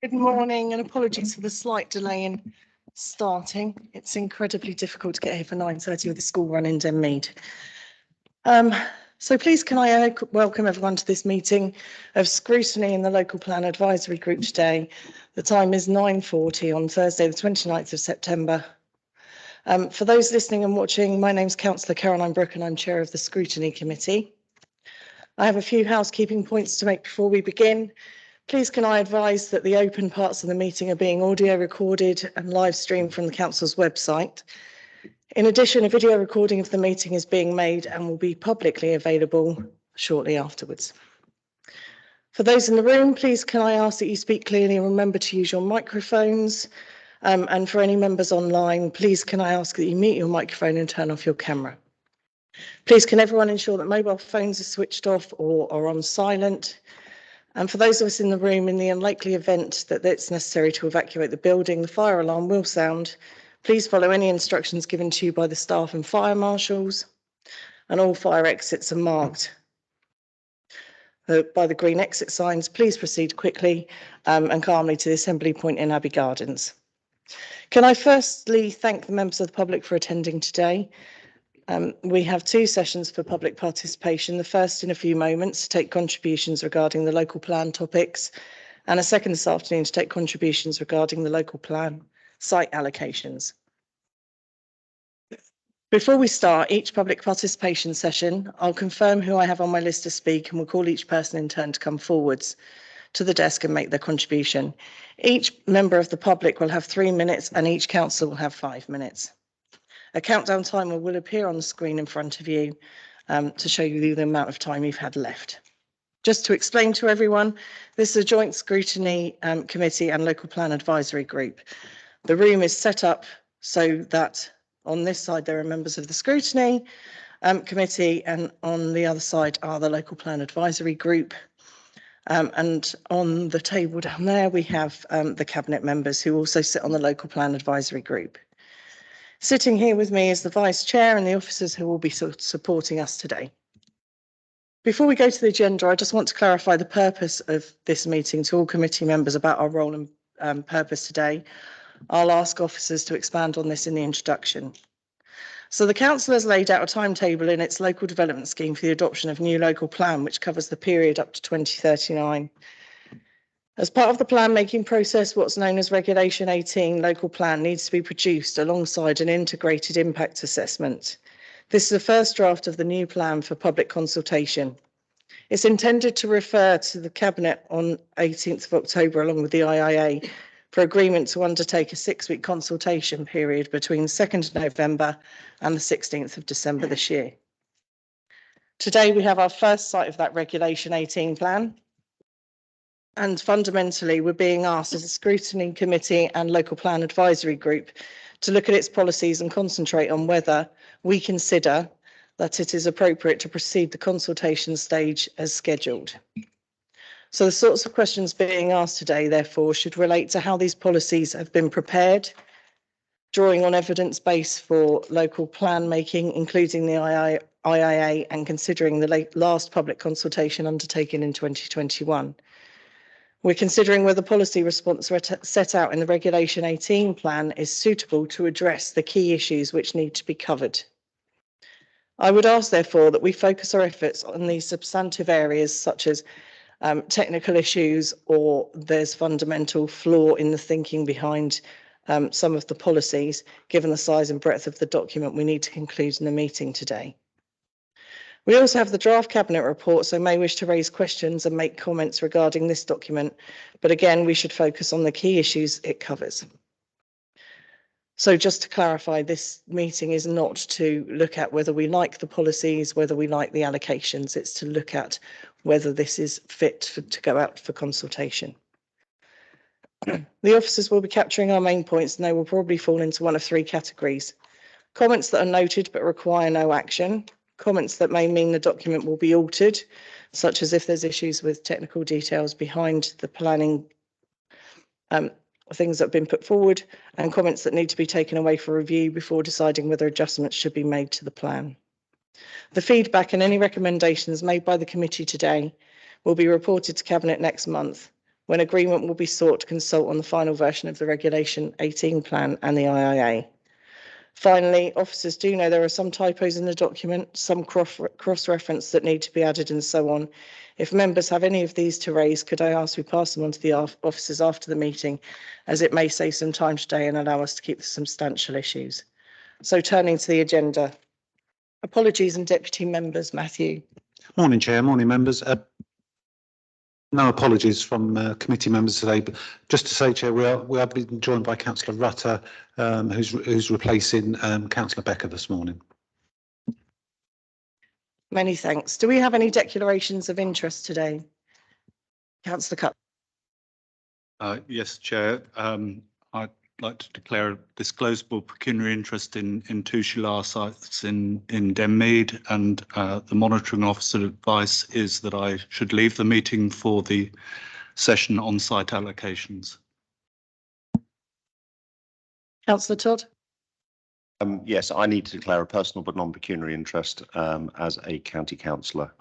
Good morning and apologies for the slight delay in starting. It's incredibly difficult to get here for 9:30 with the school run in Denmead. So please can I welcome everyone to this meeting of Scrutiny in the Local Plan Advisory Group today. The time is 9:40 on Thursday the 29th of September. For those listening and watching, my name's Councillor Caroline Brooke and I'm Chair of the Scrutiny Committee. I have a few housekeeping points to make before we begin. Please can I advise that the open parts of the meeting are being audio recorded and live streamed from the Council's website. In addition, a video recording of the meeting is being made and will be publicly available shortly afterwards. For those in the room, please can I ask that you speak clearly and remember to use your microphones. And for any members online, please can I ask that you mute your microphone and turn off your camera. Please can everyone ensure that mobile phones are switched off or are on silent. And for those of us in the room, in the unlikely event that it's necessary to evacuate the building, the fire alarm will sound. Please follow any instructions given to you by the staff and fire marshals, and all fire exits are marked by the green exit signs. Please proceed quickly and calmly to the assembly point in Abbey Gardens. Can I firstly thank the members of the public for attending today? We have two sessions for public participation, the first in a few moments to take contributions regarding the local plan topics, and a second this afternoon to take contributions regarding the local plan site allocations. Before we start each public participation session, I'll confirm who I have on my list to speak and will call each person in turn to come forwards to the desk and make their contribution. Each member of the public will have 3 minutes and each councillor will have 5 minutes. A countdown timer will appear on the screen in front of you to show you the amount of time you've had left. Just to explain to everyone, this is a joint scrutiny committee and local plan advisory group. The room is set up so that on this side there are members of the scrutiny committee and on the other side are the local plan advisory group. And on the table down there we have the cabinet members who also sit on the local plan advisory group. Sitting here with me is the Vice Chair and the officers who will be supporting us today. Before we go to the agenda, I just want to clarify the purpose of this meeting to all committee members about our role and purpose today. I'll ask officers to expand on this in the introduction. So the Council has laid out a timetable in its local development scheme for the adoption of a new local plan, which covers the period up to 2039. As part of the plan making process, what's known as Regulation 18 local plan needs to be produced alongside an integrated impact assessment. This is the first draft of the new plan for public consultation. It's intended to refer to the Cabinet on 18th of October along with the IIA for agreement to undertake a 6-week consultation period between 2nd of November and the 16th of December this year. Today we have our first site of that Regulation 18 plan. And fundamentally, we're being asked as a scrutiny committee and local plan advisory group to look at its policies and concentrate on whether we consider that it is appropriate to proceed the consultation stage as scheduled. So the sorts of questions being asked today, therefore, should relate to how these policies have been prepared, drawing on evidence base for local plan making, including the IIA, and considering the last public consultation undertaken in 2021. We're considering whether policy response set out in the Regulation 18 plan is suitable to address the key issues which need to be covered. I would ask, therefore, that we focus our efforts on these substantive areas such as technical issues or there's fundamental flaw in the thinking behind some of the policies, given the size and breadth of the document we need to conclude in the meeting today. We also have the draft Cabinet report, so may wish to raise questions and make comments regarding this document, but again, we should focus on the key issues it covers. So just to clarify, this meeting is not to look at whether we like the policies, whether we like the allocations, it's to look at whether this is fit to go out for consultation. The officers will be capturing our main points and they will probably fall into one of 3 categories. Comments that are noted but require no action. Comments that may mean the document will be altered, such as if there's issues with technical details behind the planning, things that have been put forward, and comments that need to be taken away for review before deciding whether adjustments should be made to the plan. The feedback and any recommendations made by the committee today will be reported to Cabinet next month, when agreement will be sought to consult on the final version of the Regulation 18 plan and the IIA. Finally, officers do know there are some typos in the document, some cross-reference that need to be added and so on. If members have any of these to raise, could I ask we pass them on to the officers after the meeting, as it may save some time today and allow us to keep the substantial issues. So turning to the agenda. Apologies and deputy members, Matthew. Morning, Chair. Morning, members. No apologies from committee members today, but just to say, Chair, we are being joined by Councillor Rutter, who's replacing Councillor Becker this morning. Many thanks. Do we have any declarations of interest today? Councillor Cupp. Yes, Chair. I'd like to declare a disclosable pecuniary interest in two Shilar sites in Denmead, and the monitoring officer advice is that I should leave the meeting for the session on site allocations. Councillor Todd. Yes, I need to declare a personal but non-pecuniary interest as a county councillor,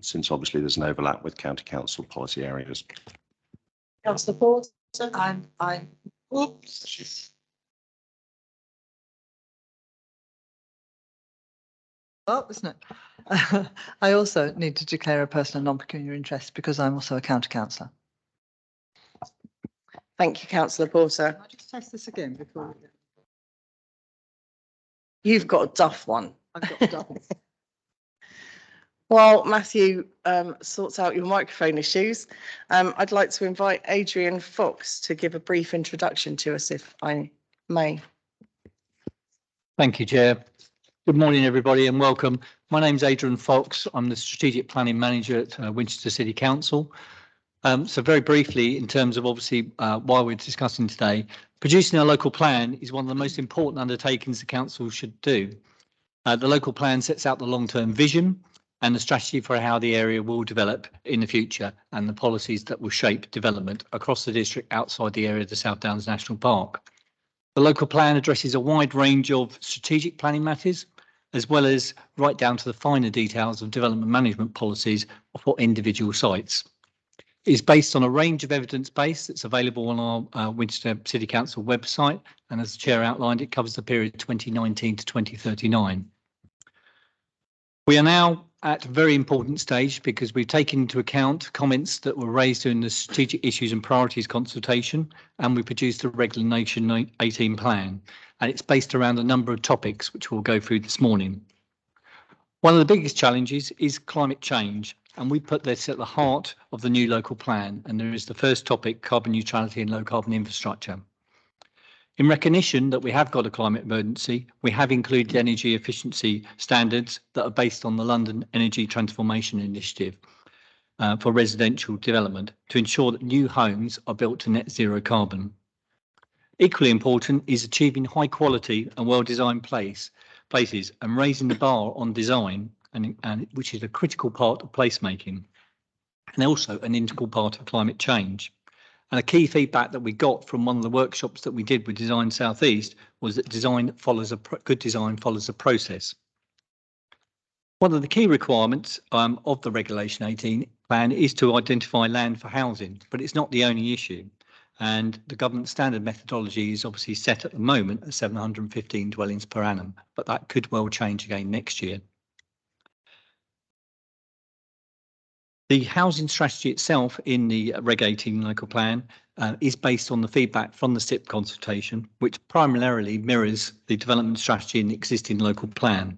since obviously there's an overlap with county council policy areas. Councillor Porter. Oops. Well, isn't it? I also need to declare a personal non-pecuniary interest because I'm also a county councillor. Thank you, Councillor Porter. Can I just test this again before we go? You've got a duff one. I've got a double. While Matthew sorts out your microphone issues, I'd like to invite Adrian Fox to give a brief introduction to us, if I may. Thank you, Chair. Good morning, everybody, and welcome. My name's Adrian Fox. I'm the Strategic Planning Manager at Winchester City Council. So very briefly, in terms of obviously why we're discussing today, producing a local plan is one of the most important undertakings the council should do. The local plan sets out the long-term vision and the strategy for how the area will develop in the future and the policies that will shape development across the district outside the area of the South Downs National Park. The local plan addresses a wide range of strategic planning matters, as well as right down to the finer details of development management policies for individual sites. It is based on a range of evidence base that's available on our Winchester City Council website, and as the Chair outlined, it covers the period 2019 to 2039. We are now at a very important stage because we've taken into account comments that were raised during the Strategic Issues and Priorities consultation, and we produced a Regulation 18 plan, and it's based around a number of topics which we'll go through this morning. One of the biggest challenges is climate change, and we put this at the heart of the new local plan, and there is the first topic, carbon neutrality and low carbon infrastructure. In recognition that we have got a climate emergency, we have included energy efficiency standards that are based on the London Energy Transformation Initiative for residential development to ensure that new homes are built to net zero carbon. Equally important is achieving high quality and well-designed places and raising the bar on design, and which is a critical part of placemaking and also an integral part of climate change. And a key feedback that we got from one of the workshops that we did with Design South East was that good design follows a process. One of the key requirements of the Regulation 18 plan is to identify land for housing, but it's not the only issue. And the government standard methodology is obviously set at the moment at 715 dwellings per annum, but that could well change again next year. The housing strategy itself in the Reg 18 local plan is based on the feedback from the SIP consultation, which primarily mirrors the development strategy in the existing local plan.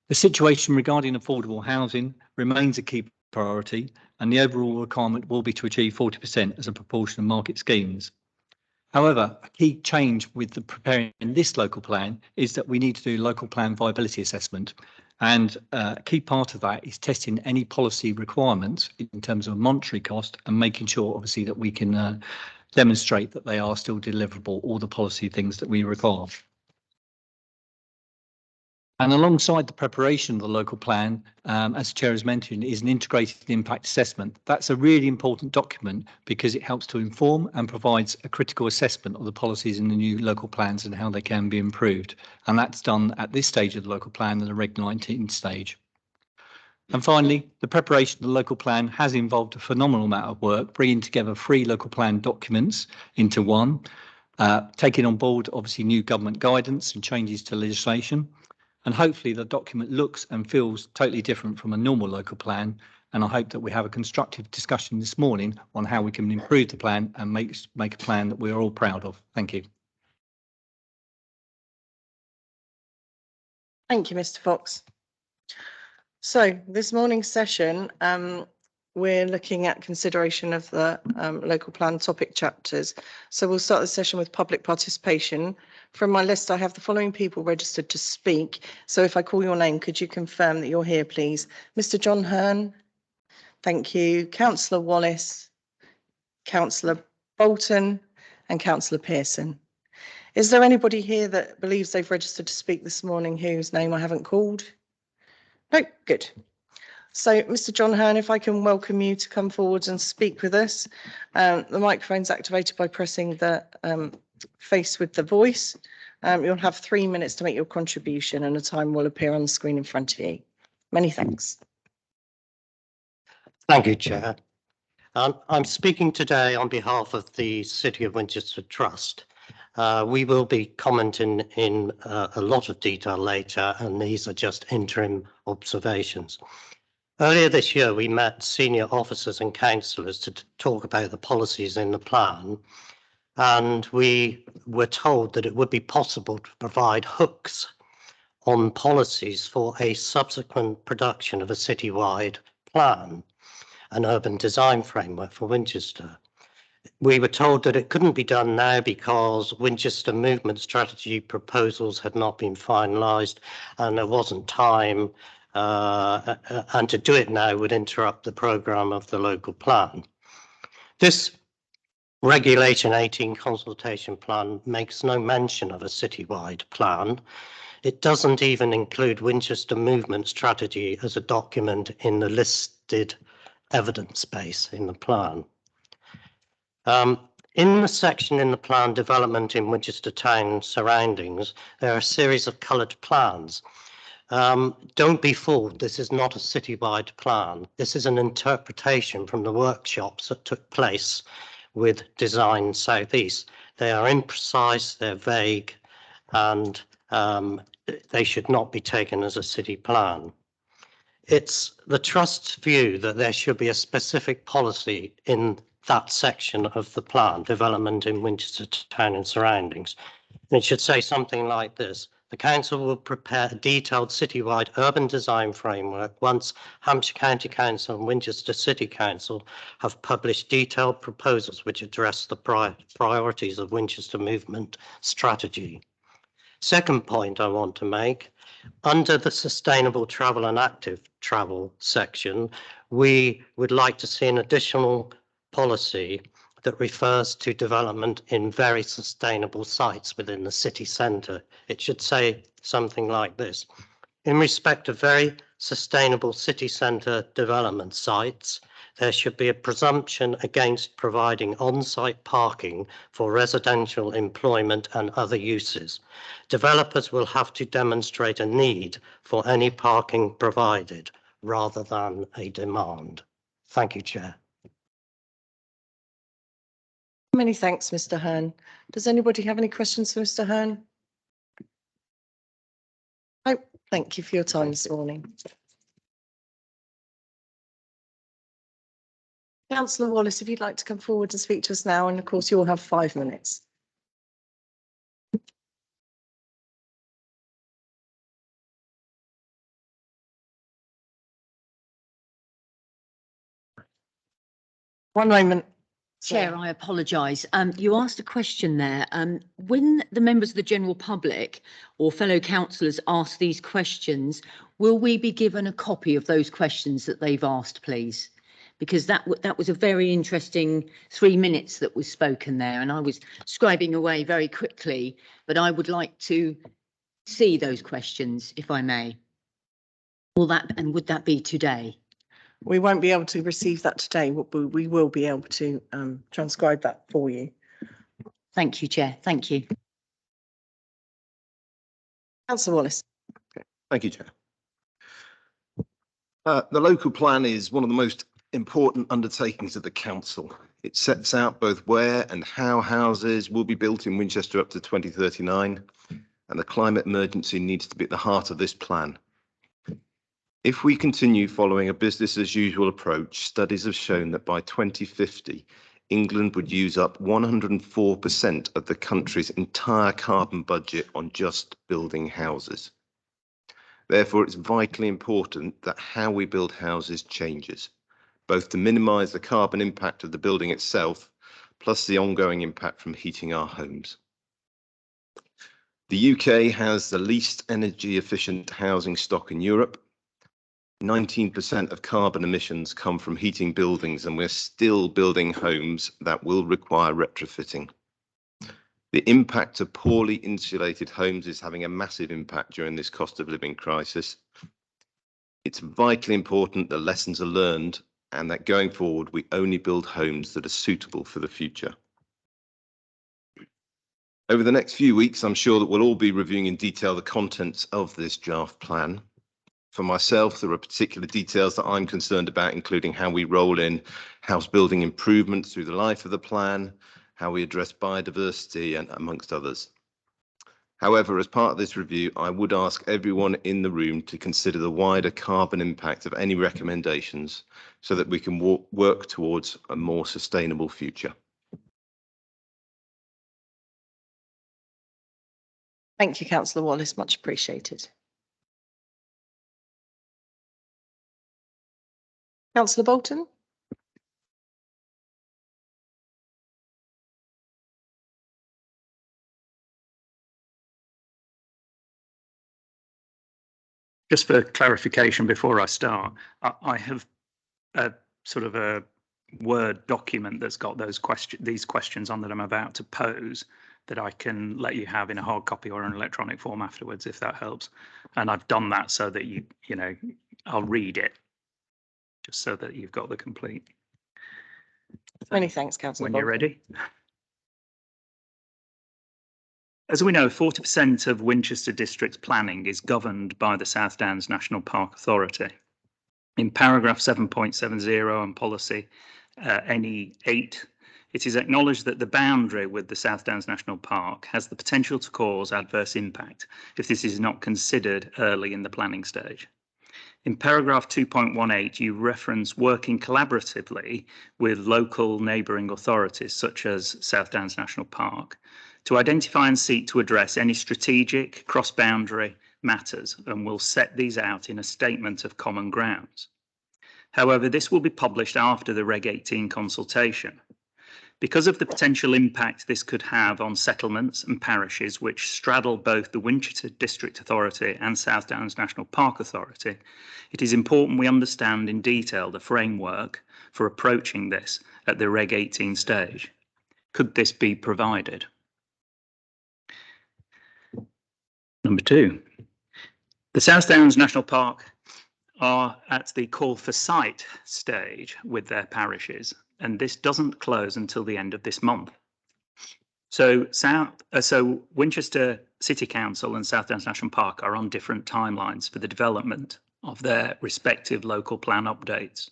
The situation regarding affordable housing remains a key priority, and the overall requirement will be to achieve 40% as a proportion of market schemes. However, a key change with the preparing this local plan is that we need to do local plan viability assessment. And a key part of that is testing any policy requirements in terms of monetary cost and making sure, obviously, that we can demonstrate that they are still deliverable, all the policy things that we require. And alongside the preparation of the local plan, as the Chair has mentioned, is an integrated impact assessment. That's a really important document because it helps to inform and provides a critical assessment of the policies in the new local plans and how they can be improved. And that's done at this stage of the local plan and the Reg 19 stage. And finally, the preparation of the local plan has involved a phenomenal amount of work, bringing together 3 local plan documents into one, taking on board obviously new government guidance and changes to legislation. And hopefully the document looks and feels totally different from a normal local plan. And I hope that we have a constructive discussion this morning on how we can improve the plan and make a plan that we're all proud of. Thank you. Thank you, Mr. Fox. So this morning's session, we're looking at consideration of the local plan topic chapters. So we'll start the session with public participation. From my list, I have the following people registered to speak. So if I call your name, could you confirm that you're here, please? Mr. John Hearn. Thank you. Councillor Wallace, Councillor Bolton and Councillor Pearson. Is there anybody here that believes they've registered to speak this morning whose name I haven't called? No, good. So, Mr. John Hearn, if I can welcome you to come forward and speak with us. The microphone's activated by pressing the face with the voice. You'll have 3 minutes to make your contribution and a time will appear on the screen in front of you. Many thanks. Thank you, Chair. I'm speaking today on behalf of the City of Winchester Trust. We will be commenting in a lot of detail later, and these are just interim observations. Earlier this year, we met senior officers and councillors to talk about the policies in the plan, and we were told that it would be possible to provide hooks on policies for a subsequent production of a citywide plan, an urban design framework for Winchester. We were told that it couldn't be done now because Winchester movement strategy proposals had not been finalised and there wasn't time, and to do it now would interrupt the programme of the local plan. This Regulation 18 consultation plan makes no mention of a citywide plan. It doesn't even include Winchester movement strategy as a document in the listed evidence base in the plan. In the section in the plan development in Winchester town surroundings, there are a series of coloured plans. Don't be fooled, this is not a citywide plan. This is an interpretation from the workshops that took place with Design Southeast. They are imprecise, they're vague, and they should not be taken as a city plan. It's the Trust's view that there should be a specific policy in that section of the plan, development in Winchester town and surroundings. And it should say something like this: the council will prepare a detailed citywide urban design framework once Hampshire County Council and Winchester City Council have published detailed proposals which address the priorities of Winchester movement strategy. Second point I want to make, under the sustainable travel and active travel section, we would like to see an additional policy that refers to development in very sustainable sites within the city centre. It should say something like this: in respect of very sustainable city centre development sites, there should be a presumption against providing on-site parking for residential employment and other uses. Developers will have to demonstrate a need for any parking provided rather than a demand. Thank you, Chair. Many thanks, Mr. Hearn. Does anybody have any questions for Mr. Hearn? Oh, thank you for your time this morning. Councillor Wallace, if you'd like to come forward and speak to us now, and of course you will have 5 minutes. One moment. Chair, I apologise. You asked a question there. When the members of the general public or fellow councillors ask these questions, will we be given a copy of those questions that they've asked, please? Because that was a very interesting 3 minutes that was spoken there, and I was scribing away very quickly, but I would like to see those questions, if I may. Would that be today? We won't be able to receive that today, but we will be able to transcribe that for you. Thank you, Chair. Thank you. Councillor Wallace. Thank you, Chair. The local plan is one of the most important undertakings of the council. It sets out both where and how houses will be built in Winchester up to 2039, and the climate emergency needs to be at the heart of this plan. If we continue following a business as usual approach, studies have shown that by 2050, England would use up 104% of the country's entire carbon budget on just building houses. Therefore, it's vitally important that how we build houses changes, both to minimise the carbon impact of the building itself, plus the ongoing impact from heating our homes. The UK has the least energy efficient housing stock in Europe. 19% of carbon emissions come from heating buildings, and we're still building homes that will require retrofitting. The impact of poorly insulated homes is having a massive impact during this cost of living crisis. It's vitally important that lessons are learned and that going forward, we only build homes that are suitable for the future. Over the next few weeks, I'm sure that we'll all be reviewing in detail the contents of this draft plan. For myself, there are particular details that I'm concerned about, including how we roll in house building improvements through the life of the plan, how we address biodiversity, and amongst others. However, as part of this review, I would ask everyone in the room to consider the wider carbon impact of any recommendations so that we can work towards a more sustainable future. Thank you, Councillor Wallace, much appreciated. Councillor Bolton? Just for clarification before I start, I have a sort of a Word document that's got these questions on that I'm about to pose that I can let you have in a hard copy or an electronic form afterwards, if that helps. And I've done that so that you know, I'll read it just so that you've got the complete. Many thanks, Councillor When Bolton. you're ready. As we know, 40% of Winchester District planning is governed by the South Downs National Park Authority. In paragraph 7.70 on policy NE8, it is acknowledged that the boundary with the South Downs National Park has the potential to cause adverse impact if this is not considered early in the planning stage. In paragraph 2.18, you reference working collaboratively with local neighbouring authorities such as South Downs National Park to identify and seek to address any strategic cross-boundary matters, and will set these out in a statement of common grounds. However, this will be published after the Reg 18 consultation. Because of the potential impact this could have on settlements and parishes which straddle both the Winchester District Authority and South Downs National Park Authority, it is important we understand in detail the framework for approaching this at the Reg 18 stage. Could this be provided? Number two, the South Downs National Park are at the call for site stage with their parishes, and this doesn't close until the end of this month. So Winchester City Council and South Downs National Park are on different timelines for the development of their respective local plan updates.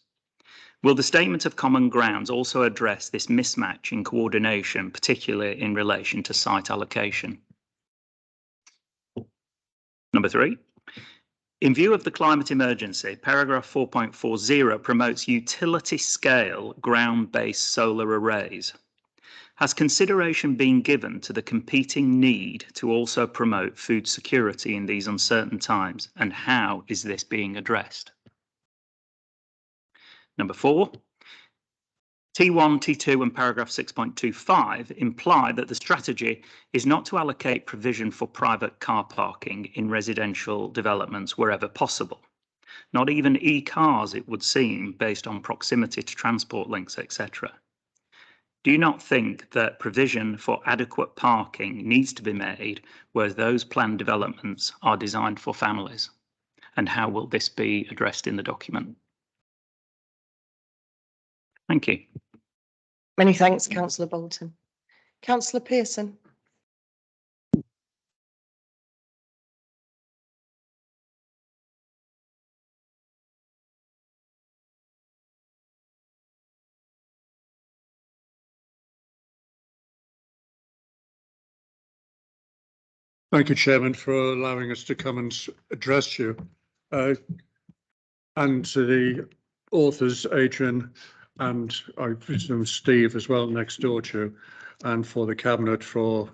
Will the statement of common grounds also address this mismatch in coordination, particularly in relation to site allocation? Number three, in view of the climate emergency, paragraph 4.40 promotes utility scale ground-based solar arrays. Has consideration been given to the competing need to also promote food security in these uncertain times, and how is this being addressed? Number four, T1, T2 and paragraph 6.25 imply that the strategy is not to allocate provision for private car parking in residential developments wherever possible. Not even e-cars, it would seem, based on proximity to transport links, etc. Do you not think that provision for adequate parking needs to be made where those planned developments are designed for families? And how will this be addressed in the document? Thank you. Many thanks, Councillor Bolton. Councillor Pearson. Thank you, Chairman, for allowing us to come and address you. And to the authors, Adrian, and I presume Steve as well next door to you, and for the Cabinet for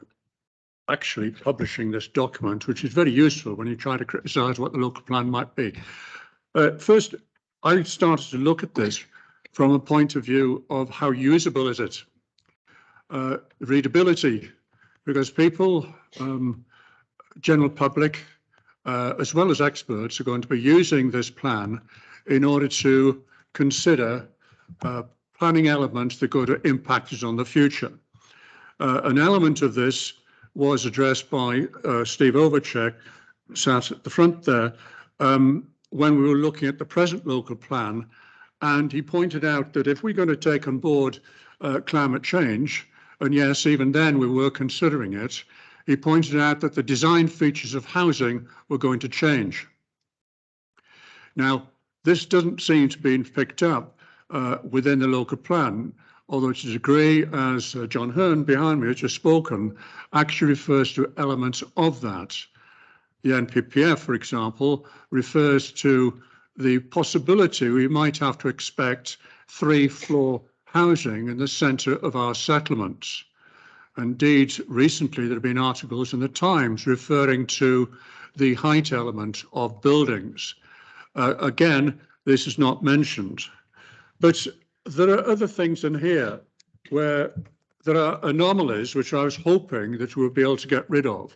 actually publishing this document, which is very useful when you try to criticise what the local plan might be. First, I started to look at this from a point of view of how usable is it? Readability, because people, general public, as well as experts, are going to be using this plan in order to consider planning elements that go to impact us on the future. An element of this was addressed by Steve Overcheck, sat at the front there, when we were looking at the present local plan, and he pointed out that if we're going to take on board climate change, and yes, even then we were considering it, he pointed out that the design features of housing were going to change. Now, this doesn't seem to be picked up within the local plan, although to a degree, as John Hearn behind me has just spoken, actually refers to elements of that. The NPPF, for example, refers to the possibility we might have to expect 3-floor housing in the centre of our settlements. Indeed, recently there have been articles in the Times referring to the height element of buildings. Again, this is not mentioned. But there are other things in here where there are anomalies which I was hoping that we'll be able to get rid of.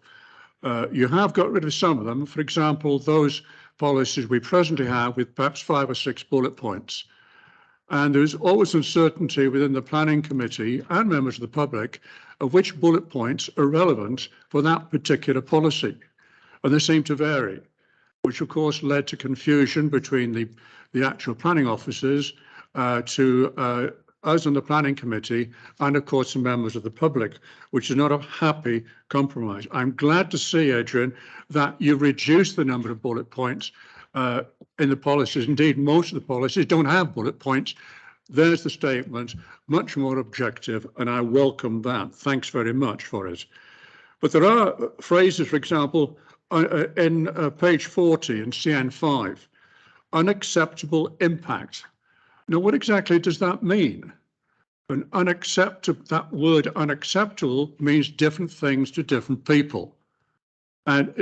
You have got rid of some of them. For example, those policies we presently have with perhaps 5 or 6 bullet points. And there's always uncertainty within the planning committee and members of the public of which bullet points are relevant for that particular policy. And they seem to vary, which of course led to confusion between the actual planning officers to us on the planning committee and of course the members of the public, which is not a happy compromise. I'm glad to see, Adrian, that you reduced the number of bullet points in the policies. Indeed, most of the policies don't have bullet points. There's the statement, much more objective, and I welcome that. Thanks very much for it. But there are phrases, for example, in page 40 in CN5, unacceptable impact. Now, what exactly does that mean? That word unacceptable means different things to different people. And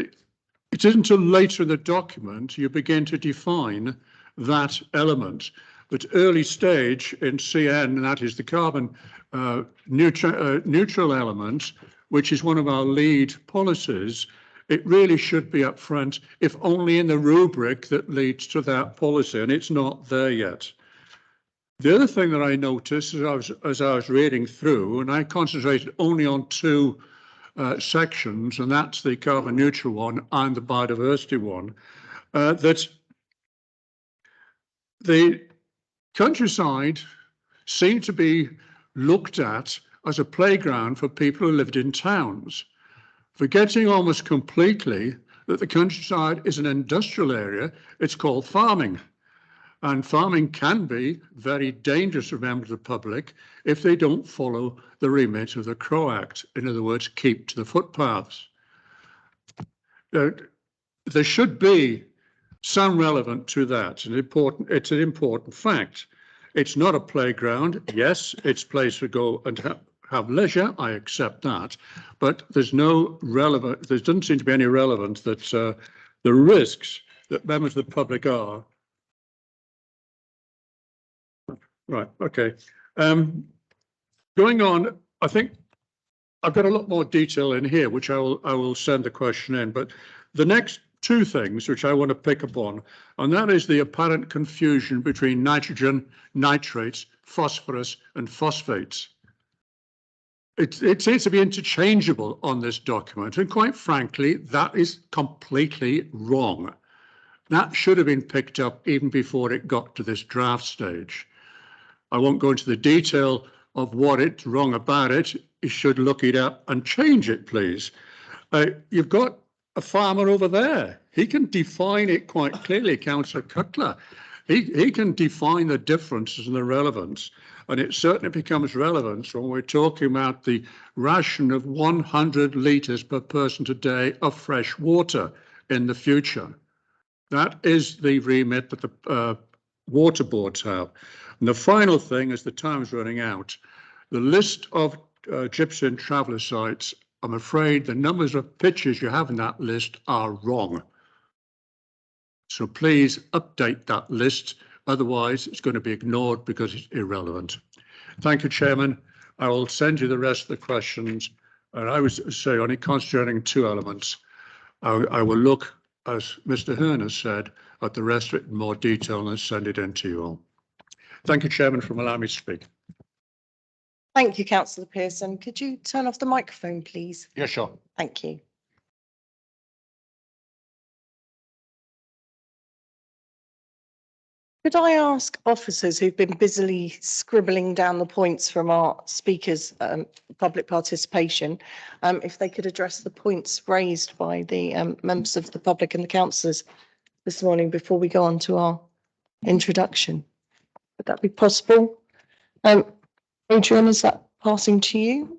it isn't until later in the document you begin to define that element. But early stage in CN, and that is the carbon neutral element, which is one of our lead policies, it really should be up front, if only in the rubric that leads to that policy, and it's not there yet. The other thing that I noticed as I was reading through, and I concentrated only on 2 sections, and that's the carbon neutral one and the biodiversity one, that the countryside seemed to be looked at as a playground for people who lived in towns, forgetting almost completely that the countryside is an industrial area. It's called farming. And farming can be very dangerous for members of the public if they don't follow the remit of the Crow Act. In other words, keep to the footpaths. There should be some relevance to that. It's an important fact. It's not a playground. Yes, it's a place to go and have leisure. I accept that. But there's no relevant, there doesn't seem to be any relevance that the risks that members of the public are. Right, okay. Going on, I think I've got a lot more detail in here, which I will send the question in, but the next 2 things which I want to pick up on, and that is the apparent confusion between nitrogen, nitrates, phosphorus and phosphates. It seems to be interchangeable on this document, and quite frankly, that is completely wrong. That should have been picked up even before it got to this draft stage. I won't go into the detail of what it's wrong about it. You should look it up and change it, please. You've got a farmer over there. He can define it quite clearly, Councillor Cutler. he can define the differences and the relevance. And it certainly becomes relevant when we're talking about the ration of 100 litres per person a day of fresh water in the future. That is the remit that the water boards have. And the final thing, as the time's running out, the list of gypsum traveller sites, I'm afraid the numbers of pitches you have in that list are wrong. So please update that list. Otherwise, it's going to be ignored because it's irrelevant. Thank you, Chairman. I will send you the rest of the questions. And I would say only concentrating two elements. I will look, as Mr. Hearn has said, at the rest of it in more detail and send it in to you all. Thank you, Chairman, for allowing me to speak. Thank you, Councillor Pearson. Could you turn off the microphone, please? Yeah, sure. Thank you. Could I ask officers who've been busily scribbling down the points from our speakers' public participation, if they could address the points raised by the members of the public and the councillors this morning before we go on to our introduction? Would that be possible? Adrian, is that passing to you?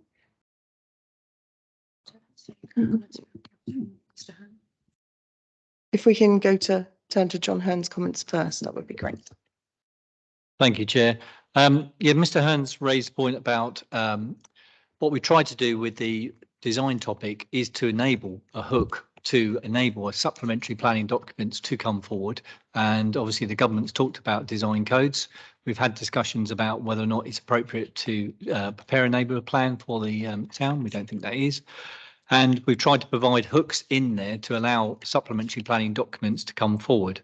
If we can turn to John Hearn's comments first, that would be great. Thank you, Chair. Yeah, Mr. Hearn's raised a point about what we tried to do with the design topic is to enable a hook to enable a supplementary planning documents to come forward. And obviously the government's talked about design codes. We've had discussions about whether or not it's appropriate to prepare a neighbourhood plan for the town. We don't think that is. And we've tried to provide hooks in there to allow supplementary planning documents to come forward.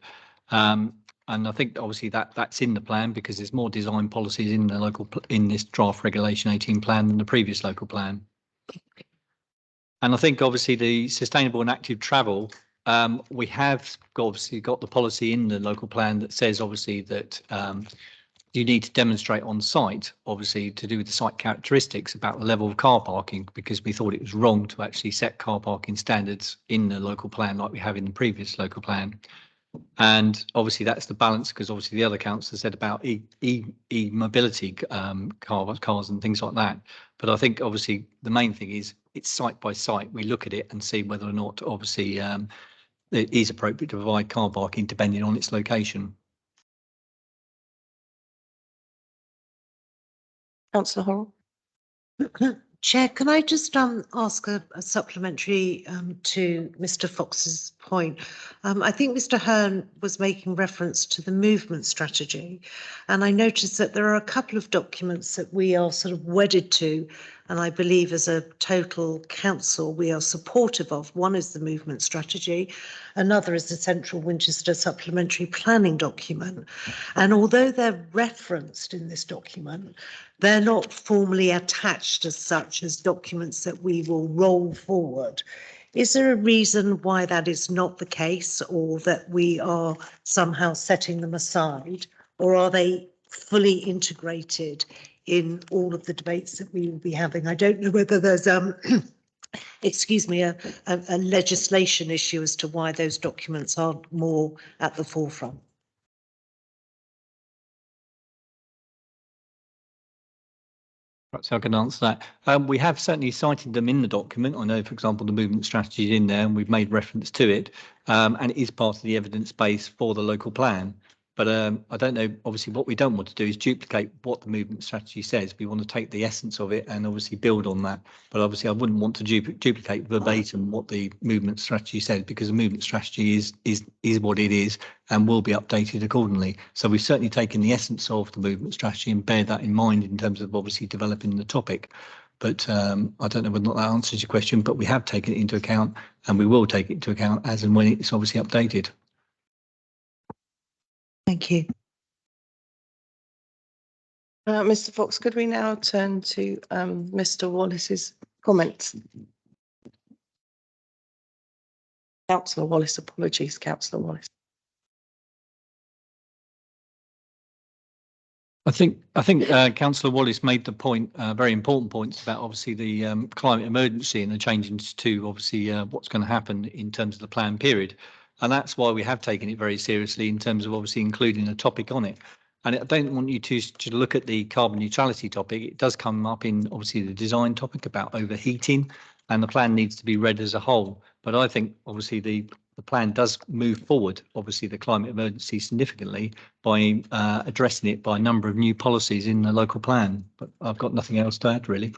And I think obviously that's in the plan because there's more design policies in the in this draft regulation 18 plan than the previous local plan. And I think obviously the sustainable and active travel, we have obviously got the policy in the local plan that says obviously that you need to demonstrate on site, obviously to do with the site characteristics about the level of car parking, because we thought it was wrong to actually set car parking standards in the local plan like we have in the previous local plan. And obviously that's the balance, because obviously the other councillor said about e-mobility cars and things like that. But I think obviously the main thing is it's site by site. We look at it and see whether or not obviously it is appropriate to provide car parking depending on its location. Councillor Horrell. Chair, can I just ask a supplementary to Mr. Fox's point? I think Mr. Hearn was making reference to the movement strategy, and I noticed that there are a couple of documents that we are sort of wedded to, and I believe as a total council we are supportive of. One is the movement strategy, another is the Central Winchester Supplementary Planning document. And although they're referenced in this document, they're not formally attached as such as documents that we will roll forward. Is there a reason why that is not the case, or that we are somehow setting them aside, or are they fully integrated in all of the debates that we will be having? I don't know whether there's excuse me, a legislation issue as to why those documents aren't more at the forefront. Perhaps I can answer that. We have certainly cited them in the document. I know, for example, the movement strategy is in there and we've made reference to it, and it is part of the evidence base for the local plan. But I don't know, obviously what we don't want to do is duplicate what the movement strategy says. We want to take the essence of it and obviously build on that. But obviously I wouldn't want to duplicate verbatim what the movement strategy says, because the movement strategy is what it is and will be updated accordingly. So we've certainly taken the essence of the movement strategy and bear that in mind in terms of obviously developing the topic. But I don't know whether or not that answers your question, but we have taken it into account and we will take it into account as and when it's obviously updated. Thank you. Mr. Fox, could we now turn to Mr. Wallace's comments? Councillor Wallace, apologies, Councillor Wallace. I think Councillor Wallace made the point, very important points about obviously the climate emergency and the changes to obviously what's going to happen in terms of the planned period. And that's why we have taken it very seriously in terms of obviously including a topic on it. And I don't want you to look at the carbon neutrality topic. It does come up in obviously the design topic about overheating, and the plan needs to be read as a whole. But I think obviously the plan does move forward, obviously the climate emergency significantly by addressing it by a number of new policies in the local plan. But I've got nothing else to add really.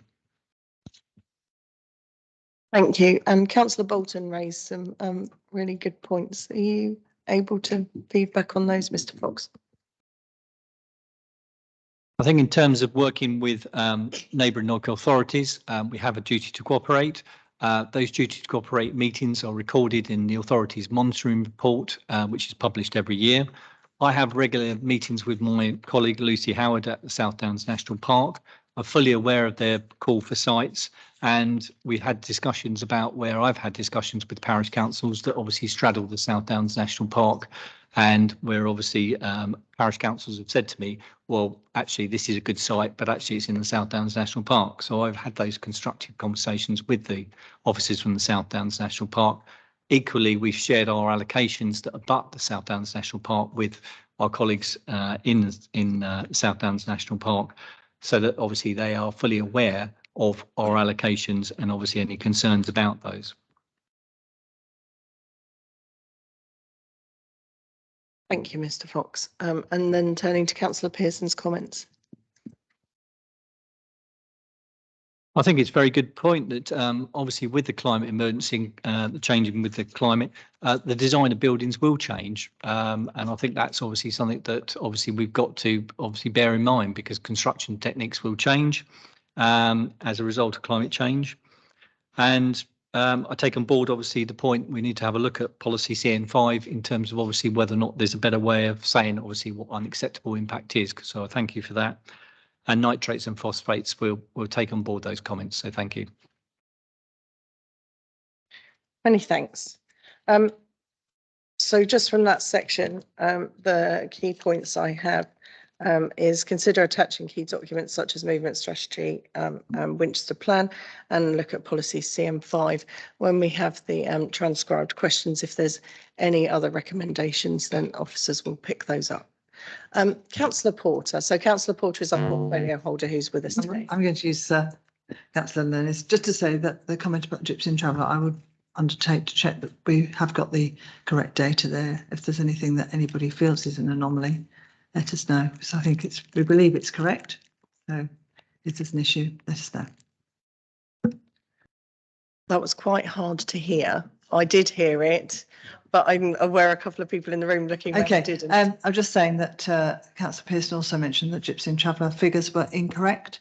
Thank you. Councillor Bolton raised some really good points. Are you able to feedback on those, Mr. Fox? I think in terms of working with neighbouring local authorities, we have a duty to cooperate. Those duty to cooperate meetings are recorded in the authority's monitoring report, which is published every year. I have regular meetings with my colleague Lucy Howard at the South Downs National Park. I'm fully aware of their call for sites, and we've had discussions about where I've had discussions with parish councils that obviously straddle the South Downs National Park, and where obviously parish councils have said to me, well, actually this is a good site, but actually it's in the South Downs National Park. So I've had those constructive conversations with the officers from the South Downs National Park. Equally, we've shared our allocations that abut the South Downs National Park with our colleagues in South Downs National Park, so that obviously they are fully aware of our allocations and obviously any concerns about those. Thank you, Mr. Fox. And then turning to Councillor Pearson's comments. I think it's a very good point that obviously with the climate emergency, the changing with the climate, the design of buildings will change. And I think that's obviously something that obviously we've got to obviously bear in mind, because construction techniques will change as a result of climate change. And I take on board obviously the point we need to have a look at policy CN5 in terms of obviously whether or not there's a better way of saying obviously what unacceptable impact is. So I thank you for that. And nitrates and phosphates, we'll take on board those comments. So thank you. Many thanks. So just from that section, the key points I have is consider attaching key documents such as movement strategy and Winchester plan, and look at policy CM5. When we have the transcribed questions, if there's any other recommendations, then officers will pick those up. Councillor Porter. So Councillor Porter is our portfolio holder who's with us today. I'm going to use Councillor Lennis just to say that the comment about Gypsy and Traveller, I would undertake to check that we have got the correct data there. If there's anything that anybody feels is an anomaly, let us know, because I think we believe it's correct. So if there's an issue, let us know. That was quite hard to hear. I did hear it, but I'm aware a couple of people in the room looking where I didn't. I'm just saying that Councillor Pearson also mentioned that Gypsy and Traveller figures were incorrect.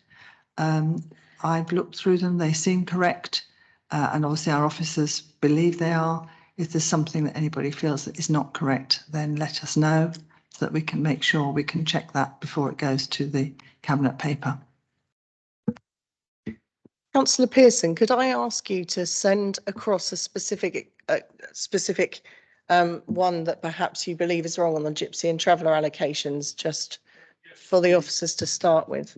I've looked through them, they seem correct, and obviously our officers believe they are. If there's something that anybody feels that is not correct, then let us know so that we can make sure we can check that before it goes to the Cabinet paper. Councillor Pearson, could I ask you to send across a specific one that perhaps you believe is wrong on the Gypsy and Traveller allocations, just for the officers to start with?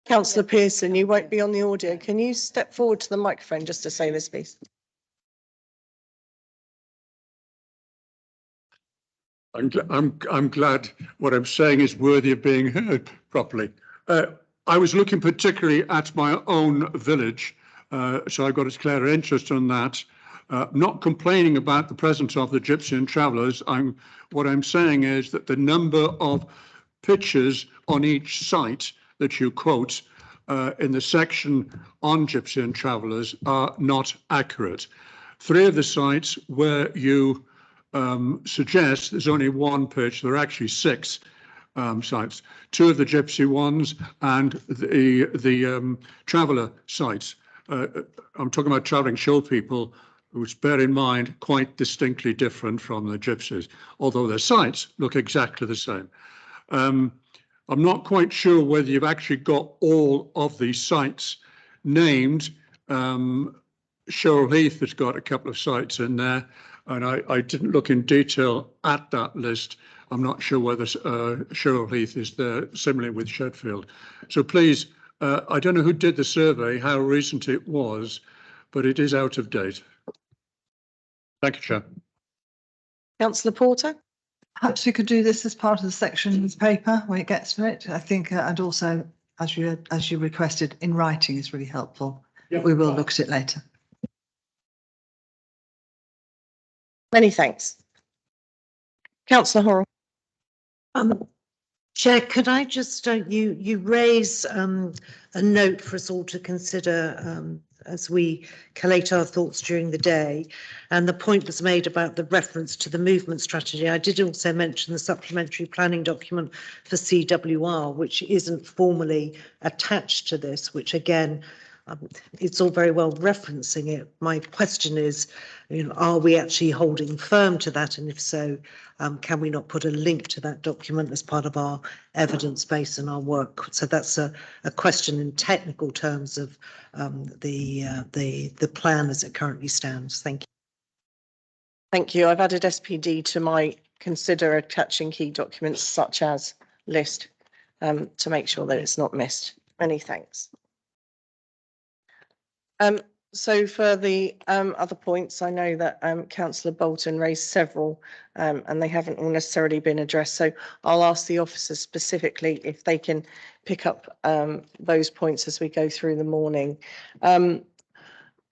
Councillor Pearson, you won't be on the audio. Can you step forward to the microphone just to say this, please? I'm glad what I'm saying is worthy of being heard properly. I was looking particularly at my own village, so I've got a clear interest on that. Not complaining about the presence of the Gypsy and Travellers. What I'm saying is that the number of pictures on each site that you quote in the section on Gypsy and Travellers are not accurate. 3 of the sites where you suggest there's only 1 pitch, there are actually 6 sites. 2 of the Gypsy ones and the Traveller sites. I'm talking about travelling show people. which bear in mind quite distinctly different from the gypsies, although their sites look exactly the same. I'm not quite sure whether you've actually got all of these sites named. Cheryl Heath has got a couple of sites in there, and I didn't look in detail at that list. I'm not sure whether Cheryl Heath is there, similarly with Shedfield. So please, I don't know who did the survey, how recent it was, but it is out of date. Thank you, Chair. Councillor Porter? Perhaps we could do this as part of the section of the paper when it gets to it. I think, and also, as you requested, in writing is really helpful. Yep. We will look at it later. Many thanks. Councillor Horrell. Chair, could I just, you raise a note for us all to consider as we collate our thoughts during the day, and the point was made about the reference to the movement strategy. I did also mention the supplementary planning document for CWR, which isn't formally attached to this, which again, it's all very well referencing it. My question is, are we actually holding firm to that? And if so, can we not put a link to that document as part of our evidence base and our work? So that's a question in technical terms of the plan as it currently stands. Thank you. Thank you. I've added SPD to my consider attaching key documents such as list to make sure that it's not missed. Many thanks. So for the other points, I know that Councillor Bolton raised several and they haven't all necessarily been addressed. So I'll ask the officers specifically if they can pick up those points as we go through the morning.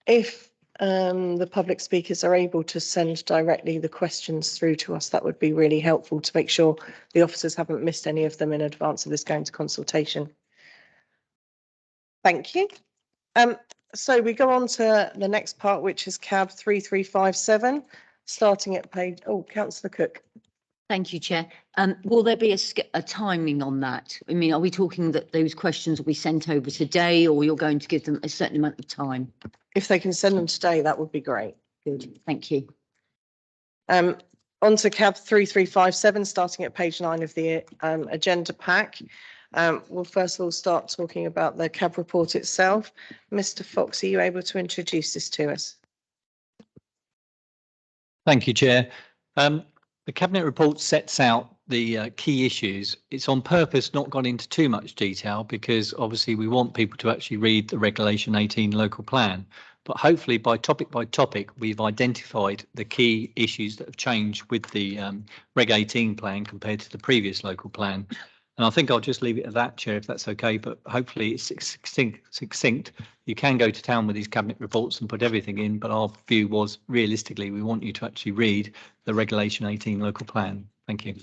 If the public speakers are able to send directly the questions through to us, that would be really helpful to make sure the officers haven't missed any of them in advance of this going to consultation. Thank you. So we go on to the next part, which is CAB 3357, starting at page, Councillor Cook. Thank you, Chair. Will there be a timing on that? I mean, are we talking that those questions will be sent over today, or you're going to give them a certain amount of time? If they can send them today, that would be great. Good, thank you. On to CAB 3357, starting at page 9 of the agenda pack. We'll first of all start talking about the CAB report itself. Mr. Fox, are you able to introduce this to us? Thank you, Chair. The Cabinet report sets out the key issues. It's on purpose not gone into too much detail because obviously we want people to actually read the Regulation 18 local plan. But hopefully by topic, we've identified the key issues that have changed with the Reg 18 plan compared to the previous local plan. And I think I'll just leave it at that, Chair, if that's okay, but hopefully it's succinct. You can go to town with these Cabinet reports and put everything in, but our view was realistically, we want you to actually read the Regulation 18 local plan. Thank you.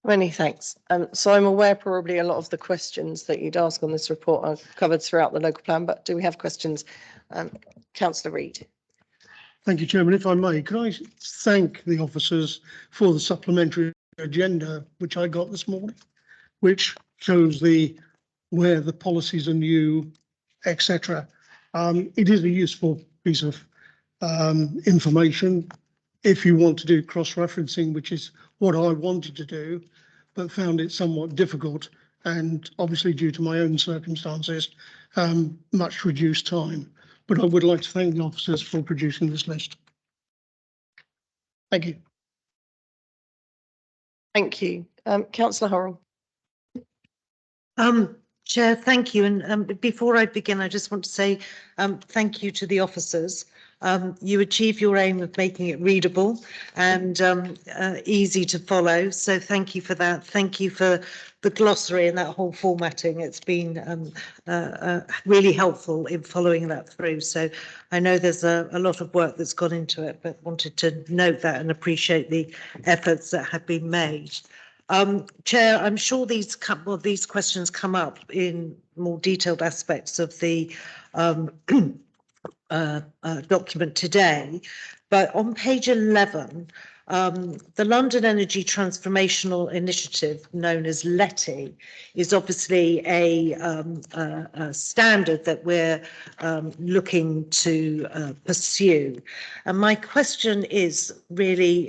Many thanks. So I'm aware probably a lot of the questions that you'd ask on this report are covered throughout the local plan, but do we have questions? Councillor Reid. Thank you, Chairman. If I may, could I thank the officers for the supplementary agenda which I got this morning, which shows where the policies are new, etc. It is a useful piece of information if you want to do cross-referencing, which is what I wanted to do, but found it somewhat difficult, and obviously due to my own circumstances, much reduced time. But I would like to thank the officers for producing this list. Thank you. Thank you. Councillor Horrell. Chair, thank you. And before I begin, I just want to say thank you to the officers. You achieve your aim of making it readable and easy to follow. So thank you for that. Thank you for the glossary and that whole formatting. It's been really helpful in following that through. So I know there's a lot of work that's gone into it, but wanted to note that and appreciate the efforts that have been made. Chair, I'm sure these questions come up in more detailed aspects of the document today, but on page 11, The London Energy Transformational Initiative, known as LETI, is obviously a standard that we're looking to pursue. And my question is really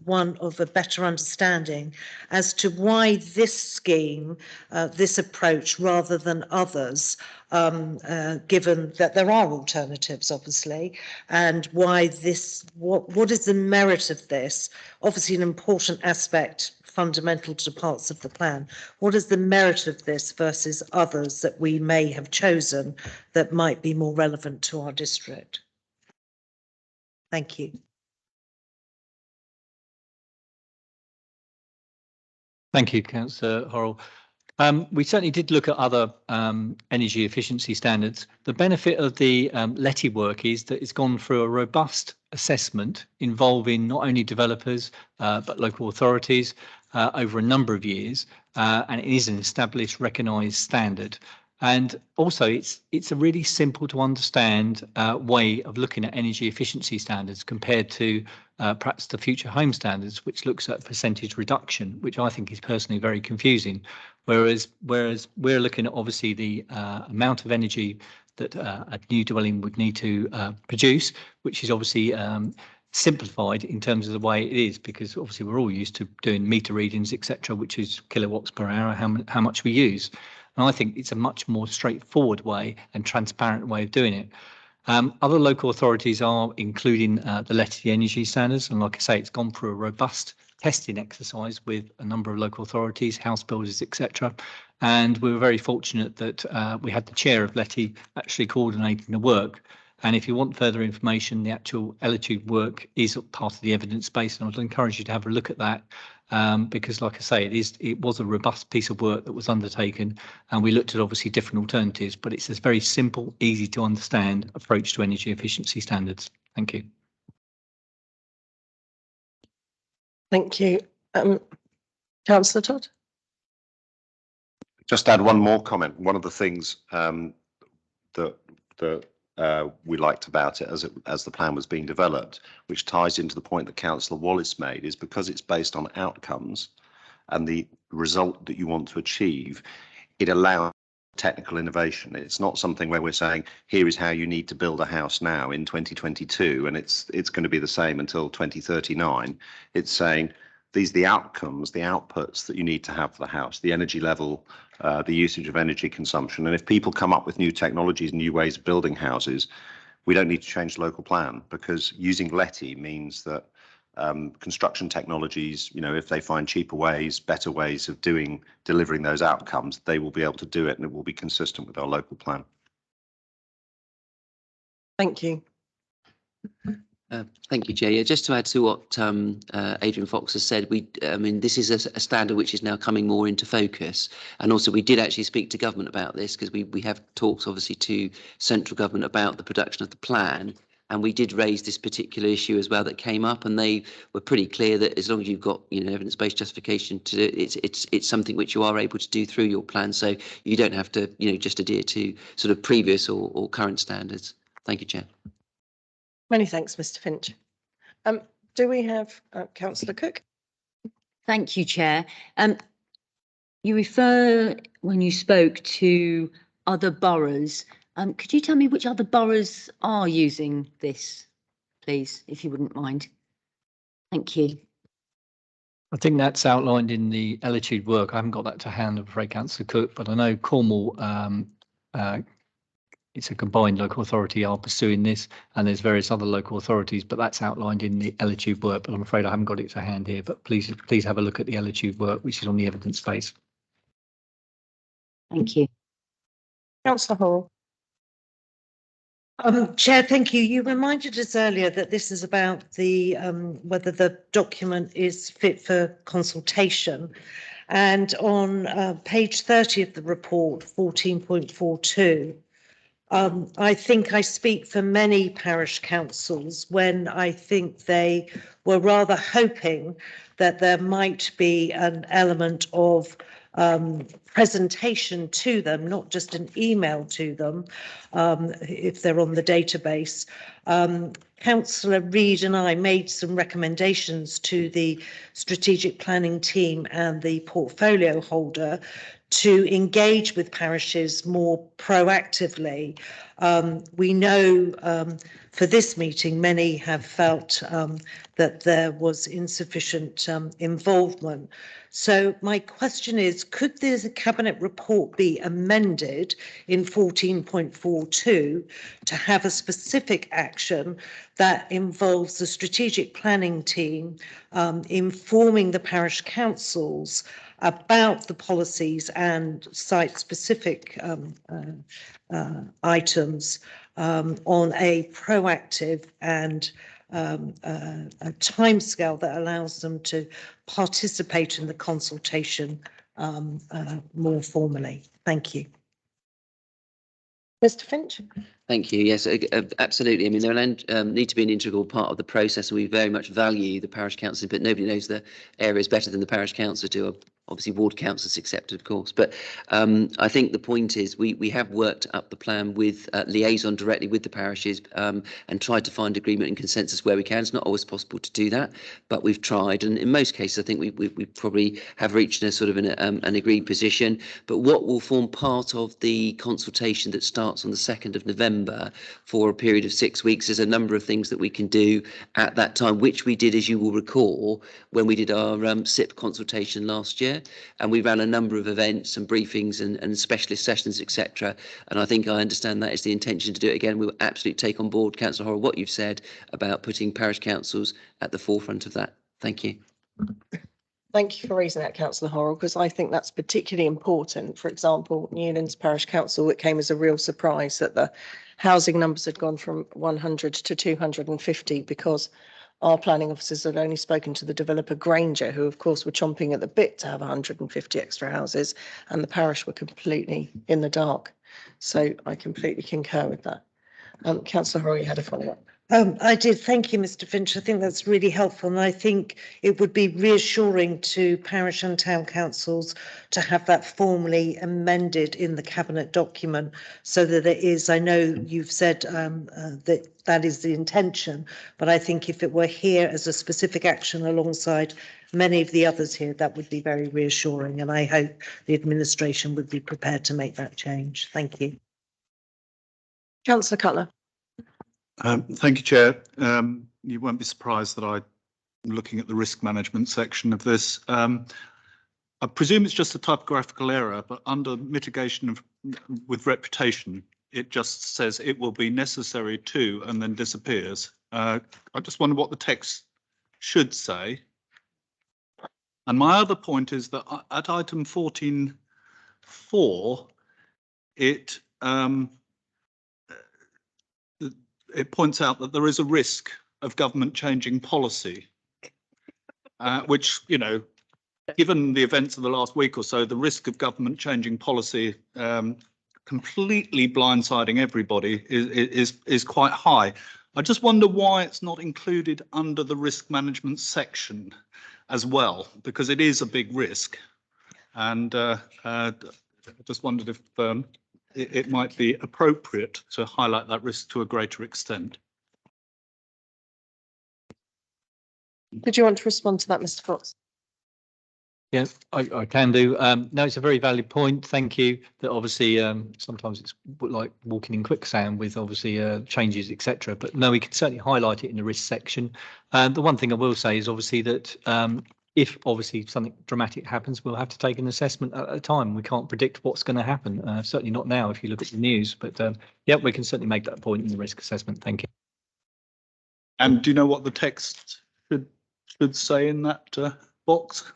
one of a better understanding as to why this scheme, this approach, rather than others, given that there are alternatives, obviously, and why this, what is the merit of this? Obviously, an important aspect, fundamental to parts of the plan. What is the merit of this versus others that we may have chosen that might be more relevant to our district? Thank you. Thank you, Councillor Horrell. We certainly did look at other energy efficiency standards. The benefit of the LETI work is that it's gone through a robust assessment involving not only developers but local authorities over a number of years, and it is an established, recognised standard. And also, it's a really simple to understand way of looking at energy efficiency standards compared to perhaps the future home standards, which looks at percentage reduction, which I think is personally very confusing. Whereas we're looking at obviously the amount of energy that a new dwelling would need to produce, which is obviously simplified in terms of the way it is, because obviously we're all used to doing meter readings, etc., which is kilowatts per hour, how much we use. And I think it's a much more straightforward way and transparent way of doing it. Other local authorities are including the LETI energy standards, and like I say, it's gone through a robust testing exercise with a number of local authorities, house builders, etc. And we were very fortunate that we had the chair of LETI actually coordinating the work. And if you want further information, the actual Etude work is part of the evidence base, and I'd encourage you to have a look at that, because, like I say, it was a robust piece of work that was undertaken, and we looked at obviously different alternatives, but it's a very simple, easy to understand approach to energy efficiency standards. Thank you. Thank you. Councillor Todd? Just add one more comment. One of the things that we liked about it as the plan was being developed, which ties into the point that Councillor Wallace made, is because it's based on outcomes and the result that you want to achieve, it allows technical innovation. It's not something where we're saying, here is how you need to build a house now in 2022, and it's going to be the same until 2039. It's saying, these are the outcomes, the outputs that you need to have for the house, the energy level, the usage of energy consumption. And if people come up with new technologies, new ways of building houses, we don't need to change the local plan, because using LETI means that construction technologies, you know, if they find cheaper ways, better ways of delivering those outcomes, they will be able to do it, and it will be consistent with our local plan. Thank you. Thank you, Jay. Just to add to what Adrian Fox has said, I mean, this is a standard which is now coming more into focus. And also, we did actually speak to government about this, because we have talked, obviously, to central government about the production of the plan. And we did raise this particular issue as well that came up, and they were pretty clear that as long as you've got, you know, evidence-based justification to it's something which you are able to do through your plan. So you don't have to, you know, just adhere to sort of previous or current standards. Thank you, Chair. Many thanks, Mr. Finch. Do we have Councillor Cook? Thank you, Chair. You refer, when you spoke, to other boroughs. Could you tell me which other boroughs are using this, please, if you wouldn't mind? Thank you. I think that's outlined in the Etude work. I haven't got that to hand, I'm afraid, Councillor Cook, but I know Cornwall, it's a combined local authority, are pursuing this, and there's various other local authorities, but that's outlined in the Etude work, but I'm afraid I haven't got it to hand here, but please have a look at the Etude work, which is on the evidence base. Thank you. Councillor Hall. Chair, thank you. You reminded us earlier that this is about the whether the document is fit for consultation. And on page 30 of the report, 14.42, I think I speak for many parish councils when I think they were rather hoping that there might be an element of presentation to them, not just an email to them, if they're on the database. Councillor Reid and I made some recommendations to the strategic planning team and the portfolio holder to engage with parishes more proactively. We know for this meeting, many have felt that there was insufficient involvement. So my question is, could this cabinet report be amended in 14.42 to have a specific action that involves the strategic planning team informing the parish councils about the policies and site-specific items on a proactive and a timescale that allows them to participate in the consultation more formally. Thank you. Mr. Finch? Thank you. Yes, absolutely. I mean, they need to be an integral part of the process, and we very much value the parish council, but nobody knows the areas better than the parish council do. Obviously, ward councils accepted, of course. But I think the point is we have worked up the plan with liaison directly with the parishes and tried to find agreement and consensus where we can. It's not always possible to do that, but we've tried. And in most cases, I think we probably have reached a sort of an agreed position. But what will form part of the consultation that starts on the 2nd of November for a period of 6 weeks, there's a number of things that we can do at that time, which we did, as you will recall, when we did our SIP consultation last year. And we ran a number of events and briefings and specialist sessions, etc. And I think I understand that is the intention to do it again. We will absolutely take on board, Councillor Horrell, what you've said about putting parish councils at the forefront of that. Thank you. Thank you for raising that, Councillor Horrell, because I think that's particularly important. For example, Newlands Parish Council, it came as a real surprise that the housing numbers had gone from 100 to 250 because our planning officers had only spoken to the developer Granger, who of course were chomping at the bit to have 150 extra houses, and the parish were completely in the dark. So I completely concur with that. Councillor Horrell, you had a follow-up. I did. Thank you, Mr. Finch. I think that's really helpful. And I think it would be reassuring to parish and town councils to have that formally amended in the cabinet document so that it is, I know you've said that is the intention, but I think if it were here as a specific action alongside many of the others here, that would be very reassuring. And I hope the administration would be prepared to make that change. Thank you. Councillor Cutler. Thank you, Chair. You won't be surprised that I'm looking at the risk management section of this. I presume it's just a typographical error, but under mitigation with reputation, it just says it will be necessary to and then disappears. I just wonder what the text should say. And my other point is that at item 14.4, it points out that there is a risk of government changing policy, which, you know, given the events of the last week or so, the risk of government changing policy completely blindsiding everybody is quite high. I just wonder why it's not included under the risk management section as well, because it is a big risk. And I just wondered if it might be appropriate to highlight that risk to a greater extent. Did you want to respond to that, Mr. Fox? Yes, I can do. No, it's a very valid point. Thank you. That obviously sometimes it's like walking in quicksand with obviously changes, etc. But no, we can certainly highlight it in the risk section. The one thing I will say is obviously that if obviously something dramatic happens, we'll have to take an assessment at a time. We can't predict what's going to happen. Certainly not now if you look at the news. But yeah, we can certainly make that point in the risk assessment. Thank you. And do you know what the text should say in that box?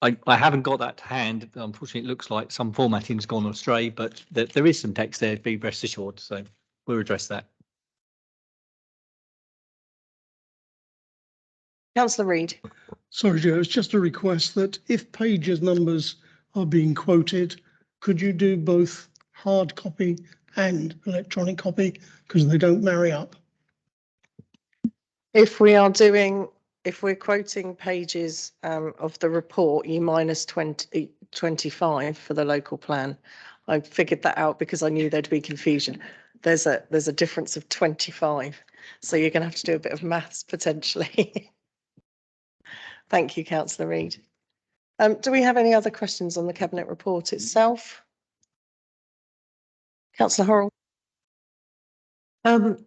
I haven't got that to hand. Unfortunately, it looks like some formatting's gone astray, but there is some text there, be rest assured. So we'll address that. Councillor Reid. Sorry, Joe, it's just a request that if pages numbers are being quoted, could you do both hard copy and electronic copy because they don't marry up? If we are doing if we're quoting pages of the report, you minus 25 for the local plan. I figured that out because I knew there'd be confusion. There's a difference of 25. So you're going to have to do a bit of maths potentially. Thank you, Councillor Reid. Do we have any other questions on the Cabinet report itself? Councillor Horrell.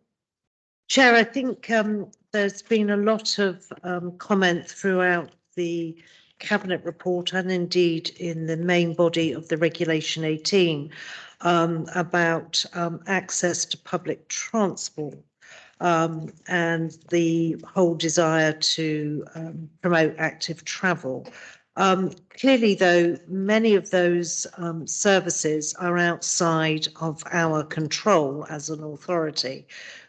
Chair, I think there's been a lot of comment throughout the Cabinet report and indeed in the main body of the Regulation 18 about access to public transport and the whole desire to promote active travel. Clearly, though, many of those services are outside of our control as an authority.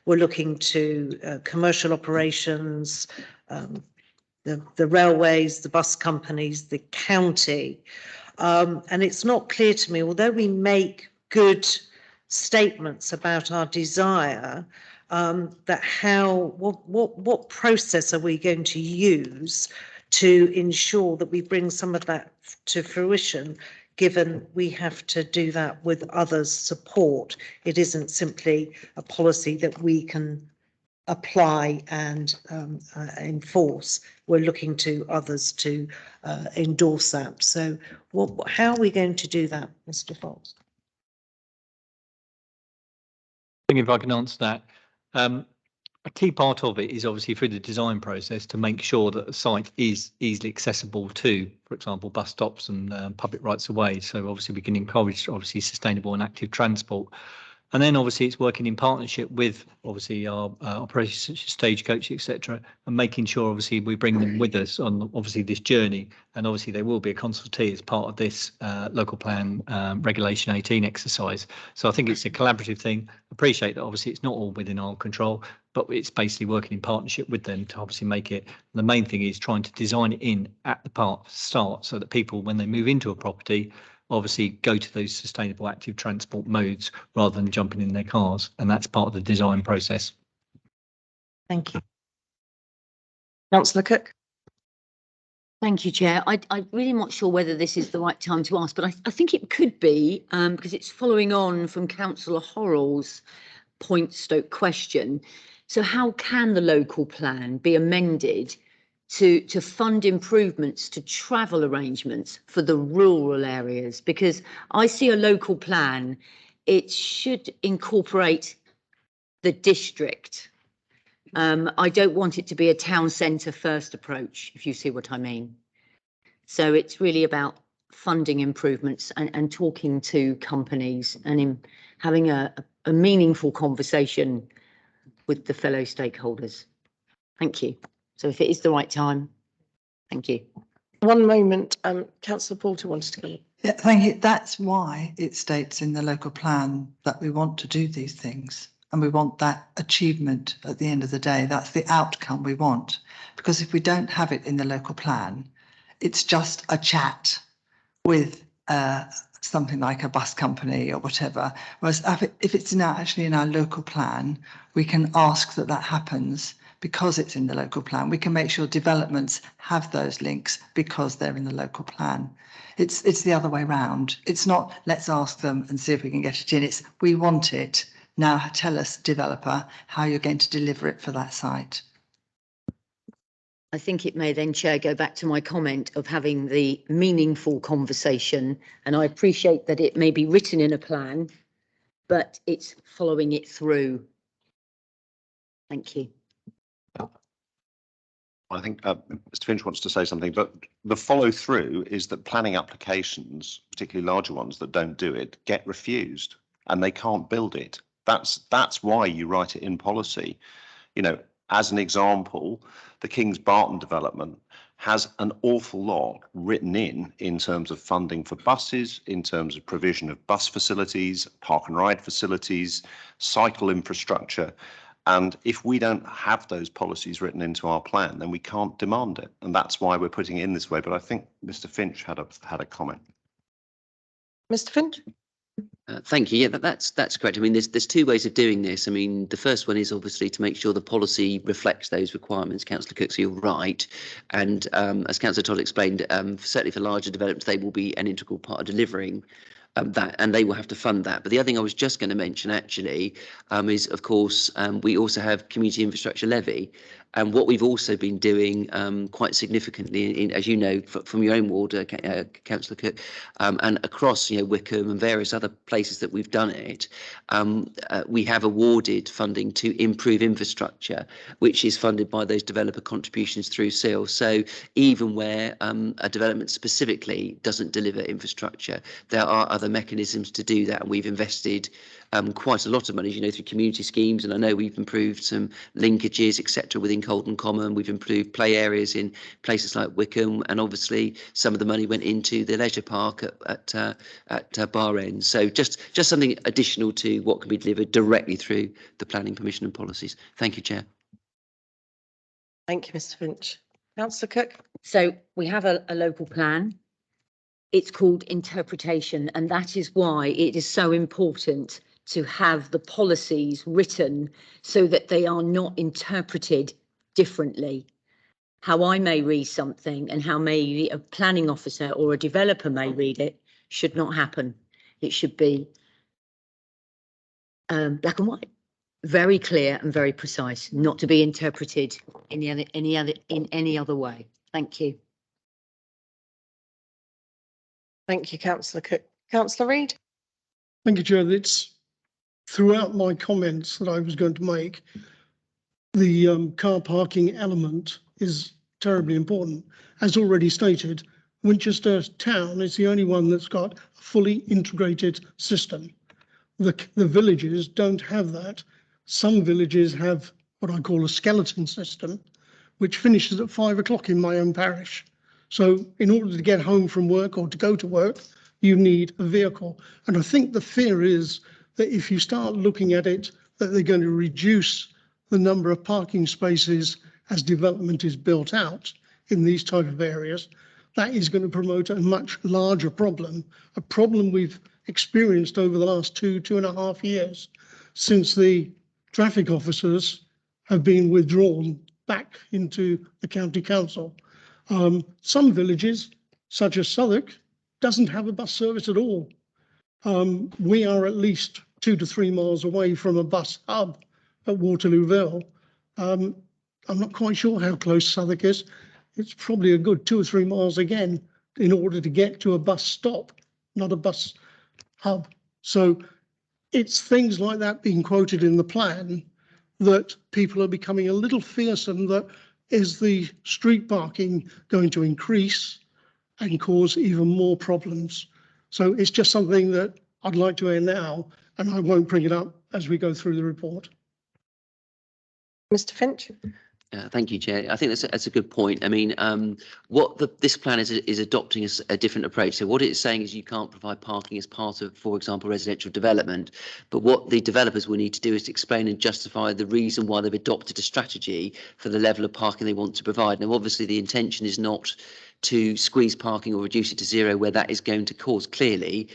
We're looking to commercial operations, the railways, the bus companies, the county. And it's not clear to me, although we make good statements about our desire, that what process are we going to use to ensure that we bring some of that to fruition, given we have to do that with others' support. It isn't simply a policy that we can apply and enforce. We're looking to others to endorse that. So how are we going to do that, Mr. Fox? I think if I can answer that, a key part of it is obviously through the design process to make sure that the site is easily accessible to, for example, bus stops and public rights of way. So obviously we can encourage obviously sustainable and active transport. And then obviously it's working in partnership with obviously our operations such as Stagecoach, etc., and making sure obviously we bring them with us on obviously this journey. And obviously there will be a consultee as part of this local plan Regulation 18 exercise. So I think it's a collaborative thing. Appreciate that obviously it's not all within our control, but it's basically working in partnership with them to obviously make it. And the main thing is trying to design it in at the start so that people, when they move into a property, obviously go to those sustainable active transport modes rather than jumping in their cars. And that's part of the design process. Thank you. Councillor Cook. Thank you, Chair. I'm really not sure whether this is the right time to ask, but I think it could be because it's following on from Councillor Horrell's question. So how can the local plan be amended to fund improvements to travel arrangements for the rural areas? Because I see a local plan, it should incorporate the district. I don't want it to be a town centre first approach, if you see what I mean. So it's really about funding improvements and talking to companies and having a meaningful conversation with the fellow stakeholders. Thank you. So if it is the right time, thank you. One moment, Councillor Porter wanted to go. Yeah, thank you. That's why it states in the local plan that we want to do these things and we want that achievement at the end of the day. That's the outcome we want. Because if we don't have it in the local plan, it's just a chat with something like a bus company or whatever. Whereas if it's actually in our local plan, we can ask that happens. Because it's in the local plan, we can make sure developments have those links because they're in the local plan. It's the other way around. It's not let's ask them and see if we can get it in. It's we want it. Now tell us, developer, how you're going to deliver it for that site. I think it may then, Chair, go back to my comment of having the meaningful conversation. And I appreciate that it may be written in a plan, but it's following it through. Thank you. I think Mr. Finch wants to say something, but the follow through is that planning applications, particularly larger ones that don't do it, get refused and they can't build it. That's why you write it in policy. You know, as an example, the Kings Barton development has an awful lot written in terms of funding for buses, in terms of provision of bus facilities, park and ride facilities, cycle infrastructure. And if we don't have those policies written into our plan, then we can't demand it. And that's why we're putting it in this way. But I think Mr. Finch had a comment. Mr. Finch? Thank you. Yeah, that's correct. I mean, there's two ways of doing this. I mean, the first one is obviously to make sure the policy reflects those requirements. Councillor Cook, so you're right. And as Councillor Todd explained, certainly for larger developments, they will be an integral part of delivering that, and they will have to fund that. But the other thing I was just going to mention actually is, of course, we also have community infrastructure levy. And what we've also been doing quite significantly, as you know, from your own ward, Councillor Cook, and across Wickham and various other places that we've done it, we have awarded funding to improve infrastructure, which is funded by those developer contributions through SEAL. So even where a development specifically doesn't deliver infrastructure, there are other mechanisms to do that, and we've invested quite a lot of money, through community schemes, and I know we've improved some linkages, etc., within Colton Common. We've improved play areas in places like Wickham, and obviously some of the money went into the leisure park at Bar End. So just something additional to what can be delivered directly through the planning permission and policies. Thank you, Chair. Thank you, Mr. Finch. Councillor Cook. So we have a local plan. It's called interpretation, and that is why it is so important to have the policies written so that they are not interpreted differently. How I may read something and how maybe a planning officer or a developer may read it should not happen. It should be black and white, very clear and very precise, not to be interpreted in any other way. Thank you. Thank you, Councillor Cook. Councillor Reid. Thank you, Chair. It's throughout my comments that I was going to make, the car parking element is terribly important. As already stated, Winchester Town is the only one that's got a fully integrated system. The villages don't have that. Some villages have what I call a skeleton system, which finishes at 5 o'clock in my own parish. So in order to get home from work or to go to work, you need a vehicle. And I think the fear is that if you start looking at it, that they're going to reduce the number of parking spaces as development is built out in these type of areas. That is going to promote a much larger problem, a problem we've experienced over the last 2.5 years, since the traffic officers have been withdrawn back into the county council. Some villages, such as Southwark, doesn't have a bus service at all. We are at least 2 to 3 miles away from a bus hub at Waterlooville. I'm not quite sure how close Southwark is. It's probably a good 2 or 3 miles again in order to get to a bus stop, not a bus hub. So it's things like that being quoted in the plan that people are becoming a little fearsome that is the street parking going to increase and cause even more problems. So it's just something that I'd like to hear now, and I won't bring it up as we go through the report. Mr. Finch. Thank you, Chair. I think that's a good point. I mean, what this plan is adopting is a different approach. So what it's saying is you can't provide parking as part of, for example, residential development. But what the developers will need to do is to explain and justify the reason why they've adopted a strategy for the level of parking they want to provide. Now, obviously, the intention is not to squeeze parking or reduce it to zero where that is going to cause, clearly,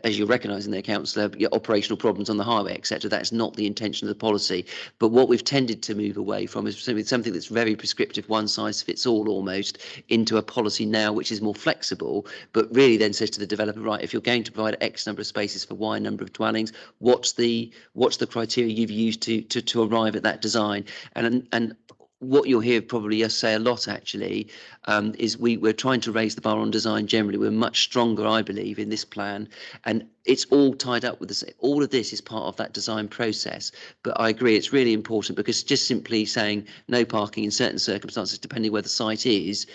as you're recognising there, Councillor, your operational problems on the highway, etc. That's not the intention of the policy. But what we've tended to move away from is something that's very prescriptive, one size fits all almost, into a policy now which is more flexible, but really then says to the developer, right, if you're going to provide X number of spaces for Y number of dwellings, what's the criteria you've used to arrive at that design? And what you'll hear probably us say a lot actually is we're trying to raise the bar on design generally. We're much stronger, I believe, in this plan, and it's all tied up with this. All of this is part of that design process. But I agree, it's really important, because just simply saying no parking in certain circumstances, depending where the site is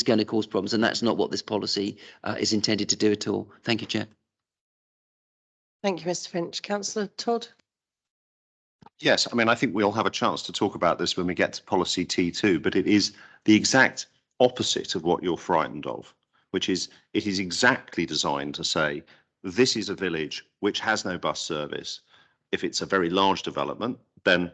going to cause problems, and that's not what this policy is intended to do at all. Thank you, Chair. Thank you, Mr. Finch. Councillor Todd. Yes, I mean, I think we'll have a chance to talk about this when we get to policy T2, but it is the exact opposite of what you're frightened of, which is it is exactly designed to say this is a village which has no bus service. If it's a very large development, then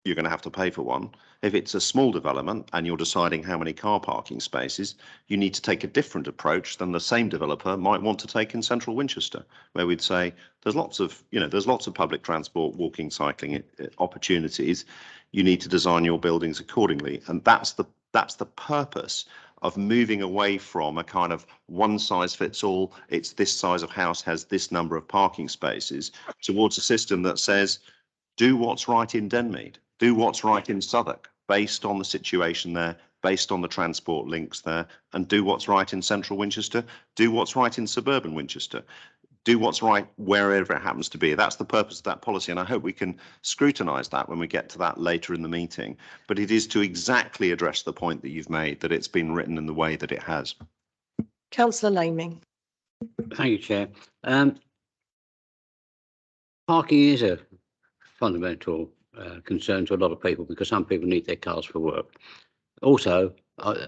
you're going to have to pay for one. If it's a small development and you're deciding how many car parking spaces, you need to take a different approach than the same developer might want to take in central Winchester, where we'd say there's lots of, there's lots of public transport, walking, cycling opportunities. You need to design your buildings accordingly. And that's the purpose of moving away from a kind of one size fits all, it's this size of house has this number of parking spaces, towards a system that says, do what's right in Denmead, do what's right in Southwark, based on the situation there, based on the transport links there, and do what's right in central Winchester, do what's right in suburban Winchester, do what's right wherever it happens to be. That's the purpose of that policy, and I hope we can scrutinise that when we get to that later in the meeting. But it is to exactly address the point that you've made, that it's been written in the way that it has. Councillor Laming. Thank you, Chair. Parking is a fundamental concern to a lot of people because some people need their cars for work. Also,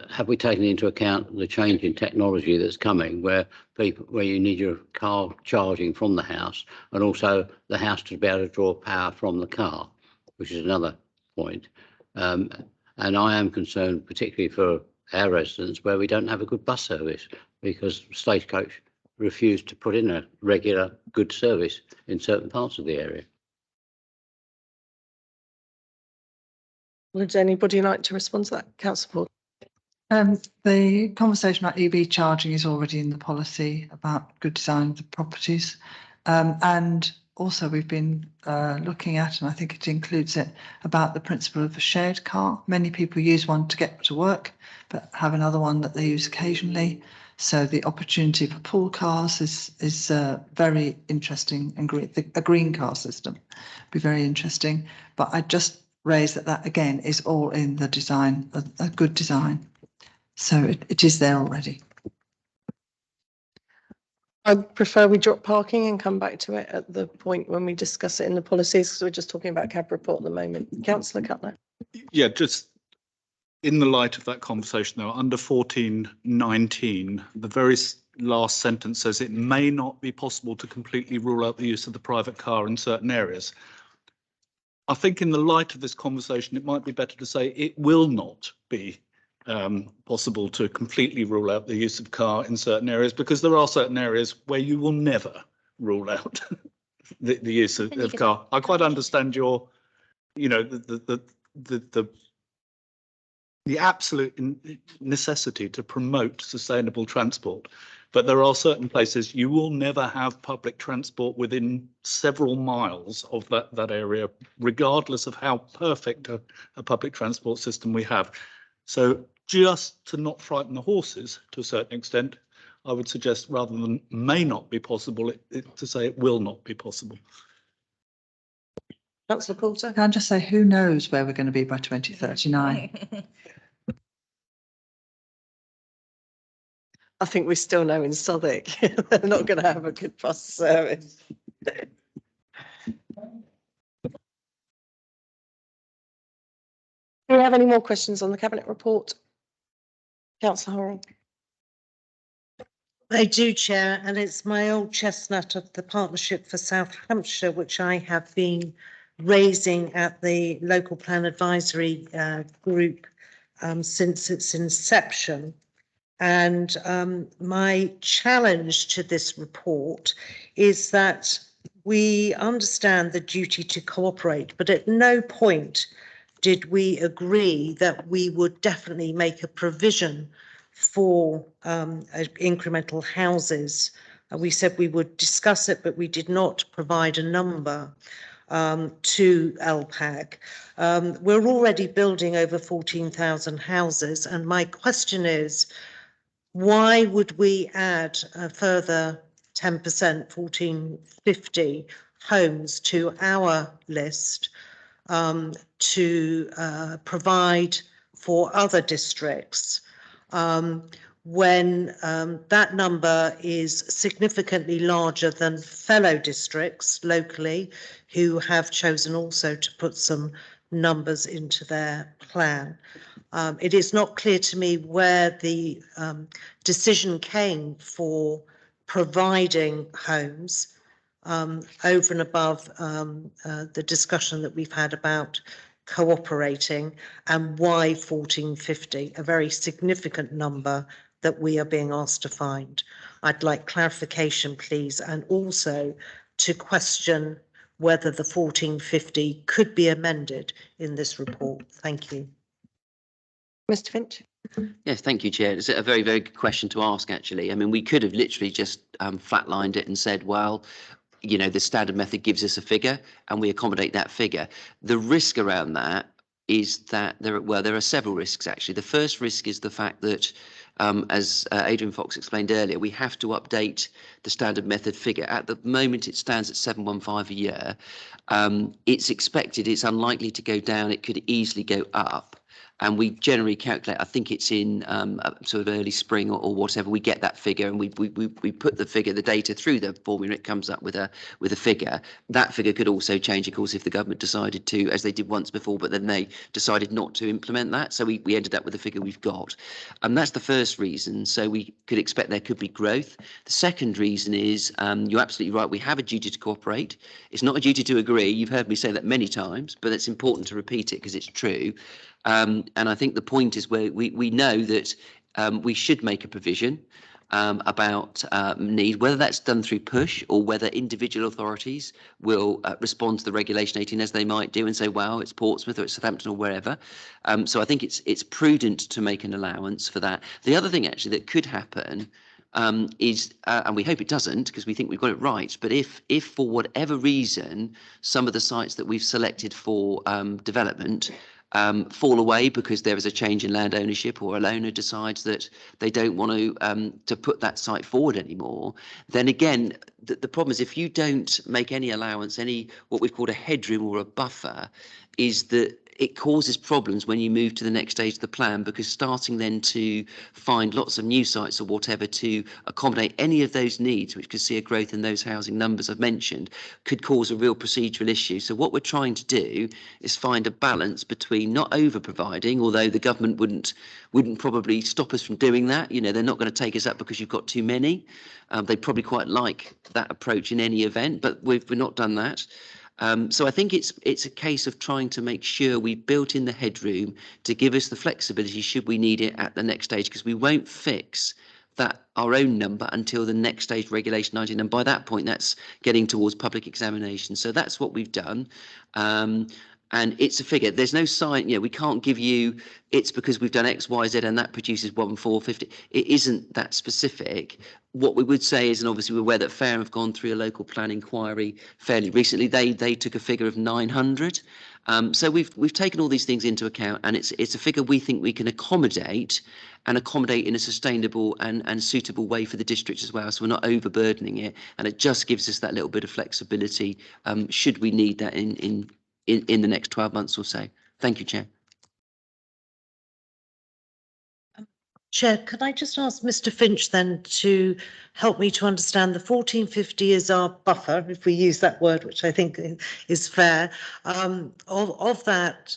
have we taken into account the change in technology that's coming, where you need your car charging from the house, and also the house to be able to draw power from the car, which is another point. And I am concerned, particularly for our residents, where we don't have a good bus service because Stagecoach refused to put in a regular good service in certain parts of the area. Would anybody like to respond to that? Councillor Paul. The conversation about EV charging is already in the policy about good design of the properties. And also we've been looking at, and I think it includes it, about the principle of a shared car. Many people use one to get to work, but have another one that they use occasionally. So the opportunity for pool cars is very interesting, and a green car system would be very interesting. But I just raise that again is all in the design, a good design. So it is there already. I prefer we drop parking and come back to it at the point when we discuss it in the policies, because we're just talking about CAB report at the moment. Councillor Cutler. Yeah, just in the light of that conversation, though, under 1419, the very last sentence says it may not be possible to completely rule out the use of the private car in certain areas. I think in the light of this conversation, it might be better to say it will not be possible to completely rule out the use of car in certain areas, because there are certain areas where you will never rule out the use of car. I quite understand your, the absolute necessity to promote sustainable transport. But there are certain places you will never have public transport within several miles of that area, regardless of how perfect a public transport system we have. So just to not frighten the horses to a certain extent, I would suggest rather than may not be possible, to say it will not be possible. Councillor Porter. Can I just say, who knows where we're going to be by 2039? I think we still know in Southwark they're not going to have a good bus service. Do we have any more questions on the Cabinet report? Councillor Horrell. I do, Chair, and it's my old chestnut of the Partnership for South Hampshire, which I have been raising at the Local Plan Advisory Group since its inception. And my challenge to this report is that we understand the duty to cooperate, but at no point did we agree that we would definitely make a provision for incremental houses. We said we would discuss it, but we did not provide a number to LPAG. We're already building over 14,000 houses, and my question is, why would we add a further 10%, 1450 homes to our list to provide for other districts when that number is significantly larger than fellow districts locally who have chosen also to put some numbers into their plan? It is not clear to me where the decision came for providing homes over and above the discussion that we've had about cooperating, and why 1450, a very significant number that we are being asked to find. I'd like clarification, please, and also to question whether the 1450 could be amended in this report. Thank you. Mr. Finch. Yes, thank you, Chair. It's a very, very good question to ask, actually. I mean, we could have literally just flatlined it and said, well, you know, the standard method gives us a figure and we accommodate that figure. The risk around that is that there are several risks, actually. The first risk is the fact that, as Adrian Fox explained earlier, we have to update the standard method figure. At the moment, it stands at 715 a year. It's unlikely to go down. It could easily go up. And we generally calculate, I think it's in sort of early spring or whatever, we get that figure and we put the figure, the data through the formula, it comes up with a figure. That figure could also change, of course, if the government decided to, as they did once before, but then they decided not to implement that. So we ended up with the figure we've got. And that's the first reason. So we could expect there could be growth. The second reason is, you're absolutely right, we have a duty to cooperate. It's not a duty to agree. You've heard me say that many times, but it's important to repeat it because it's true. And I think the point is where we know that we should make a provision about need, whether that's done through push or whether individual authorities will respond to the Regulation 18 as they might do and say, well, it's Portsmouth or it's Southampton or wherever. So I think it's prudent to make an allowance for that. The other thing actually that could happen is, and we hope it doesn't because we think we've got it right, but if for whatever reason some of the sites that we've selected for development fall away because there is a change in land ownership or a owner decides that they don't want to put that site forward anymore, then again, the problem is if you don't make any allowance, any what we've called a headroom or a buffer, is that it causes problems when you move to the next stage of the plan, because starting then to find lots of new sites or whatever to accommodate any of those needs, which could see a growth in those housing numbers I've mentioned, could cause a real procedural issue. So what we're trying to do is find a balance between not over providing, although the government wouldn't probably stop us from doing that. You know, they're not going to take us up because you've got too many. They probably quite like that approach in any event, but we've not done that. So I think it's a case of trying to make sure we built in the headroom to give us the flexibility should we need it at the next stage, because we won't fix that our own number until the next stage, Regulation 19, and by that point that's getting towards public examination. So that's what we've done. And it's a figure. There's no sign, you know, we can't give you, it's because we've done X, Y, Z, and that produces 1,450. It isn't that specific. What we would say is, and obviously we're aware that Fareham have gone through a local plan inquiry fairly recently. They took a figure of 900. So we've taken all these things into account, and it's a figure we think we can accommodate in a sustainable and suitable way for the district as well. So we're not overburdening it, and it just gives us that little bit of flexibility should we need that in the next 12 months or so. Thank you, Chair. Chair, could I just ask Mr. Finch then to help me to understand the 1450 is our buffer, if we use that word, which I think is fair. Of that,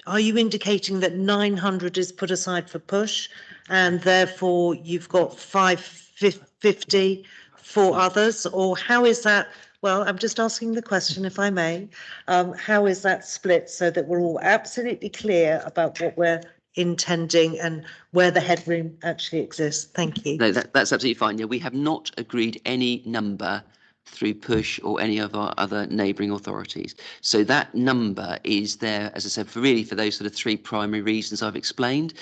are you indicating that 900 is put aside for push and therefore you've got 550 for others, or how is that? Well, I'm just asking the question, if I may. How is that split so that we're all absolutely clear about what we're intending and where the headroom actually exists? Thank you. No, that's absolutely fine. Yeah, we have not agreed any number through push or any of our other neighbouring authorities. So that number is there, as I said, for those sort of three primary reasons I've explained.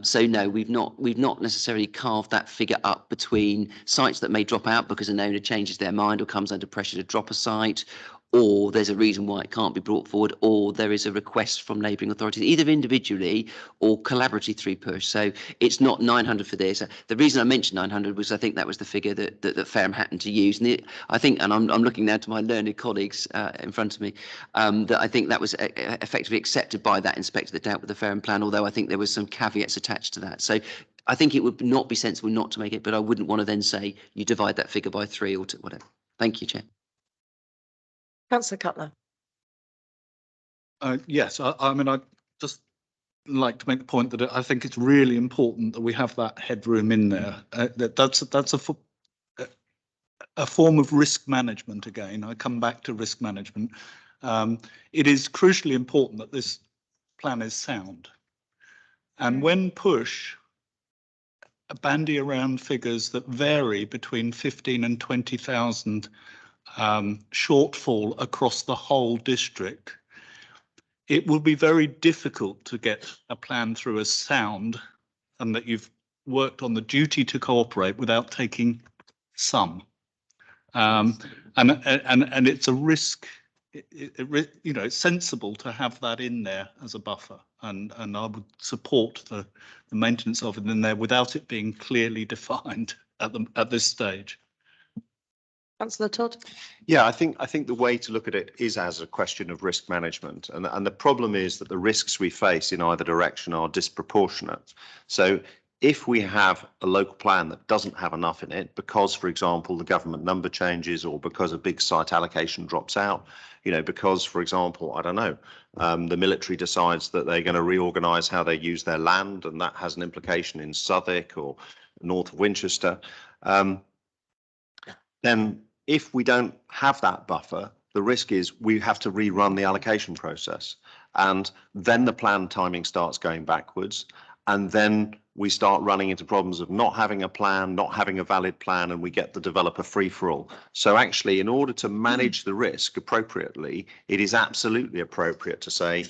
So no, we've not necessarily carved that figure up between sites that may drop out because an owner changes their mind or comes under pressure to drop a site, or there's a reason why it can't be brought forward, or there is a request from neighbouring authorities, either individually or collaboratively through push. So it's not 900 for this. The reason I mentioned 900 was I think that was the figure that Fareham happened to use. And I think, and I'm looking now to my learned colleagues in front of me, that I think that was effectively accepted by that inspector that dealt with the Fareham plan, although I think there was some caveats attached to that. So I think it would not be sensible not to make it, but I wouldn't want to then say you divide that figure by 3 or whatever. Thank you, Chair. Councillor Cutler. Yes, I mean, I'd just like to make the point that I think it's really important that we have that headroom in there. That's a form of risk management again. I come back to risk management. It is crucially important that this plan is sound. And when push bandy around figures that vary between 15 and 20,000 shortfall across the whole district, it will be very difficult to get a plan through as sound and that you've worked on the duty to cooperate without taking some. And it's a risk. It's sensible to have that in there as a buffer, and I would support the maintenance of it in there without it being clearly defined at this stage. Councillor Todd. Yeah, I think the way to look at it is as a question of risk management, and the problem is that the risks we face in either direction are disproportionate. So if we have a local plan that doesn't have enough in it because, for example, the government number changes, or because a big site allocation drops out, because, for example, I don't know, the military decides that they're going to reorganise how they use their land, and that has an implication in Southwark or north of Winchester, then if we don't have that buffer, the risk is we have to rerun the allocation process, and then the plan timing starts going backwards, and then we start running into problems of not having a plan, not having a valid plan, and we get the developer free-for-all. So actually, in order to manage the risk appropriately, it is absolutely appropriate to say,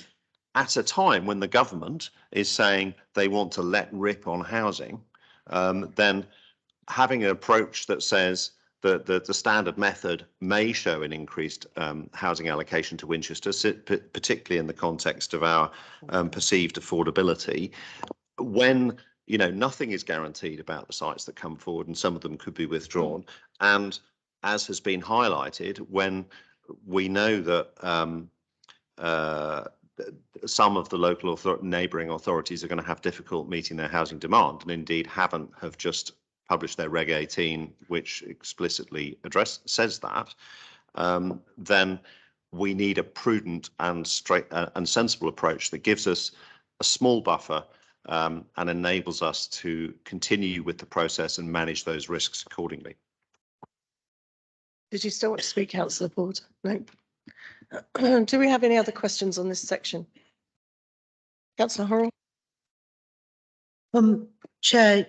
at a time when the government is saying they want to let rip on housing, then having an approach that says that the standard method may show an increased housing allocation to Winchester, particularly in the context of our perceived affordability, when nothing is guaranteed about the sites that come forward, and some of them could be withdrawn. And as has been highlighted, when we know that some of the local neighbouring authorities are going to have difficult meeting their housing demand, and indeed have just published their Reg 18, which explicitly says that, then we need a prudent and straight and sensible approach that gives us a small buffer and enables us to continue with the process and manage those risks accordingly. Did you still want to speak, Councillor Porter? No. Do we have any other questions on this section? Councillor Horrell? Chair,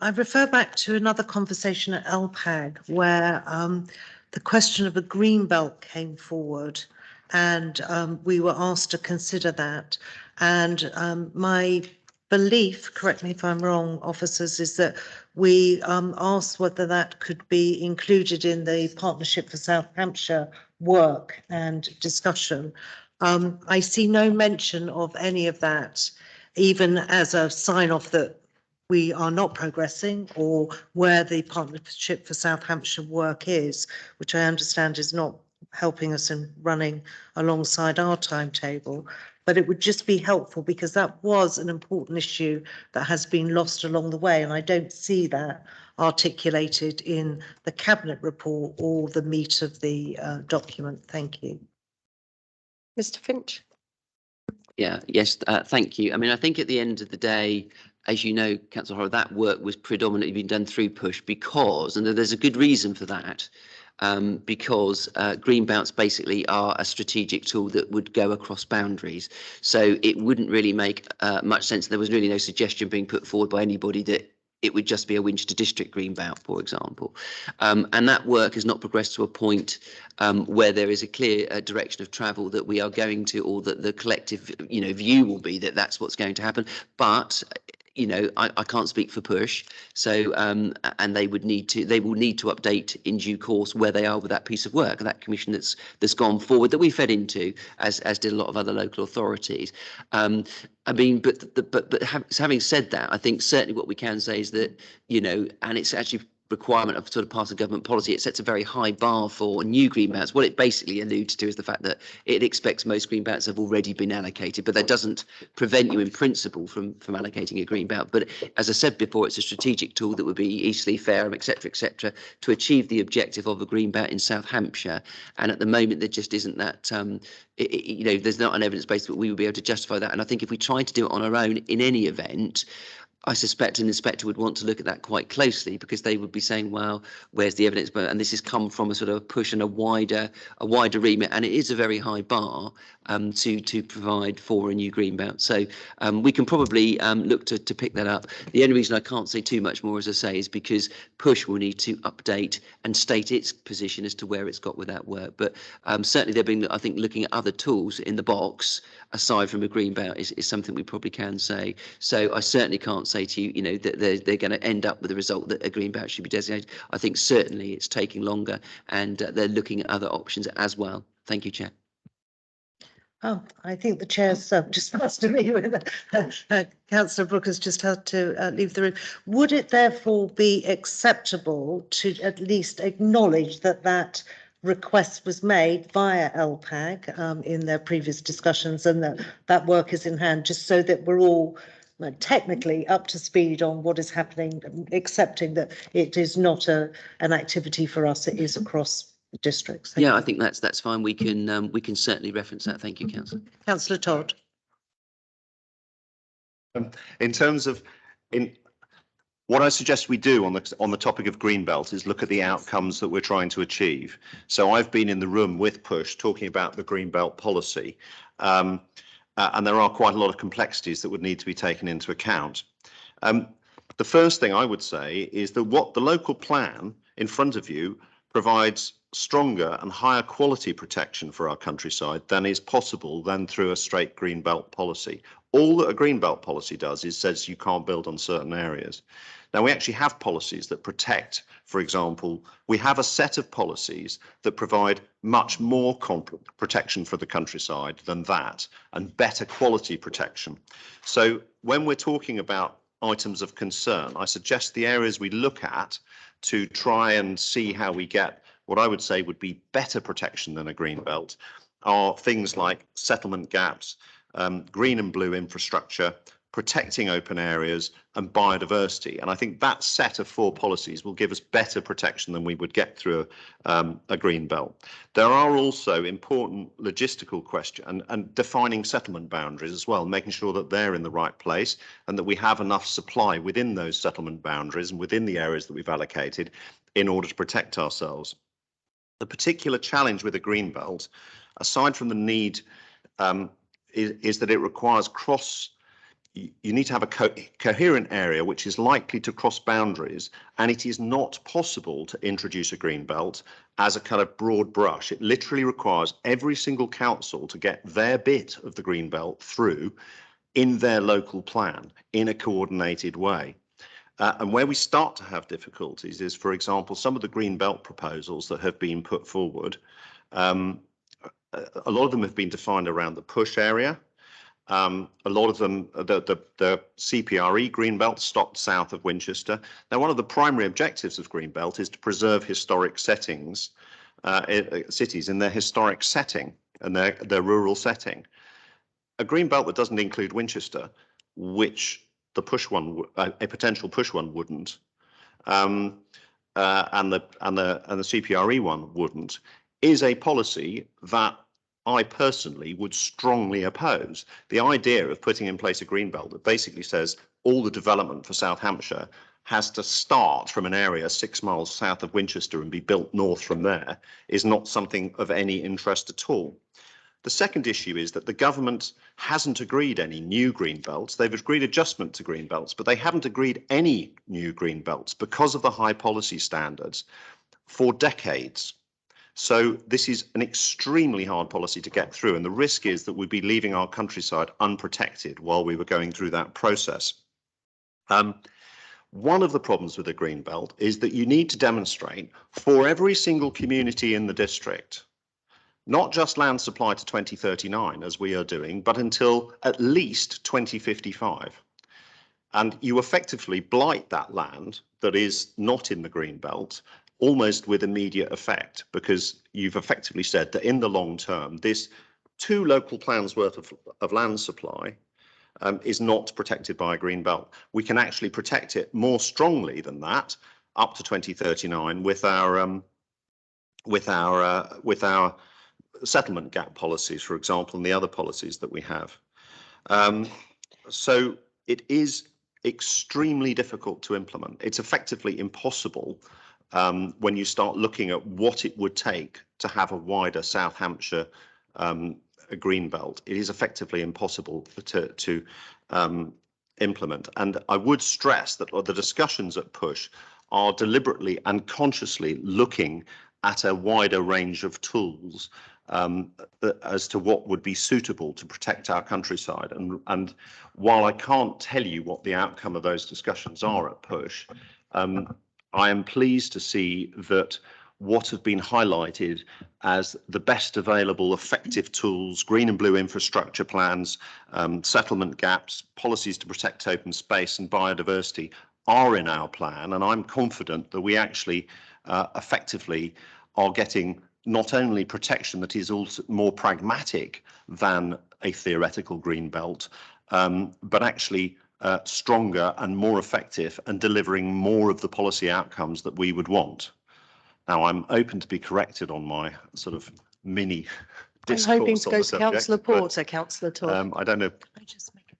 I refer back to another conversation at LPAG where the question of a Greenbelt came forward, and we were asked to consider that. And my belief, correct me if I'm wrong, officers, is that we asked whether that could be included in the Partnership for South Hampshire work and discussion. I see no mention of any of that, even as a sign off that we are not progressing, or where the Partnership for South Hampshire work is, which I understand is not helping us in running alongside our timetable. But it would just be helpful, because that was an important issue that has been lost along the way, and I don't see that articulated in the Cabinet report or the meat of the document. Thank you. Mr. Finch. Yeah, yes, thank you. I mean, I think at the end of the day, as you know, Councillor Horror, that work was predominantly being done through push because, and there's a good reason for that, because Greenbelts basically are a strategic tool that would go across boundaries. So it wouldn't really make much sense. There was really no suggestion being put forward by anybody that it would just be a Winchester District Greenbelt, for example. And that work has not progressed to a point where there is a clear direction of travel that we are going to, or that the collective, view will be that that's what's going to happen. But I can't speak for push, so and they will need to update in due course where they are with that piece of work, that commission that's gone forward, that we fed into, as did a lot of other local authorities. I mean, but having said that, I think certainly what we can say is that, and it's actually requirement of sort of part of government policy, it sets a very high bar for new greenbelts. What it basically alludes to is the fact that it expects most greenbelts have already been allocated, but that doesn't prevent you in principle from allocating a greenbelt. But as I said before, it's a strategic tool that would be easily fair, et cetera, to achieve the objective of a greenbelt in South Hampshire. And at the moment, there just isn't that, there's not an evidence base that we would be able to justify that. And I think if we try to do it on our own in any event, I suspect an inspector would want to look at that quite closely, because they would be saying, well, where's the evidence? But, and this has come from a sort of push and a wider remit, and it is a very high bar to provide for a new Greenbelt. So we can probably look to pick that up. The only reason I can't say too much more, as I say, is because Push will need to update and state its position as to where it's got with that work. But certainly they've been, I think, looking at other tools in the box aside from a Greenbelt is something we probably can say. So I certainly can't say to you, that they're going to end up with the result that a Greenbelt should be designated. I think certainly it's taking longer, and they're looking at other options as well. Thank you, Chair. Oh, I think the chair's just passed to me with Councillor Brooke has just had to leave the room. Would it therefore be acceptable to at least acknowledge that that request was made via LPAG in their previous discussions, and that work is in hand, just so that we're all technically up to speed on what is happening, accepting that it is not an activity for us, it is across districts? Yeah, I think that's fine. We can certainly reference that. Thank you, Councillor. Councillor Todd. In terms of what I suggest we do on the topic of Greenbelt is look at the outcomes that we're trying to achieve. So I've been in the room with Push talking about the Greenbelt policy, and there are quite a lot of complexities that would need to be taken into account. The first thing I would say is that what the local plan in front of you provides stronger and higher quality protection for our countryside than is possible than through a straight Greenbelt policy. All that a Greenbelt policy does is says you can't build on certain areas. Now, we actually have policies that protect, for example, we have a set of policies that provide much more protection for the countryside than that, and better quality protection. So when we're talking about items of concern, I suggest the areas we look at to try and see how we get what I would say would be better protection than a Greenbelt are things like settlement gaps, green and blue infrastructure, protecting open areas, and biodiversity. And I think that set of 4 policies will give us better protection than we would get through a Greenbelt. There are also important logistical questions and defining settlement boundaries as well, making sure that they're in the right place and that we have enough supply within those settlement boundaries and within the areas that we've allocated in order to protect ourselves. The particular challenge with a Greenbelt, aside from the need, is that it requires you need to have a coherent area which is likely to cross boundaries, and it is not possible to introduce a Greenbelt as a kind of broad brush. It literally requires every single council to get their bit of the Greenbelt through in their local plan in a coordinated way. And where we start to have difficulties is, for example, some of the Greenbelt proposals that have been put forward. A lot of them have been defined around the Push area. A lot of them, the CPRE Greenbelt stopped south of Winchester. Now, one of the primary objectives of Greenbelt is to preserve historic settings, cities in their historic setting and their rural setting. A Greenbelt that doesn't include Winchester, which the Push one, a potential Push one wouldn't, and the CPRE one wouldn't, is a policy that I personally would strongly oppose. The idea of putting in place a Greenbelt that basically says all the development for South Hampshire has to start from an area 6 miles south of Winchester and be built north from there is not something of any interest at all. The second issue is that the government hasn't agreed any new Greenbelts. They've agreed adjustment to Greenbelts, but they haven't agreed any new Greenbelts because of the high policy standards for decades. So this is an extremely hard policy to get through, and the risk is that we'd be leaving our countryside unprotected while we were going through that process. One of the problems with the Greenbelt is that you need to demonstrate for every single community in the district, not just land supply to 2039 as we are doing, but until at least 2055. And you effectively blight that land that is not in the Greenbelt almost with immediate effect, because you've effectively said that in the long term, this 2 local plans worth of land supply is not protected by a Greenbelt. We can actually protect it more strongly than that up to 2039 with our settlement gap policies, for example, and the other policies that we have. So it is extremely difficult to implement. It's effectively impossible when you start looking at what it would take to have a wider South Hampshire Greenbelt. It is effectively impossible to implement. And I would stress that the discussions at Push are deliberately and consciously looking at a wider range of tools as to what would be suitable to protect our countryside. And while I can't tell you what the outcome of those discussions are at Push, I am pleased to see that what have been highlighted as the best available effective tools, green and blue infrastructure plans, settlement gaps, policies to protect open space and biodiversity are in our plan. And I'm confident that we actually effectively are getting not only protection that is also more pragmatic than a theoretical green belt, but actually stronger and more effective and delivering more of the policy outcomes that we would want. Now, I'm open to be corrected on my sort of mini discourse. I'm hoping to on go the to subject, Councillor but, Porter, Councillor Todd. I don't know. Can I just make a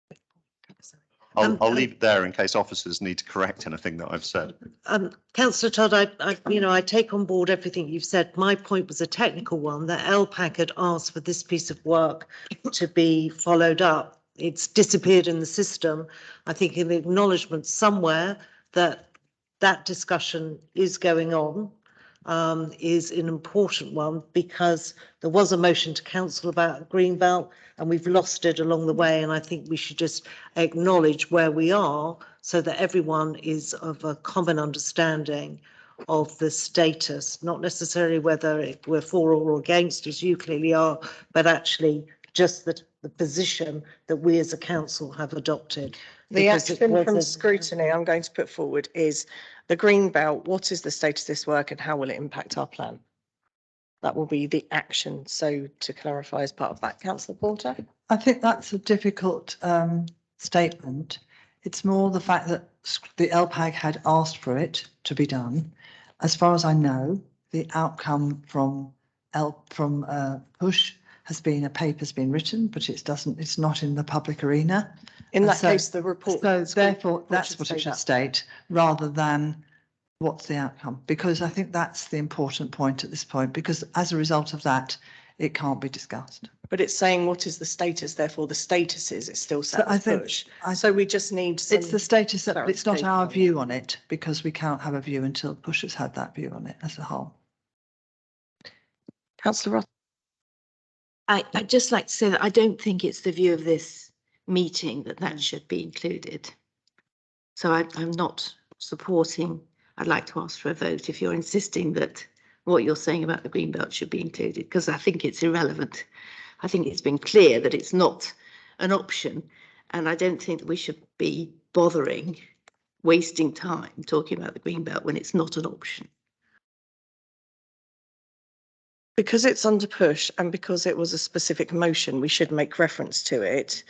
quick point? Sorry. I'll leave it there in case officers need to correct anything that I've said. Councillor Todd, I take on board everything you've said. My point was a technical one, that LPAC had asked for this piece of work to be followed up. It's disappeared in the system. I think an acknowledgement somewhere that that discussion is going on is an important one, because there was a motion to council about Greenbelt and we've lost it along the way. And I think we should just acknowledge where we are so that everyone is of a common understanding of the status, not necessarily whether we're for or against, as you clearly are, but actually just the position that we as a council have adopted. The action from Scrutiny I'm going to put forward is the Greenbelt. What is the status of this work and how will it impact our plan? That will be the action. So to clarify as part of that, Councillor Porter. I think that's a difficult statement. It's more the fact that the LPAG had asked for it to be done. As far as I know, the outcome from Push has been, a paper's been written, but it's not in the public arena. In that case, the report. So therefore, that's what it should state, rather than what's the outcome, because I think that's the important point at this point, because as a result of that, it can't be discussed. But it's saying what is the status, therefore the status is it's still set I think Push. So we just need it's the status that it's not our view on it, because we can't have a view until Push has had that view on it as a whole. Councillor Ross. I'd just like to say that I don't think it's the view of this meeting that should be included. So I'm not supporting. I'd like to ask for a vote if you're insisting that what you're saying about the Greenbelt should be included, because I think it's irrelevant. I think it's been clear that it's not an option, and I don't think that we should be bothering wasting time talking about the Greenbelt when it's not an option. Because it's under Push and because it was a specific motion, we should make reference to it.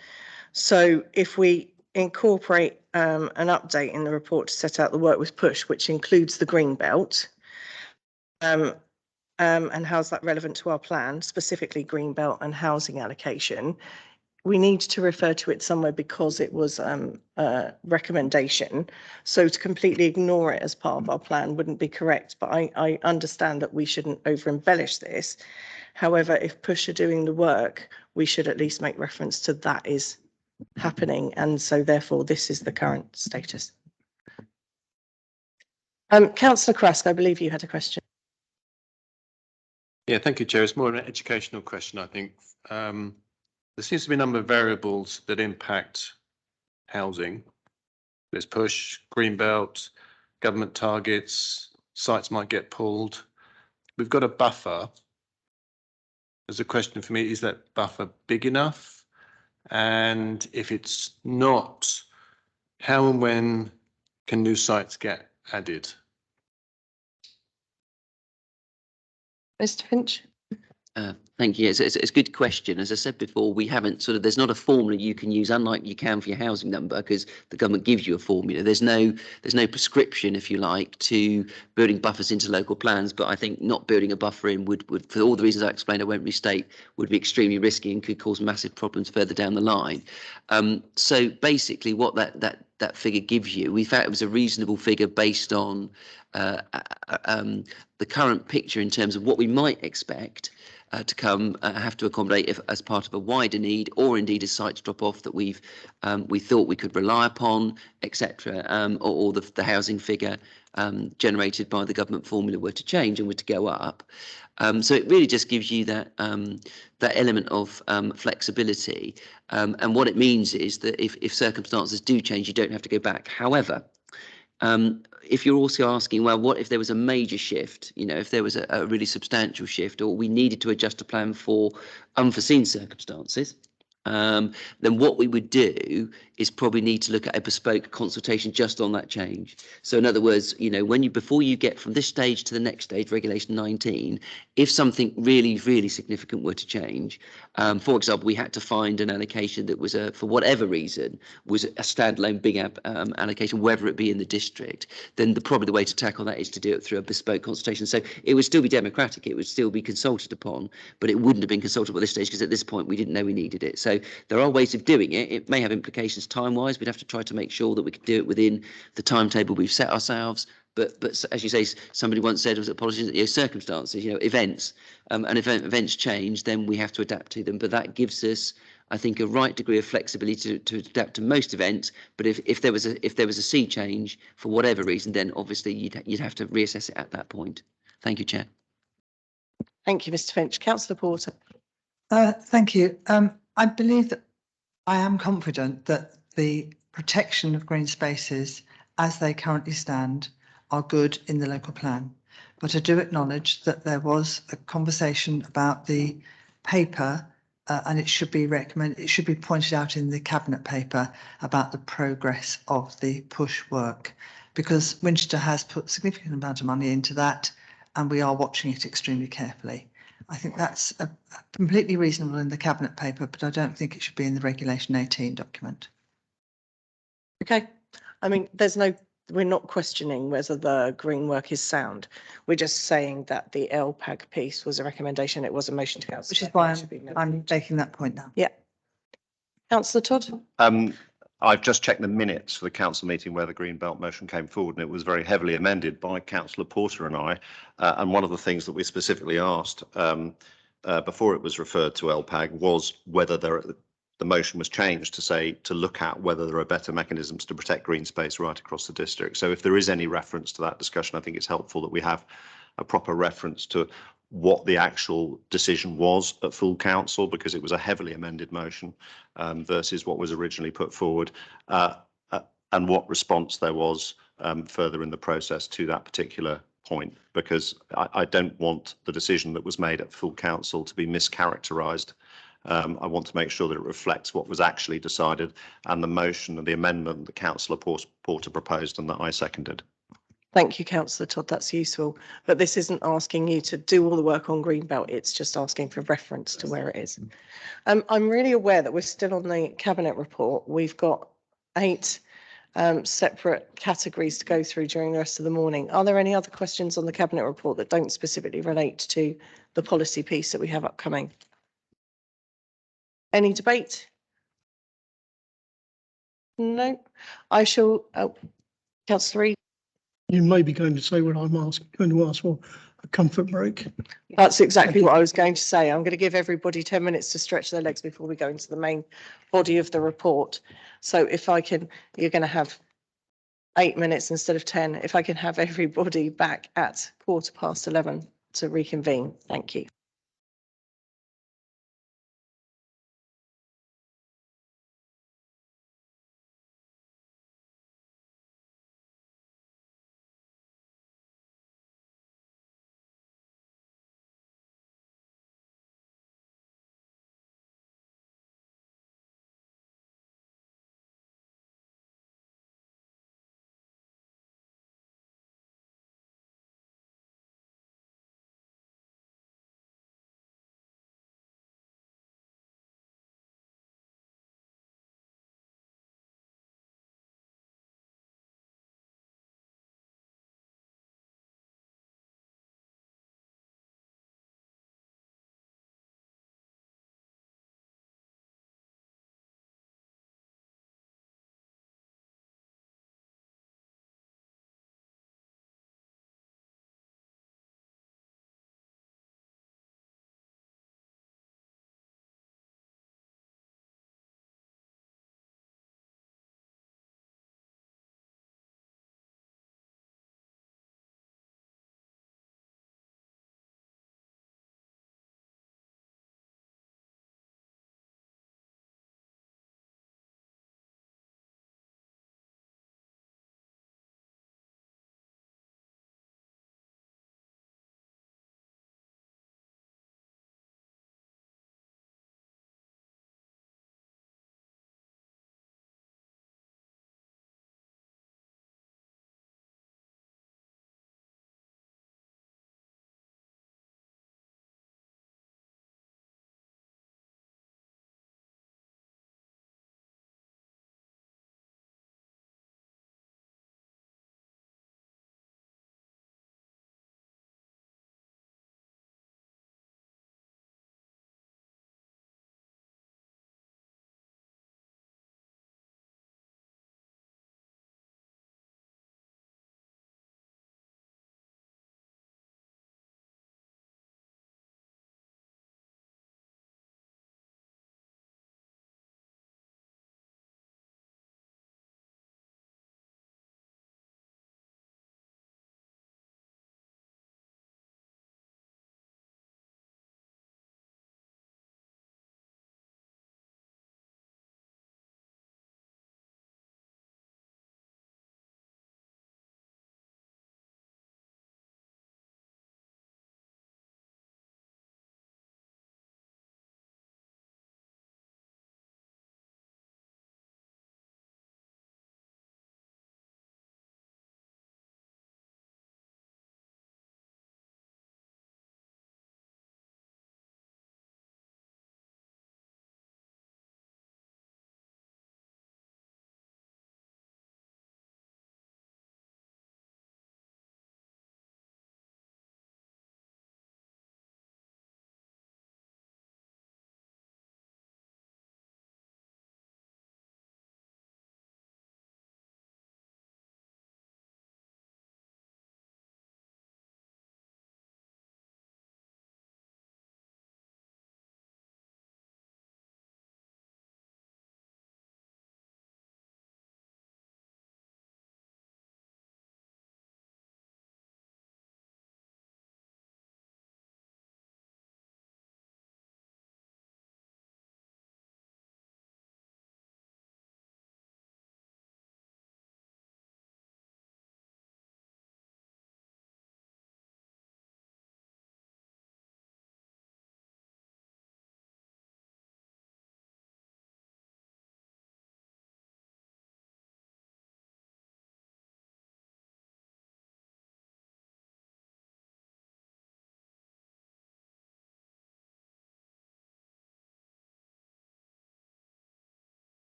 So if we incorporate an update in the report to set out the work with Push, which includes the Greenbelt, and how's that relevant to our plan, specifically Greenbelt and housing allocation, we need to refer to it somewhere because it was a recommendation. So to completely ignore it as part of our plan wouldn't be correct, but I understand that we shouldn't over embellish this. However, if Push are doing the work, we should at least make reference to that is happening. And so therefore this is the current status. Councillor Krask, I believe you had a question. Yeah, thank you, Chair. It's more an educational question, I think. There seems to be a number of variables that impact housing. There's Push, Greenbelt, government targets, sites might get pulled. We've got a buffer. There's a question for me, is that buffer big enough? And if it's not, how and when can new sites get added? Mr. Finch. Thank you. It's a good question. As I said before, we haven't there's not a formula you can use, unlike you can for your housing number, because the government gives you a formula. There's no prescription, if you like, to building buffers into local plans. But I think not building a buffer in would for all the reasons I explained, I won't restate, would be extremely risky and could cause massive problems further down the line. So basically, what that figure gives you, we found it was a reasonable figure based on the current picture in terms of what we might expect to come have to accommodate if, as part of a wider need, or indeed as sites drop off that we thought we could rely upon, etc., or the housing figure generated by the government formula were to change and were to go up. So it really just gives you that element of flexibility, and what it means is that if circumstances do change, you don't have to go back. However, if you're also asking, well, what if there was a major shift, if there was a really substantial shift, or we needed to adjust a plan for unforeseen circumstances, then what we would do is probably need to look at a bespoke consultation just on that change. So in other words, before you get from this stage to the next stage, Regulation 19, if something really, really significant were to change, for example, we had to find an allocation that was for whatever reason, was a standalone big allocation, whether it be in the district, then probably the way to tackle that is to do it through a bespoke consultation. So it would still be democratic, it would still be consulted upon, but it wouldn't have been consulted at this stage because at this point we didn't know we needed it. So there are ways of doing it. It may have implications time-wise. We'd have to try to make sure that we could do it within the timetable we've set ourselves. But as you say, somebody once said, was it apologies, circumstances, events, and if events change, then we have to adapt to them. But that gives us, I think, a right degree of flexibility to adapt to most events. But if there was a sea change for whatever reason, then obviously you'd have to reassess it at that point. Thank you, Chair. Thank you, Mr. Finch. Councillor Porter. Thank you. I believe that I am confident that the protection of green spaces as they currently stand are good in the local plan. But I do acknowledge that there was a conversation about the paper and it should be pointed out in the cabinet paper about the progress of the push work, because Winchester has put a significant amount of money into that and we are watching it extremely carefully. I think that's completely reasonable in the cabinet paper, but I don't think it should be in the Regulation 18 document. Okay. I mean, we're not questioning whether the green work is sound. We're just saying that the LPAG piece was a recommendation. It was a motion to council. Which is why I'm making that point now. Yeah. Councillor Todd. I've just checked the minutes for the council meeting where the Greenbelt motion came forward, and it was very heavily amended by Councillor Porter and I. And one of the things that we specifically asked before it was referred to LPAG was whether the motion was changed to look at whether there are better mechanisms to protect green space right across the district. So if there is any reference to that discussion, I think it's helpful that we have a proper reference to what the actual decision was at full council, because it was a heavily amended motion versus what was originally put forward, and what response there was further in the process to that particular point, because I don't want the decision that was made at full council to be mischaracterised. I want to make sure that it reflects what was actually decided and the motion and the amendment that Councillor Porter proposed and that I seconded. Thank you, Councillor Todd. That's useful. But this isn't asking you to do all the work on Greenbelt. It's just asking for reference to where it is. I'm really aware that we're still on the Cabinet report. We've got 8 separate categories to go through during the rest of the morning. Are there any other questions on the Cabinet report that don't specifically relate to the policy piece that we have upcoming? Any debate? No. I shall. Councillor Reid. You may be going to say what I'm going to ask for, a comfort break. That's exactly what I was going to say. I'm going to give everybody 10 minutes to stretch their legs before we go into the main body of the report. So if I can, you're going to have 8 minutes instead of 10. If I can have everybody back at 11:15 to reconvene. Thank you.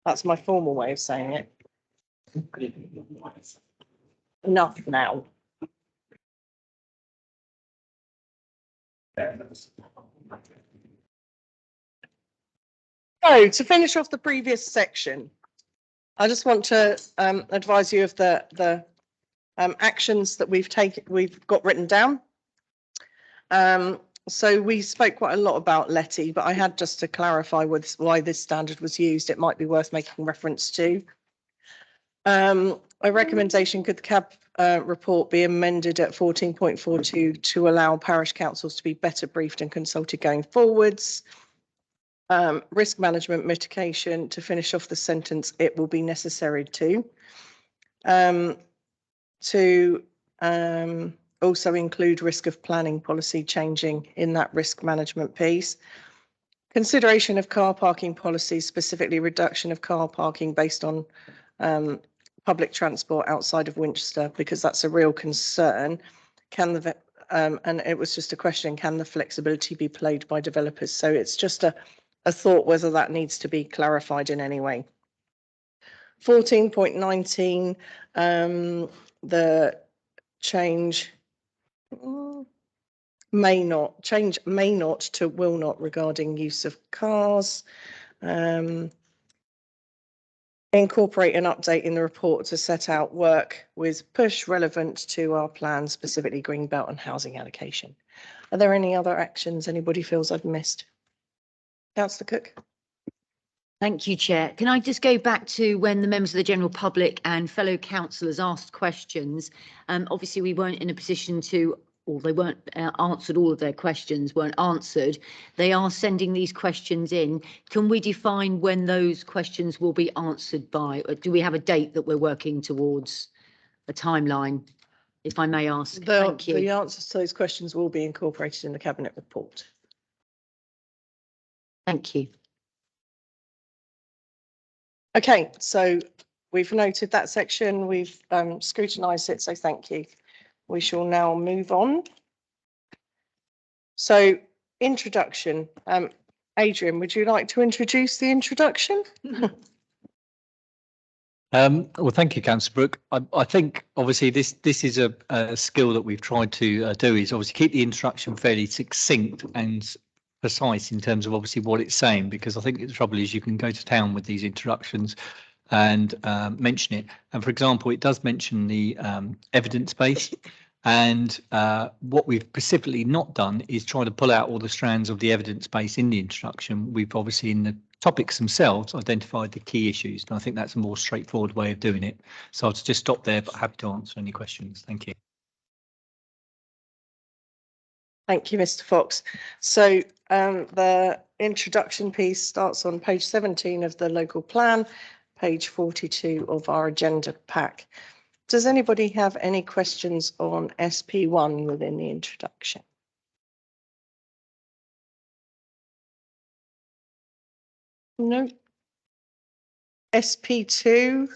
That's my formal way of saying it. Enough now. So to finish off the previous section, I just want to advise you of the actions that we've got written down. So we spoke quite a lot about Letty, but I had just to clarify why this standard was used. It might be worth making reference to. A recommendation, could the CAB report be amended at 14.42 to allow parish councils to be better briefed and consulted going forwards? Risk management mitigation, to finish off the sentence, it will be necessary to also include risk of planning policy changing in that risk management piece. Consideration of car parking policies, specifically reduction of car parking based on public transport outside of Winchester, because that's a real concern. Can the and it was just a question, can the flexibility be played by developers? So it's just a thought whether that needs to be clarified in any way. 14.19, the change may not to will not regarding use of cars. Incorporate an update in the report to set out work with push relevant to our plan, specifically Greenbelt and housing allocation. Are there any other actions anybody feels I've missed? Councillor Cook. Thank you, Chair. Can I just go back to when the members of the general public and fellow councillors asked questions? Obviously, we weren't in a position to, or they weren't answered, all of their questions weren't answered. They are sending these questions in. Can we define when those questions will be answered by? Or do we have a date that we're working towards, a timeline, if I may ask? Thank you. The answers to those questions will be incorporated in the Cabinet report. Thank you. Okay, so we've noted that section, we've scrutinised it, so thank you. We shall now move on. So, introduction. Adrian, would you like to introduce the introduction? Well, thank you, Councillor Brooke. I think obviously this is a skill that we've tried to do, is obviously keep the introduction fairly succinct and precise in terms of obviously what it's saying, because I think the trouble is you can go to town with these introductions and mention it. And for example, it does mention the evidence base. And what we've specifically not done is try to pull out all the strands of the evidence base in the introduction. We've obviously, in the topics themselves, identified the key issues. And I think that's a more straightforward way of doing it. So I'll just stop there, but happy to answer any questions. Thank you. Thank you, Mr. Fox. So the introduction piece starts on page 17 of the local plan, page 42 of our agenda pack. Does anybody have any questions on SP1 within the introduction? No. SP2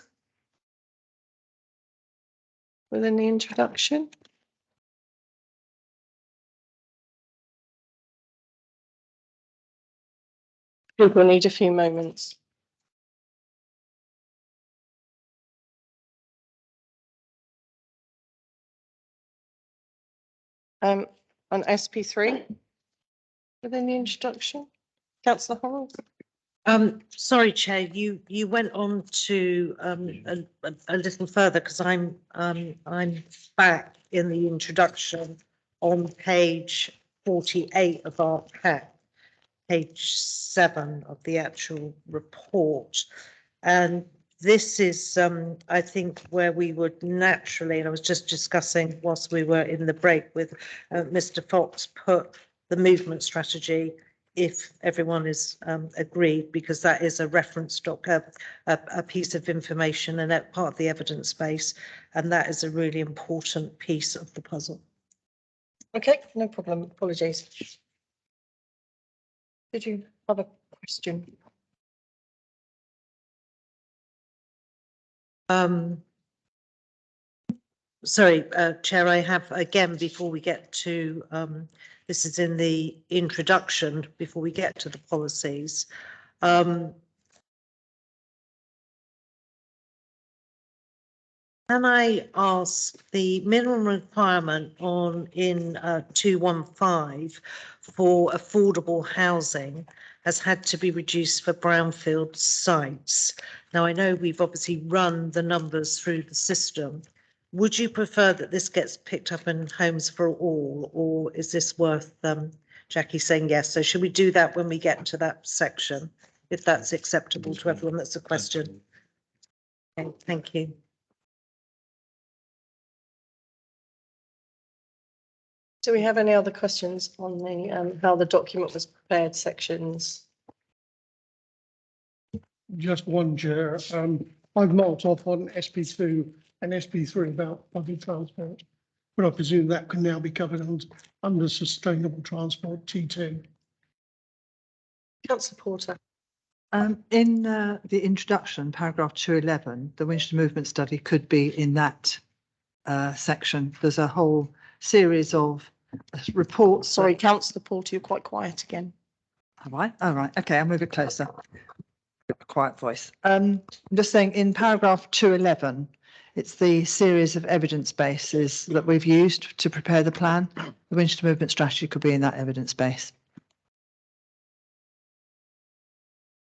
within the introduction? People need a few moments. On SP3 within the introduction, Councillor Horrell. Sorry, Chair, you went on to a little further, because I'm back in the introduction on page 48 of our pack, page 7 of the actual report, and this is I think where we would naturally, and I was just discussing whilst we were in the break with Mr. Fox, put the movement strategy, if everyone is agreed, because that is a reference doc, a piece of information and that part of the evidence base, and that is a really important piece of the puzzle. Okay, no problem. Apologies. Did you have a question? Sorry, Chair, I have, again, before we get to, this is in the introduction, before we get to the policies. Can I ask, the minimum requirement in 215 for affordable housing has had to be reduced for brownfield sites. Now, I know we've obviously run the numbers through the system. Would you prefer that this gets picked up in Homes for All, or is this worth Jackie saying yes? So should we do that when we get to that section, if that's acceptable to everyone? That's a question. Okay, thank you. Do we have any other questions on the how the document was prepared sections? Just one, Chair. I've marked off on SP2 and SP3 about public transport, but I presume that can now be covered under sustainable transport T2. Councillor Porter. In the introduction, paragraph 211, the Winchester Movement Study could be in that section. There's a whole series of reports. Sorry, Councillor Porter, you're quite quiet again. Am I? Oh, right. Okay, I'll move it closer. A quiet voice. I'm just saying in paragraph 211, it's the series of evidence bases that we've used to prepare the plan. The Winchester Movement Strategy could be in that evidence base.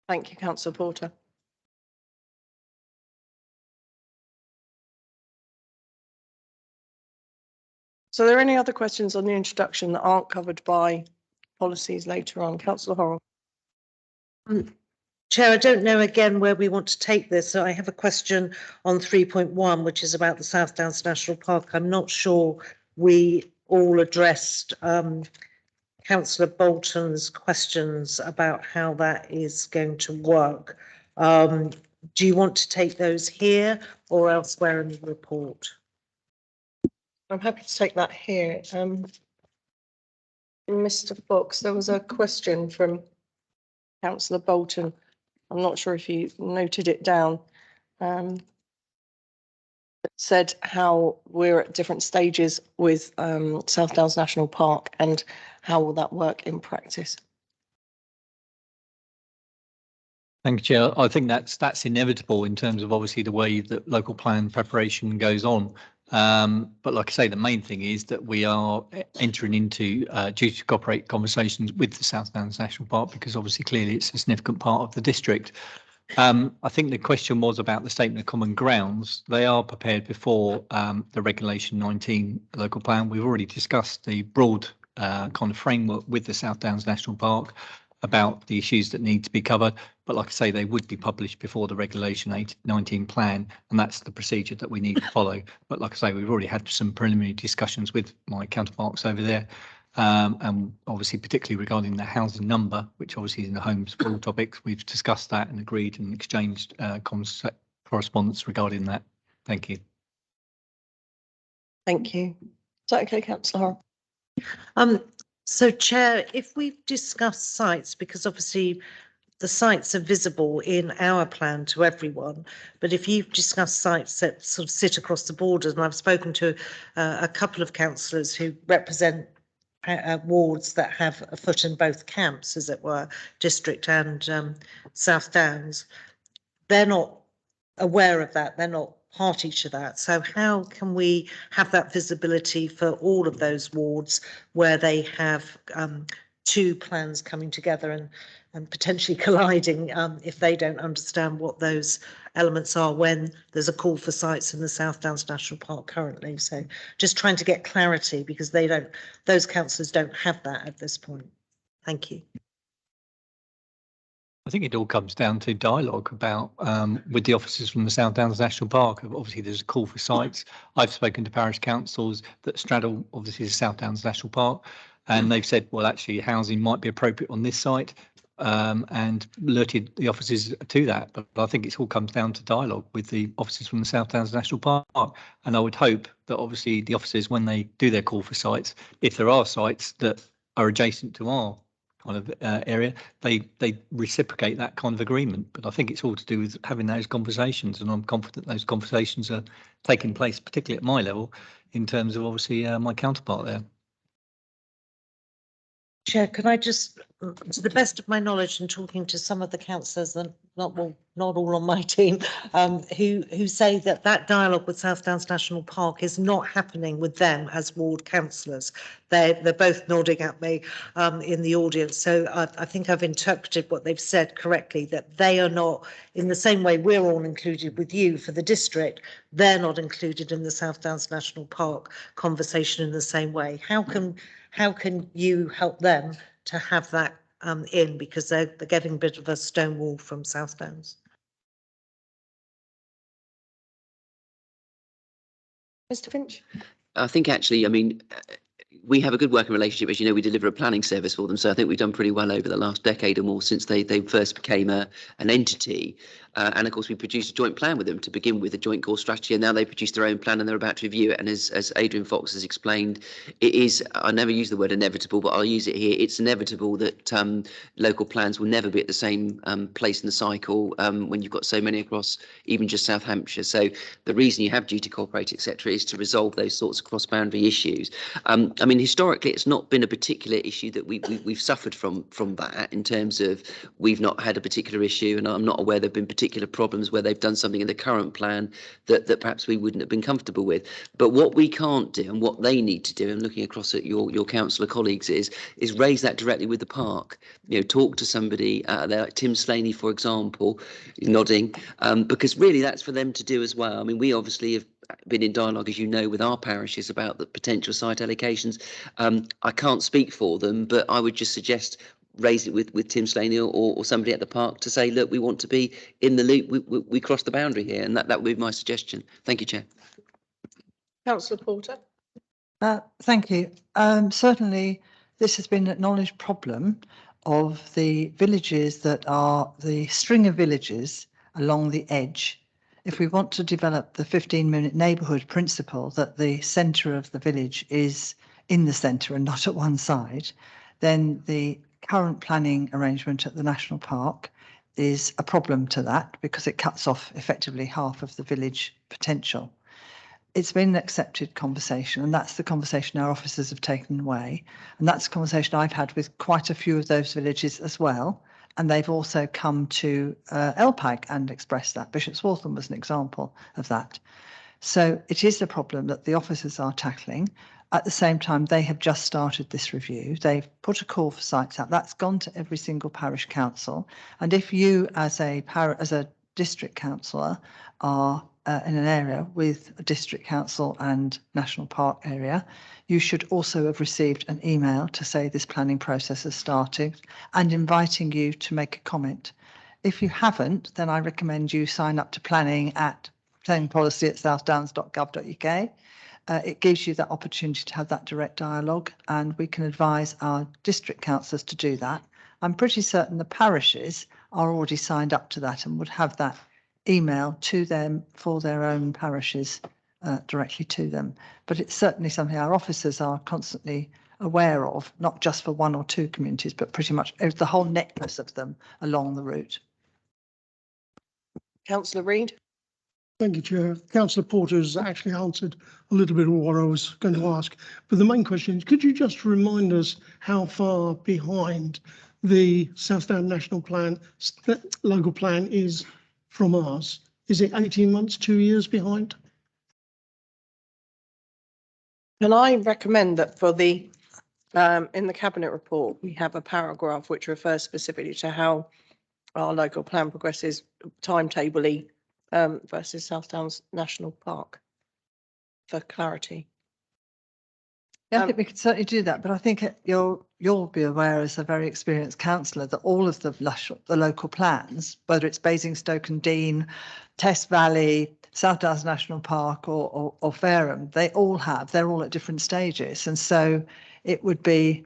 Thank you, Councillor Porter. So are there any other questions on the introduction that aren't covered by policies later on? Councillor Horrell. Chair, I don't know again where we want to take this. So I have a question on 3.1, which is about the South Downs National Park. I'm not sure we all addressed Councillor Bolton's questions about how that is going to work. Do you want to take those here or elsewhere in the report? I'm happy to take that here. Mr. Fox, there was a question from Councillor Bolton. I'm not sure if you noted it down. It said how we're at different stages with South Downs National Park and how will that work in practice? Thank you, Chair. I think that's inevitable in terms of obviously the way that local plan preparation goes on. But like I say, the main thing is that we are entering into duty to cooperate conversations with the South Downs National Park, because obviously clearly it's a significant part of the district. I think the question was about the statement of common grounds. They are prepared before the Regulation 19 local plan. We've already discussed the broad kind of framework with the South Downs National Park about the issues that need to be covered. But like I say, they would be published before the Regulation 19 plan, and that's the procedure that we need to follow. But like I say, we've already had some preliminary discussions with my counterparts over there. And obviously, particularly regarding the housing number, which obviously is in the Homes for All topics, we've discussed that and agreed and exchanged correspondence regarding that. Thank you. Thank you. Is that okay, Councillor Horrell? So, Chair, if we've discussed sites, because obviously the sites are visible in our plan to everyone, but if you've discussed sites that sort of sit across the borders, and I've spoken to a couple of councillors who represent wards that have a foot in both camps, as it were, District and South Downs, they're not aware of that. They're not party to that. So how can we have that visibility for all of those wards where they have two plans coming together and potentially colliding if they don't understand what those elements are when there's a call for sites in the South Downs National Park currently? So just trying to get clarity, because those councillors don't have that at this point. Thank you. I think it all comes down to dialogue about with the officers from the South Downs National Park. Obviously, there's a call for sites. I've spoken to parish councils that straddle obviously the South Downs National Park, and they've said, well, actually, housing might be appropriate on this site, and alerted the officers to that. But I think it all comes down to dialogue with the officers from the South Downs National Park. And I would hope that obviously the officers, when they do their call for sites, if there are sites that are adjacent to our kind of area, they reciprocate that kind of agreement. But I think it's all to do with having those conversations, and I'm confident those conversations are taking place, particularly at my level, in terms of obviously my counterpart there. Chair, can I just to the best of my knowledge and talking to some of the councillors, and not all on my team, who say that that dialogue with South Downs National Park is not happening with them as ward councillors. They're both nodding at me in the audience. So I think I've interpreted what they've said correctly, that they are not, in the same way we're all included with you for the district, they're not included in the South Downs National Park conversation in the same way. How can you help them to have that in, because they're getting a bit of a stonewall from South Downs? Mr. Finch? I think actually, I mean, we have a good working relationship. As you know, we deliver a planning service for them. So I think we've done pretty well over the last decade or more since they first became an entity. And of course, we produced a joint plan with them to begin with, a joint core strategy, and now they produced their own plan and they're about to review it. And as Adrian Fox has explained, it is, I never use the word inevitable, but I'll use it here. It's inevitable that local plans will never be at the same place in the cycle when you've got so many across even just South Hampshire. So the reason you have duty cooperate, etc., is to resolve those sorts of cross-boundary issues. I mean, historically, it's not been a particular issue that we've suffered from that, in terms of we've not had a particular issue, and I'm not aware there have been particular problems where they've done something in the current plan that perhaps we wouldn't have been comfortable with. But what we can't do, and what they need to do, and looking across at your councillor colleagues, is raise that directly with the park. You know, talk to somebody there, like Tim Slaney, for example, nodding, because really that's for them to do as well. I mean, we obviously have been in dialogue, as you know, with our parishes about the potential site allocations. I can't speak for them, but I would just suggest raise it with Tim Slaney or somebody at the park to say, look, we want to be in the loop. We crossed the boundary here, and that would be my suggestion. Thank you, Chair. Councillor Porter? Thank you. Certainly, this has been an acknowledged problem of the villages that are the string of villages along the edge. If we want to develop the 15-minute neighbourhood principle, that the centre of the village is in the centre and not at one side, then the current planning arrangement at the National Park is a problem to that, because it cuts off effectively half of the village potential. It's been an accepted conversation, and that's the conversation our officers have taken away. And that's a conversation I've had with quite a few of those villages as well. And they've also come to LPAG and expressed that. Bishop's Waltham was an example of that. So it is a problem that the officers are tackling. At the same time, they have just started this review. They've put a call for sites out. That's gone to every single parish council. And if you, as a district councillor, are in an area with a district council and national park area, you should also have received an email to say this planning process has started and inviting you to make a comment. If you haven't, then I recommend you sign up to planning policy at southdowns.gov.uk. It gives you that opportunity to have that direct dialogue, and we can advise our district councillors to do that. I'm pretty certain the parishes are already signed up to that and would have that email to them for their own parishes directly to them. But it's certainly something our officers are constantly aware of, not just for one or two communities, but pretty much the whole necklace of them along the route. Councillor Reid? Thank you, Chair. Councillor Porter has actually answered a little bit of what I was going to ask. But the main question is, could you just remind us how far behind the South Downs National Plan, local plan, is from ours? Is it 18 months, 2 years behind? Can I recommend that for the, in the Cabinet report, we have a paragraph which refers specifically to how our local plan progresses timetably versus South Downs National Park, for clarity. Yeah, I think we could certainly do that, but I think you'll be aware as a very experienced councillor that all of the local plans, whether it's Basingstoke and Dean, Test Valley, South Downs National Park or Fareham, they're all at different stages. And so it would be,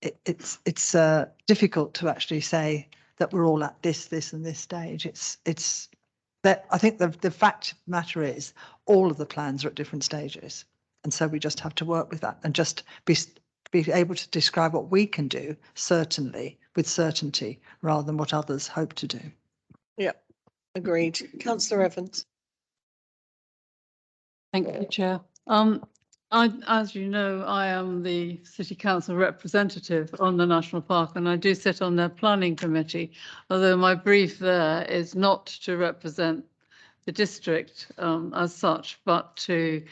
it's difficult to actually say that we're all at this and this stage. It's that I think the fact of the matter is all of the plans are at different stages. And so we just have to work with that and just be able to describe what we can do, certainly, with certainty, rather than what others hope to do. Yeah, agreed. Councillor Evans? Thank you, Chair. As you know, I am the City Council representative on the National Park, and I do sit on their planning committee, although my brief there is not to represent the district as such, but to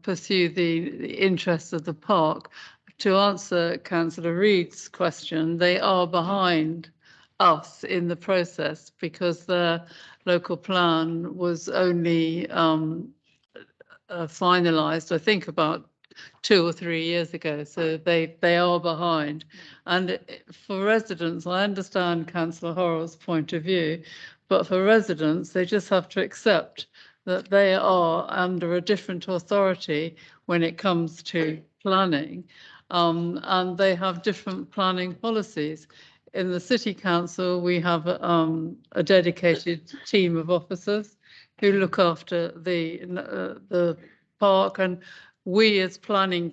pursue the interests of the park. To answer Councillor Reid's question, they are behind us in the process because their local plan was only finalised, I think, about 2 or 3 years ago. So they are behind. And for residents, I understand Councillor Horrell's point of view, but for residents, they just have to accept that they are under a different authority when it comes to planning, and they have different planning policies. In the City Council, we have a dedicated team of officers who look after the park, and we as planning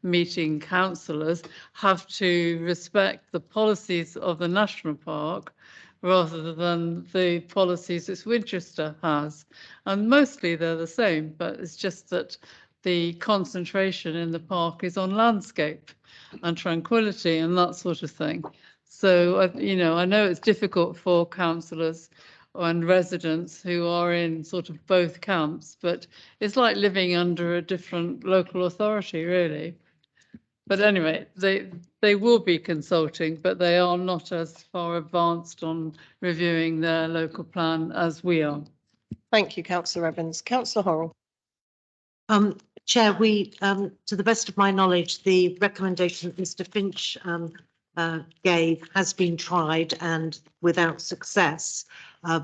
meeting councillors have to respect the policies of the national park rather than the policies that Winchester has. And mostly they're the same, but it's just that the concentration in the park is on landscape and tranquility and that sort of thing. So, you know, I know it's difficult for councillors and residents who are in sort of both camps, but it's like living under a different local authority, really. But anyway, they will be consulting, but they are not as far advanced on reviewing their local plan as we are. Thank you, Councillor Evans. Councillor Horrell. Chair, we, to the best of my knowledge, the recommendation that Mr. Finch gave has been tried and without success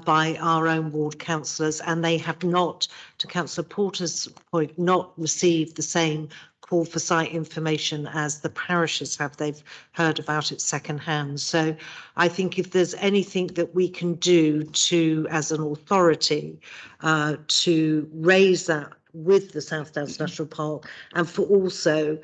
by our own ward councillors, and they have not, to Councillor Porter's point, not received the same call for site information as the parishes have. They've heard about it secondhand. So I think if there's anything that we can do to, as an authority, to raise that with the South Downs National Park, and for also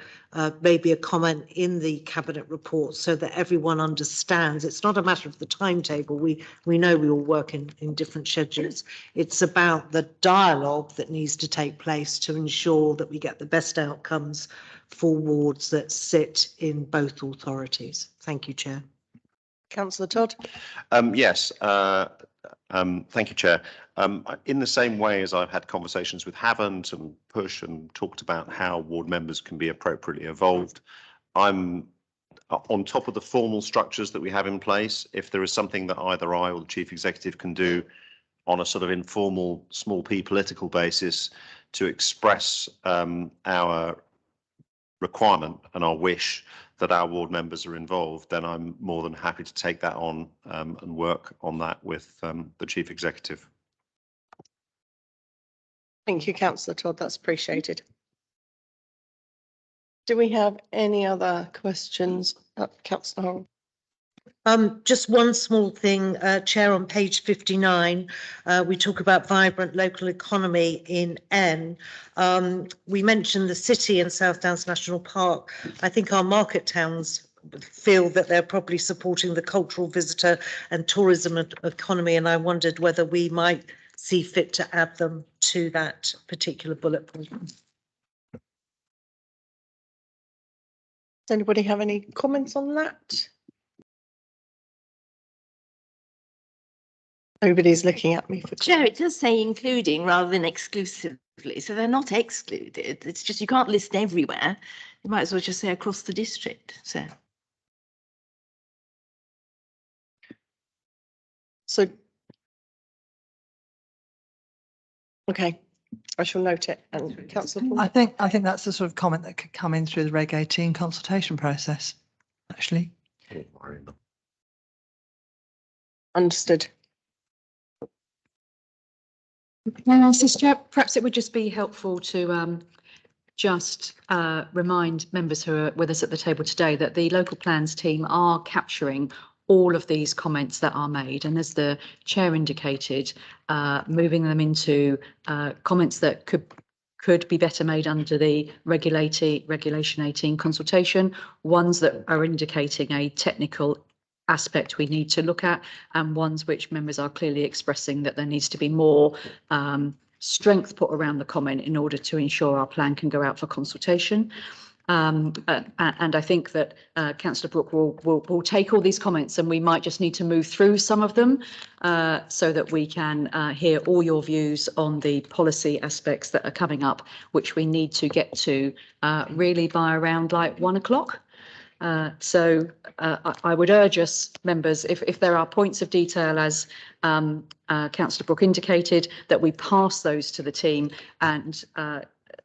maybe a comment in the cabinet report so that everyone understands. It's not a matter of the timetable. We know we all work in different schedules. It's about the dialogue that needs to take place to ensure that we get the best outcomes for wards that sit in both authorities. Thank you, Chair. Councillor Todd. Yes. Thank you, Chair. In the same way as I've had conversations with Havant and Push and talked about how ward members can be appropriately involved, I'm on top of the formal structures that we have in place. If there is something that either I or the Chief Executive can do on a sort of informal, small p political basis to express our requirement and our wish that our ward members are involved, then I'm more than happy to take that on and work on that with the Chief Executive. Thank you, Councillor Todd. That's appreciated. Do we have any other questions? Councillor Horrell. Just one small thing, Chair, on page 59, we talk about vibrant local economy in N. We mentioned the city and South Downs National Park. I think our market towns feel that they're probably supporting the cultural visitor and tourism economy, and I wondered whether we might see fit to add them to that particular bullet point. Does anybody have any comments on that? Nobody's looking at me for. Chair, it does say including rather than exclusively, so they're not excluded. It's just you can't list everywhere. You might as well just say across the district. So, okay, I shall note it. And Councillor Paul. I think that's the sort of comment that could come in through the Reg 18 consultation process, actually. Understood. Chair, perhaps it would just be helpful to just remind members who are with us at the table today that the local plans team are capturing all of these comments that are made, and as the chair indicated, moving them into comments that could be better made under the Regulation 18 consultation, ones that are indicating a technical aspect we need to look at, and ones which members are clearly expressing that there needs to be more strength put around the comment in order to ensure our plan can go out for consultation. And I think that Councillor Brooke will take all these comments, and we might just need to move through some of them so that we can hear all your views on the policy aspects that are coming up, which we need to get to really by around like 1 o'clock. So I would urge us members, if there are points of detail, as Councillor Brooke indicated, that we pass those to the team, and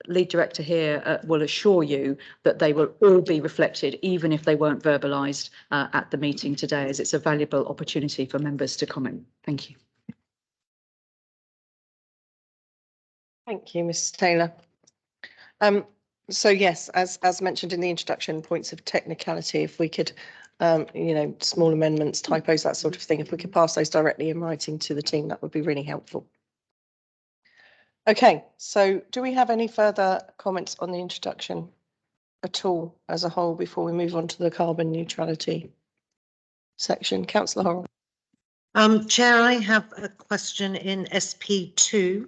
Lead Director here will assure you that they will all be reflected, even if they weren't verbalised at the meeting today, as it's a valuable opportunity for members to comment. Thank you. Thank you, Mrs. Taylor. So yes, as mentioned in the introduction, points of technicality, if we could, small amendments, typos, that sort of thing, if we could pass those directly in writing to the team, that would be really helpful. Okay, so do we have any further comments on the introduction at all as a whole before we move on to the carbon neutrality section? Councillor Horrell. Chair, I have a question in SP2,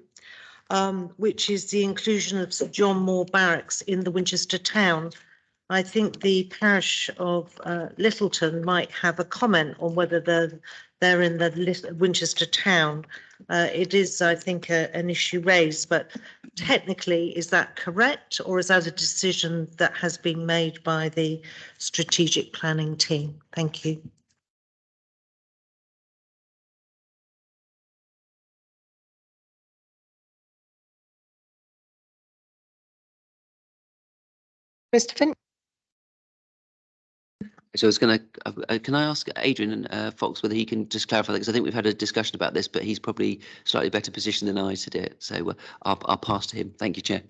which is the inclusion of Sir John Moore Barracks in the Winchester town. I think the parish of Littleton might have a comment on whether they're in the Winchester town. It is, I think, an issue raised, but technically, is that correct, or is that a decision that has been made by the strategic planning team? Thank you. Mr. Finn. So I was going to, can I ask Adrian Fox whether he can just clarify that, because I think we've had a discussion about this, but he's probably slightly better positioned than I to do it. So I'll pass to him. Thank you, Chair.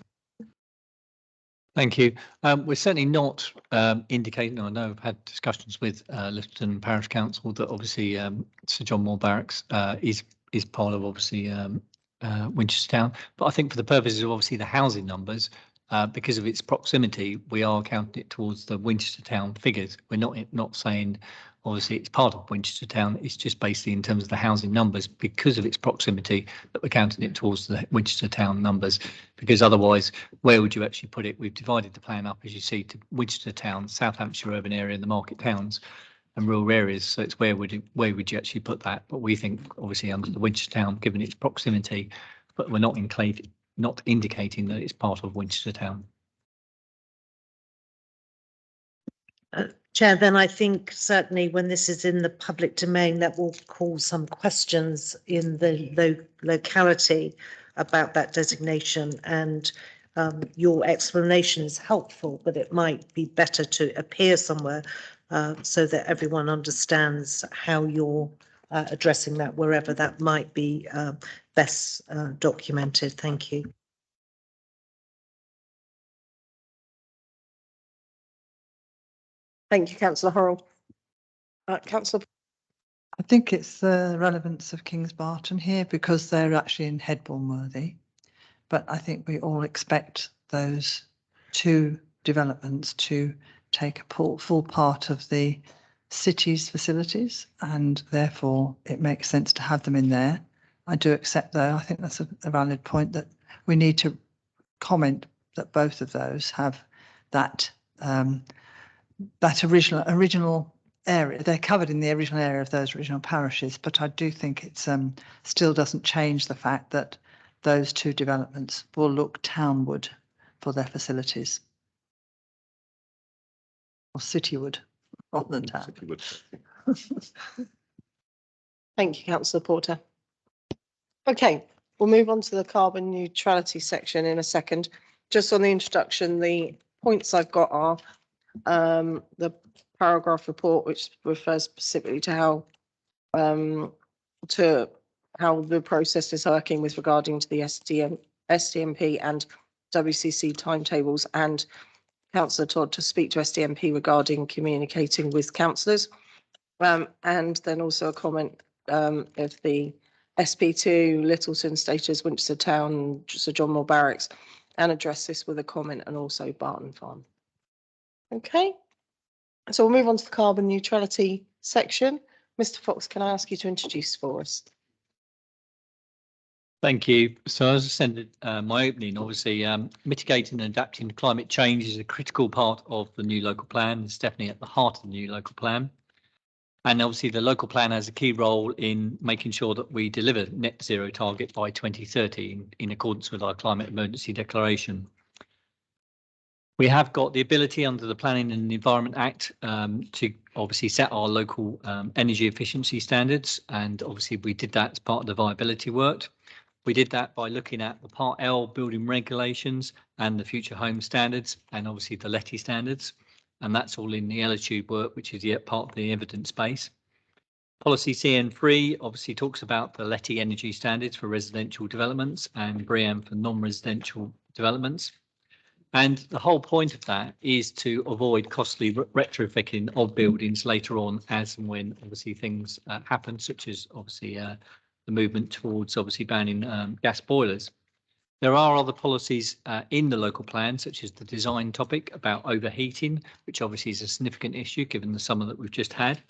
Thank you. We're certainly not indicating, I know I've had discussions with Littleton Parish Council that obviously Sir John Moore Barracks is part of obviously Winchester Town, but I think for the purposes of obviously the housing numbers, because of its proximity, we are counting it towards the Winchester Town figures. We're not saying obviously it's part of Winchester Town. It's just basically in terms of the housing numbers, because of its proximity, that we're counting it towards the Winchester Town numbers. Because otherwise, where would you actually put it? We've divided the plan up, as you see, to Winchester Town, South Hampshire urban area, and the market towns and rural areas. So it's where would you actually put that? But we think obviously under the Winchester Town, given its proximity, but we're not indicating that it's part of Winchester Town. Chair, then I think certainly when this is in the public domain, that will cause some questions in the locality about that designation, and your explanation is helpful, but it might be better to appear somewhere so that everyone understands how you're addressing that, wherever that might be best documented. Thank you. Thank you, Councillor Horrell. Councillor. I think it's the relevance of Kings Barton here, because they're actually in Headbourne-worthy. But I think we all expect those two developments to take a full part of the city's facilities, and therefore it makes sense to have them in there. I do accept, though, I think that's a valid point, that we need to comment that both of those have that that original area. They're covered in the original area of those original parishes, but I do think it's still doesn't change the fact that those two developments will look townward for their facilities, or cityward rather than town. Thank you, Councillor Porter. Okay, we'll move on to the carbon neutrality section in a second. Just on the introduction, the points I've got are the paragraph report, which refers specifically to how the process is working with regarding to the SDMP and WCC timetables, and Councillor Todd to speak to SDMP regarding communicating with councillors, and then also a comment of the SP2 Littleton status, Winchester Town, Sir John Moore Barracks, and address this with a comment, and also Barton Farm. Okay, so we'll move on to the carbon neutrality section. Mr. Fox, can I ask you to introduce for us? Thank you. So as I said in my opening, obviously mitigating and adapting to climate change is a critical part of the new local plan. It's definitely at the heart of the new local plan. And obviously the local plan has a key role in making sure that we deliver net zero target by 2030 in accordance with our climate emergency declaration. We have got the ability under the Planning and Environment Act to obviously set our local energy efficiency standards. And obviously we did that as part of the viability work. We did that by looking at the Part L building regulations and the future home standards and obviously the LETI standards. And that's all in the Altitude work, which is yet part of the evidence base. Policy CN3 obviously talks about the LETI energy standards for residential developments and BREEAM for non-residential developments. And the whole point of that is to avoid costly retrofitting of buildings later on, as and when obviously things happen, such as obviously the movement towards obviously banning gas boilers. There are other policies in the local plan, such as the design topic about overheating, which obviously is a significant issue given the summer that we've just had.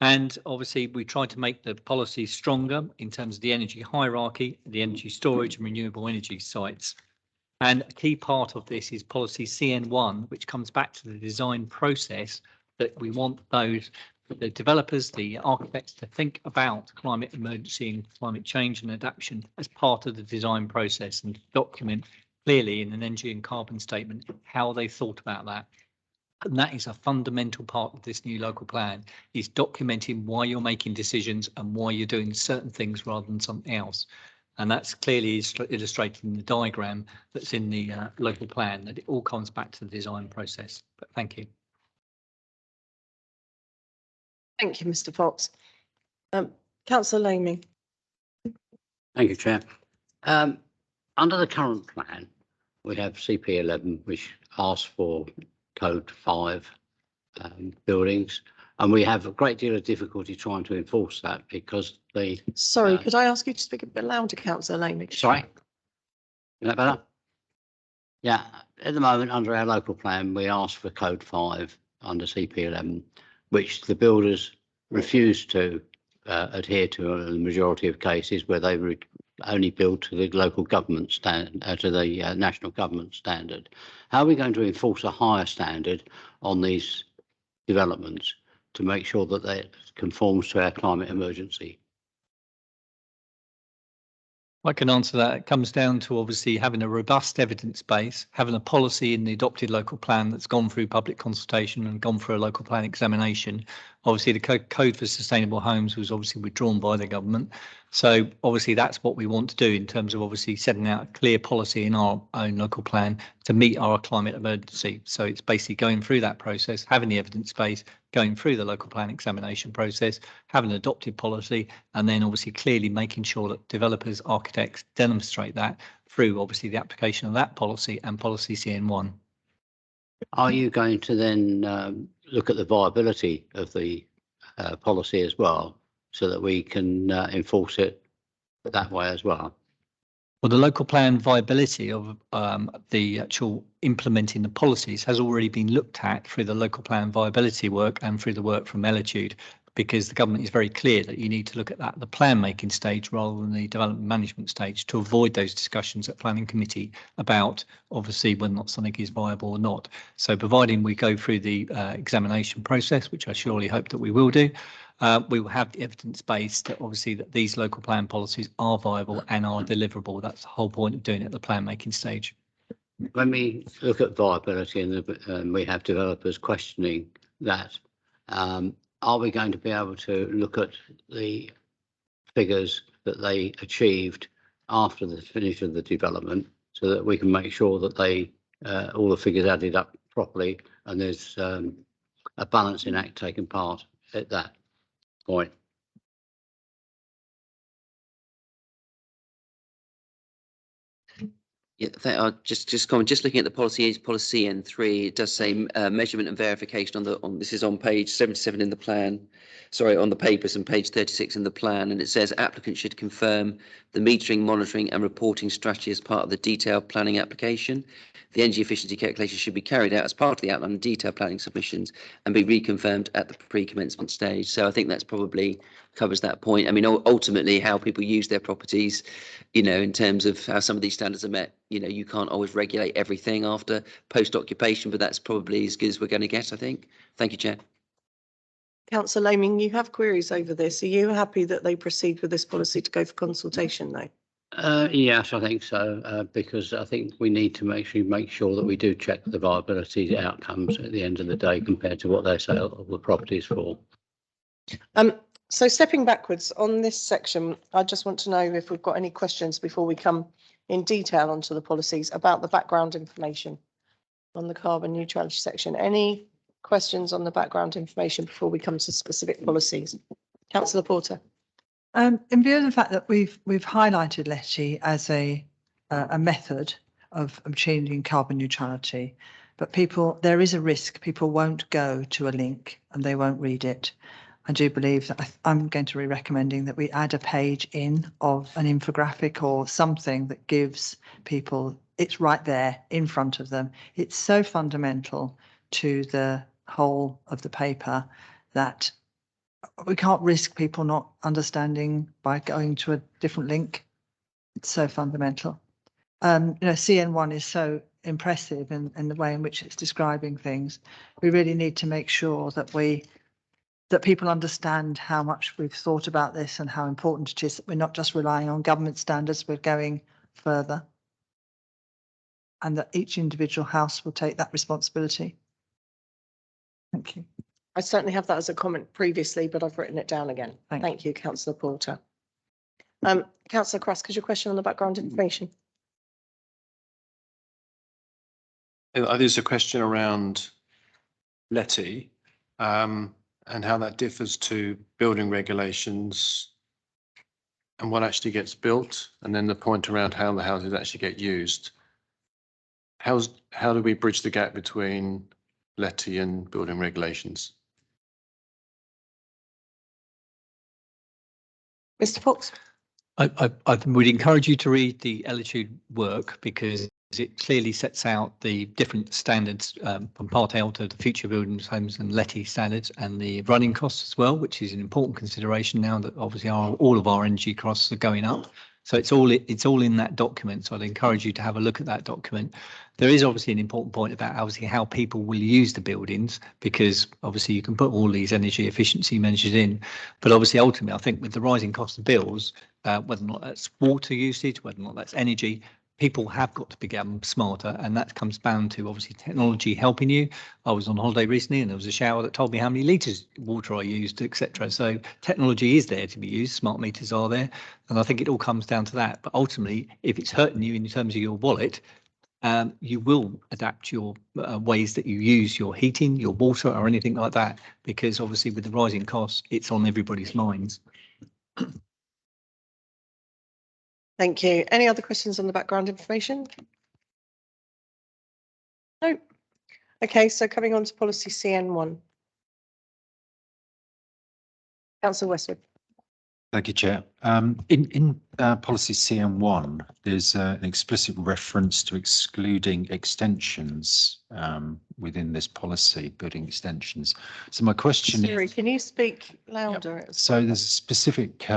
And obviously we tried to make the policy stronger in terms of the energy hierarchy, the energy storage and renewable energy sites. And a key part of this is policy CN1, which comes back to the design process, that we want the developers, the architects to think about climate emergency and climate change and adaptation as part of the design process and document clearly in an energy and carbon statement how they thought about that. And that is a fundamental part of this new local plan, is documenting why you're making decisions and why you're doing certain things rather than something else. And that's clearly illustrated in the diagram that's in the local plan, that it all comes back to the design process. But thank you. Thank you, Mr. Fox. Councillor Laming. Thank you, Chair. Under the current plan, we have CP11, which asks for Code 5 buildings, and we have a great deal of difficulty trying to enforce that because the... Sorry, could I ask you to speak a bit louder, Councillor Laming? Sorry? Is that better? Yeah, at the moment, under our local plan, we ask for Code 5 under CP11, which the builders refuse to adhere to in the majority of cases, where they only build to the local government standard, to the national government standard. How are we going to enforce a higher standard on these developments to make sure that they conforms to our climate emergency? I can answer that. It comes down to obviously having a robust evidence base, having a policy in the adopted local plan that's gone through public consultation and gone through a local plan examination. Obviously, the Code for Sustainable Homes was obviously withdrawn by the government. So obviously that's what we want to do in terms of obviously setting out a clear policy in our own local plan to meet our climate emergency. So it's basically going through that process, having the evidence base, going through the local plan examination process, having an adopted policy, and then obviously clearly making sure that developers, architects demonstrate that through obviously the application of that policy and policy CN1. Are you going to then look at the viability of the policy as well, so that we can enforce it that way as well? Well, the local plan viability of the actual implementing the policies has already been looked at through the local plan viability work and through the work from Altitude, because the government is very clear that you need to look at that at the plan making stage rather than the development management stage, to avoid those discussions at planning committee about obviously whether or not something is viable or not. So providing we go through the examination process, which I surely hope that we will do, we will have the evidence base that obviously that these local plan policies are viable and are deliverable. That's the whole point of doing it at the plan making stage. When we look at viability and we have developers questioning that, are we going to be able to look at the figures that they achieved after the finish of the development, so that we can make sure that they all the figures added up properly and there's a balancing act taking part at that point? Yeah, just looking at the policy N3, it does say measurement and verification this is on page 77 in the plan, sorry, on the papers, and page 36 in the plan, and it says applicants should confirm the metering, monitoring and reporting strategy as part of the detailed planning application. The energy efficiency calculation should be carried out as part of the outline and detailed planning submissions and be reconfirmed at the pre-commencement stage. So I think that's probably covers that point. I mean, ultimately, how people use their properties, you know, in terms of how some of these standards are met, you know, you can't always regulate everything after post-occupation, but that's probably as good as we're going to get, I think. Thank you, Chair. Councillor Laming, you have queries over this. Are you happy that they proceed with this policy to go for consultation though? Yes, I think so, because I think we need to make sure that we do check the viability outcomes at the end of the day compared to what they sell the properties for. So stepping backwards on this section, I just want to know if we've got any questions before we come in detail onto the policies about the background information on the carbon neutrality section. Any questions on the background information before we come to specific policies? Councillor Porter. In view of the fact that we've highlighted LETI as a method of achieving carbon neutrality, but there is a risk people won't go to a link and they won't read it. I do believe that I'm going to be recommending that we add a page in of an infographic or something that gives people, it's right there in front of them. It's so fundamental to the whole of the paper that we can't risk people not understanding by going to a different link. It's so fundamental. CN1 is so impressive in the way in which it's describing things. We really need to make sure that people understand how much we've thought about this and how important it is that we're not just relying on government standards, we're going further. And that each individual house will take that responsibility. Thank you. I certainly have that as a comment previously, but I've written it down again. Thank you, Councillor Porter. Councillor Cross, could your question on the background information? There's a question around LETI and how that differs to building regulations and what actually gets built, and then the point around how the houses actually get used. How do we bridge the gap between LETI and building regulations? Mr. Fox. I would encourage you to read the Etude work because it clearly sets out the different standards from Part L to the future buildings, homes and LETI standards, and the running costs as well, which is an important consideration now that obviously all of our energy costs are going up. So it's all in that document. So I'd encourage you to have a look at that document. There is obviously an important point about obviously how people will use the buildings, because obviously you can put all these energy efficiency measures in, but obviously ultimately I think with the rising cost of bills, whether or not that's water usage, whether or not that's energy, people have got to become smarter, and that comes down to obviously technology helping you. I was on holiday recently and there was a shower that told me how many litres of water I used, etc. So technology is there to be used, smart meters are there, and I think it all comes down to that. But ultimately, if it's hurting you in terms of your wallet, you will adapt your ways that you use your heating, your water or anything like that, because obviously with the rising costs, it's on everybody's minds. Thank you. Any other questions on the background information? No. Okay, so coming on to policy CN1. Councillor Westwood. Thank you, Chair. In policy CN1, there's an explicit reference to excluding extensions within this policy, building extensions. So my question Sorry, can you speak louder? So there's a specific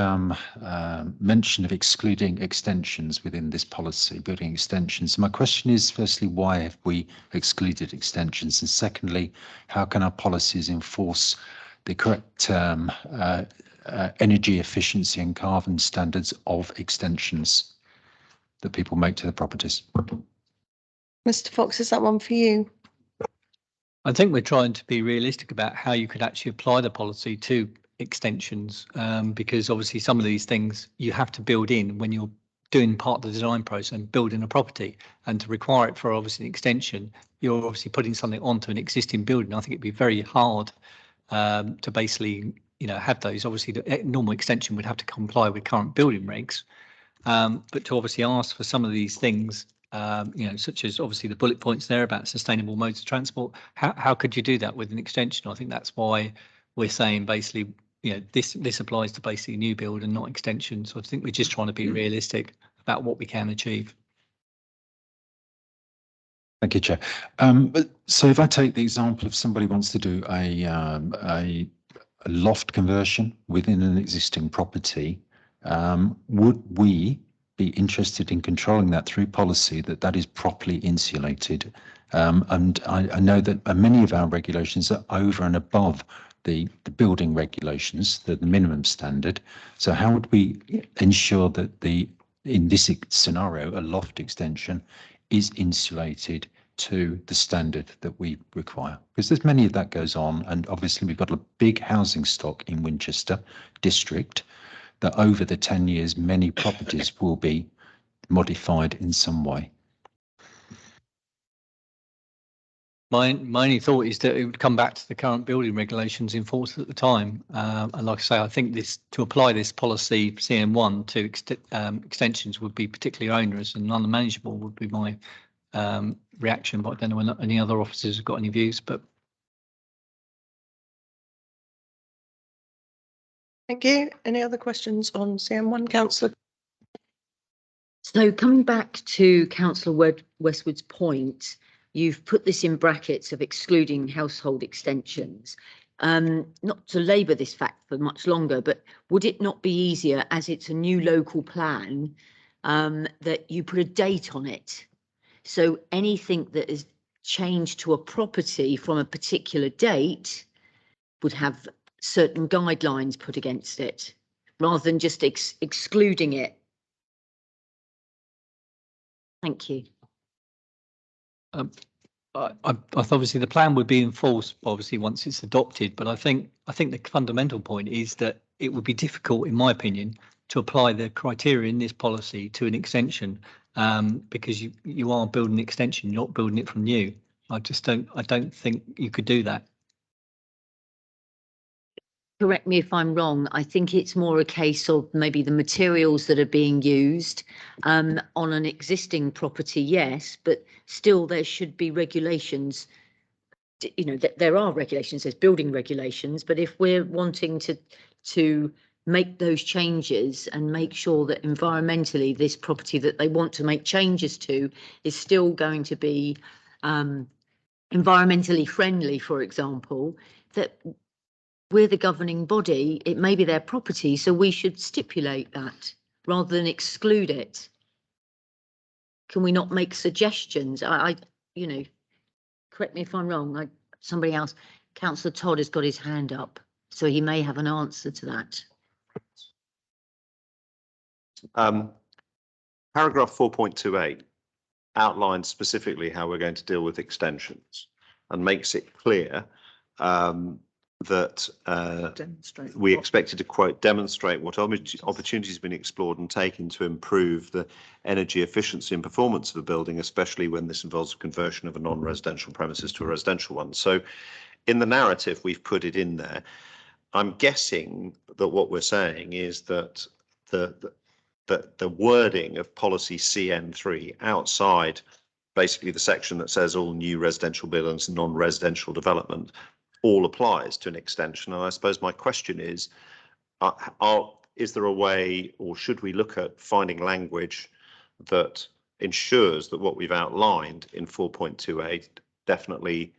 mention of excluding extensions within this policy, building extensions. So my question is, firstly, why have we excluded extensions? And secondly, how can our policies enforce the correct energy efficiency and carbon standards of extensions that people make to the properties? Mr. Fox, is that one for you? I think we're trying to be realistic about how you could actually apply the policy to extensions, because obviously some of these things you have to build in when you're doing part of the design process and building a property, and to require it for obviously an extension, you're obviously putting something onto an existing building. I think it'd be very hard to basically have those. Obviously the normal extension would have to comply with current building regs, but to obviously ask for some of these things, such as obviously the bullet points there about sustainable modes of transport, how could you do that with an extension? I think that's why we're saying basically this applies to basically new build and not extension. So I think we're just trying to be realistic about what we can achieve. Thank you, Chair. So if I take the example of somebody wants to do a a loft conversion within an existing property, would we be interested in controlling that through policy that is properly insulated? And I know that many of our regulations are over and above the building regulations, the minimum standard. So how would we ensure that in this scenario, a loft extension is insulated to the standard that we require? Because there's many of that goes on, and obviously we've got a big housing stock in Winchester district that over the 10 years, many properties will be modified in some way. My only thought is that it would come back to the current building regulations in force at the time. And like I say, I think to apply this policy CM1 to extensions would be particularly onerous and unmanageable would be my reaction. But I don't know when any other officers have got any views, but. Thank you. Any other questions on CM1, Councillor? So coming back to Councillor Westwood's point, you've put this in brackets of excluding household extensions. Not to labour this fact for much longer, but would it not be easier, as it's a new local plan, that you put a date on it? So anything that is changed to a property from a particular date would have certain guidelines put against it, rather than just excluding it. Thank you. Obviously the plan would be in force obviously once it's adopted, but I think the fundamental point is that it would be difficult, in my opinion, to apply the criteria in this policy to an extension, because you are building an extension, you're not building it from new. I don't think you could do that. Correct me if I'm wrong. I think it's more a case of maybe the materials that are being used on an existing property, yes, but still there should be regulations. You know, that there are regulations, there's building regulations, but if we're wanting to make those changes and make sure that environmentally this property that they want to make changes to is still going to be environmentally friendly, for example, that we're the governing body, it may be their property, so we should stipulate that rather than exclude it. Can we not make suggestions? You know, correct me if I'm wrong. Somebody else, Councillor Todd has got his hand up, so he may have an answer to that. Paragraph 4.28 outlines specifically how we're going to deal with extensions and makes it clear that we expected to, quote, demonstrate what opportunities have been explored and taken to improve the energy efficiency and performance of a building, especially when this involves a conversion of a non-residential premises to a residential one. So in the narrative, we've put it in there. I'm guessing that what we're saying is that the wording of policy CN3 outside basically the section that says all new residential buildings and non-residential development all applies to an extension. And I suppose my question is there a way, or should we look at finding language that ensures that what we've outlined in 4.28 definitely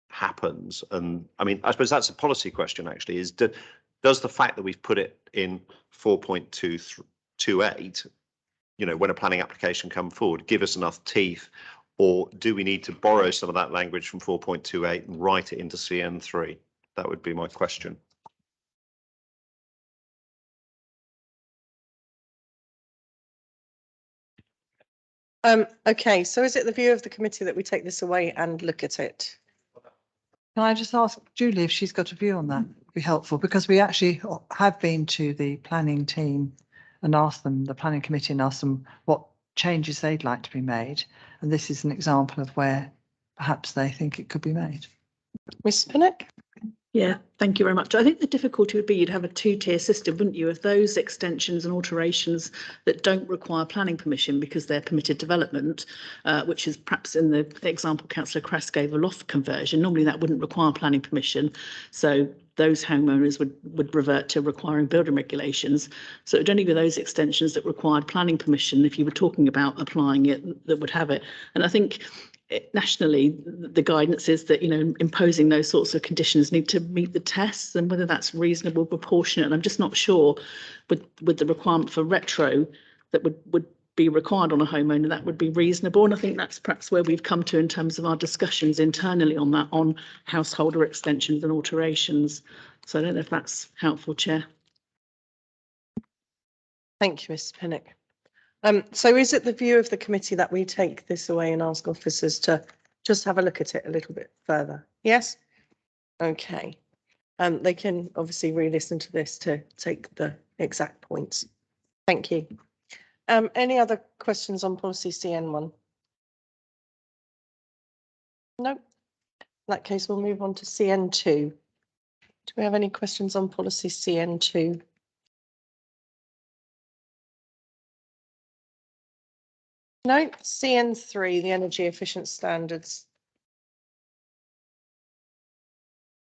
happens? And I mean, I suppose that's a policy question actually, is does the fact that we've put it in 4.28, you know, when a planning application comes forward, give us enough teeth? Or do we need to borrow some of that language from 4.28 and write it into CN3? That would be my question. Okay, so is it the view of the committee that we take this away and look at it? Can I just ask Julie if she's got a view on that? It'd be helpful, because we actually have been to the planning team and asked them, the planning committee, and asked them what changes they'd like to be made. And this is an example of where perhaps they think it could be made. Ms. Pinnock? Yeah, thank you very much. I think the difficulty would be you'd have a two-tier system, wouldn't you, of those extensions and alterations that don't require planning permission because they're permitted development, which is perhaps in the example Councillor Crass gave, a loft conversion. Normally that wouldn't require planning permission. So those homeowners would revert to requiring building regulations. So it would only be those extensions that required planning permission, if you were talking about applying it, that would have it. And I think nationally, the guidance is that, imposing those sorts of conditions need to meet the tests, and whether that's reasonable, proportionate. And I'm just not sure with the requirement for retro that would be required on a homeowner, that would be reasonable. And I think that's perhaps where we've come to in terms of our discussions internally on that, on householder extensions and alterations. So I don't know if that's helpful, Chair. Thank you, Mr. Pinnock. So is it the view of the committee that we take this away and ask officers to just have a look at it a little bit further? Yes? Okay. They can obviously re-listen to this to take the exact points. Thank you. Any other questions on policy CN1? No. In that case, we'll move on to CN2. Do we have any questions on policy CN2? No. CN3, the energy efficient standards.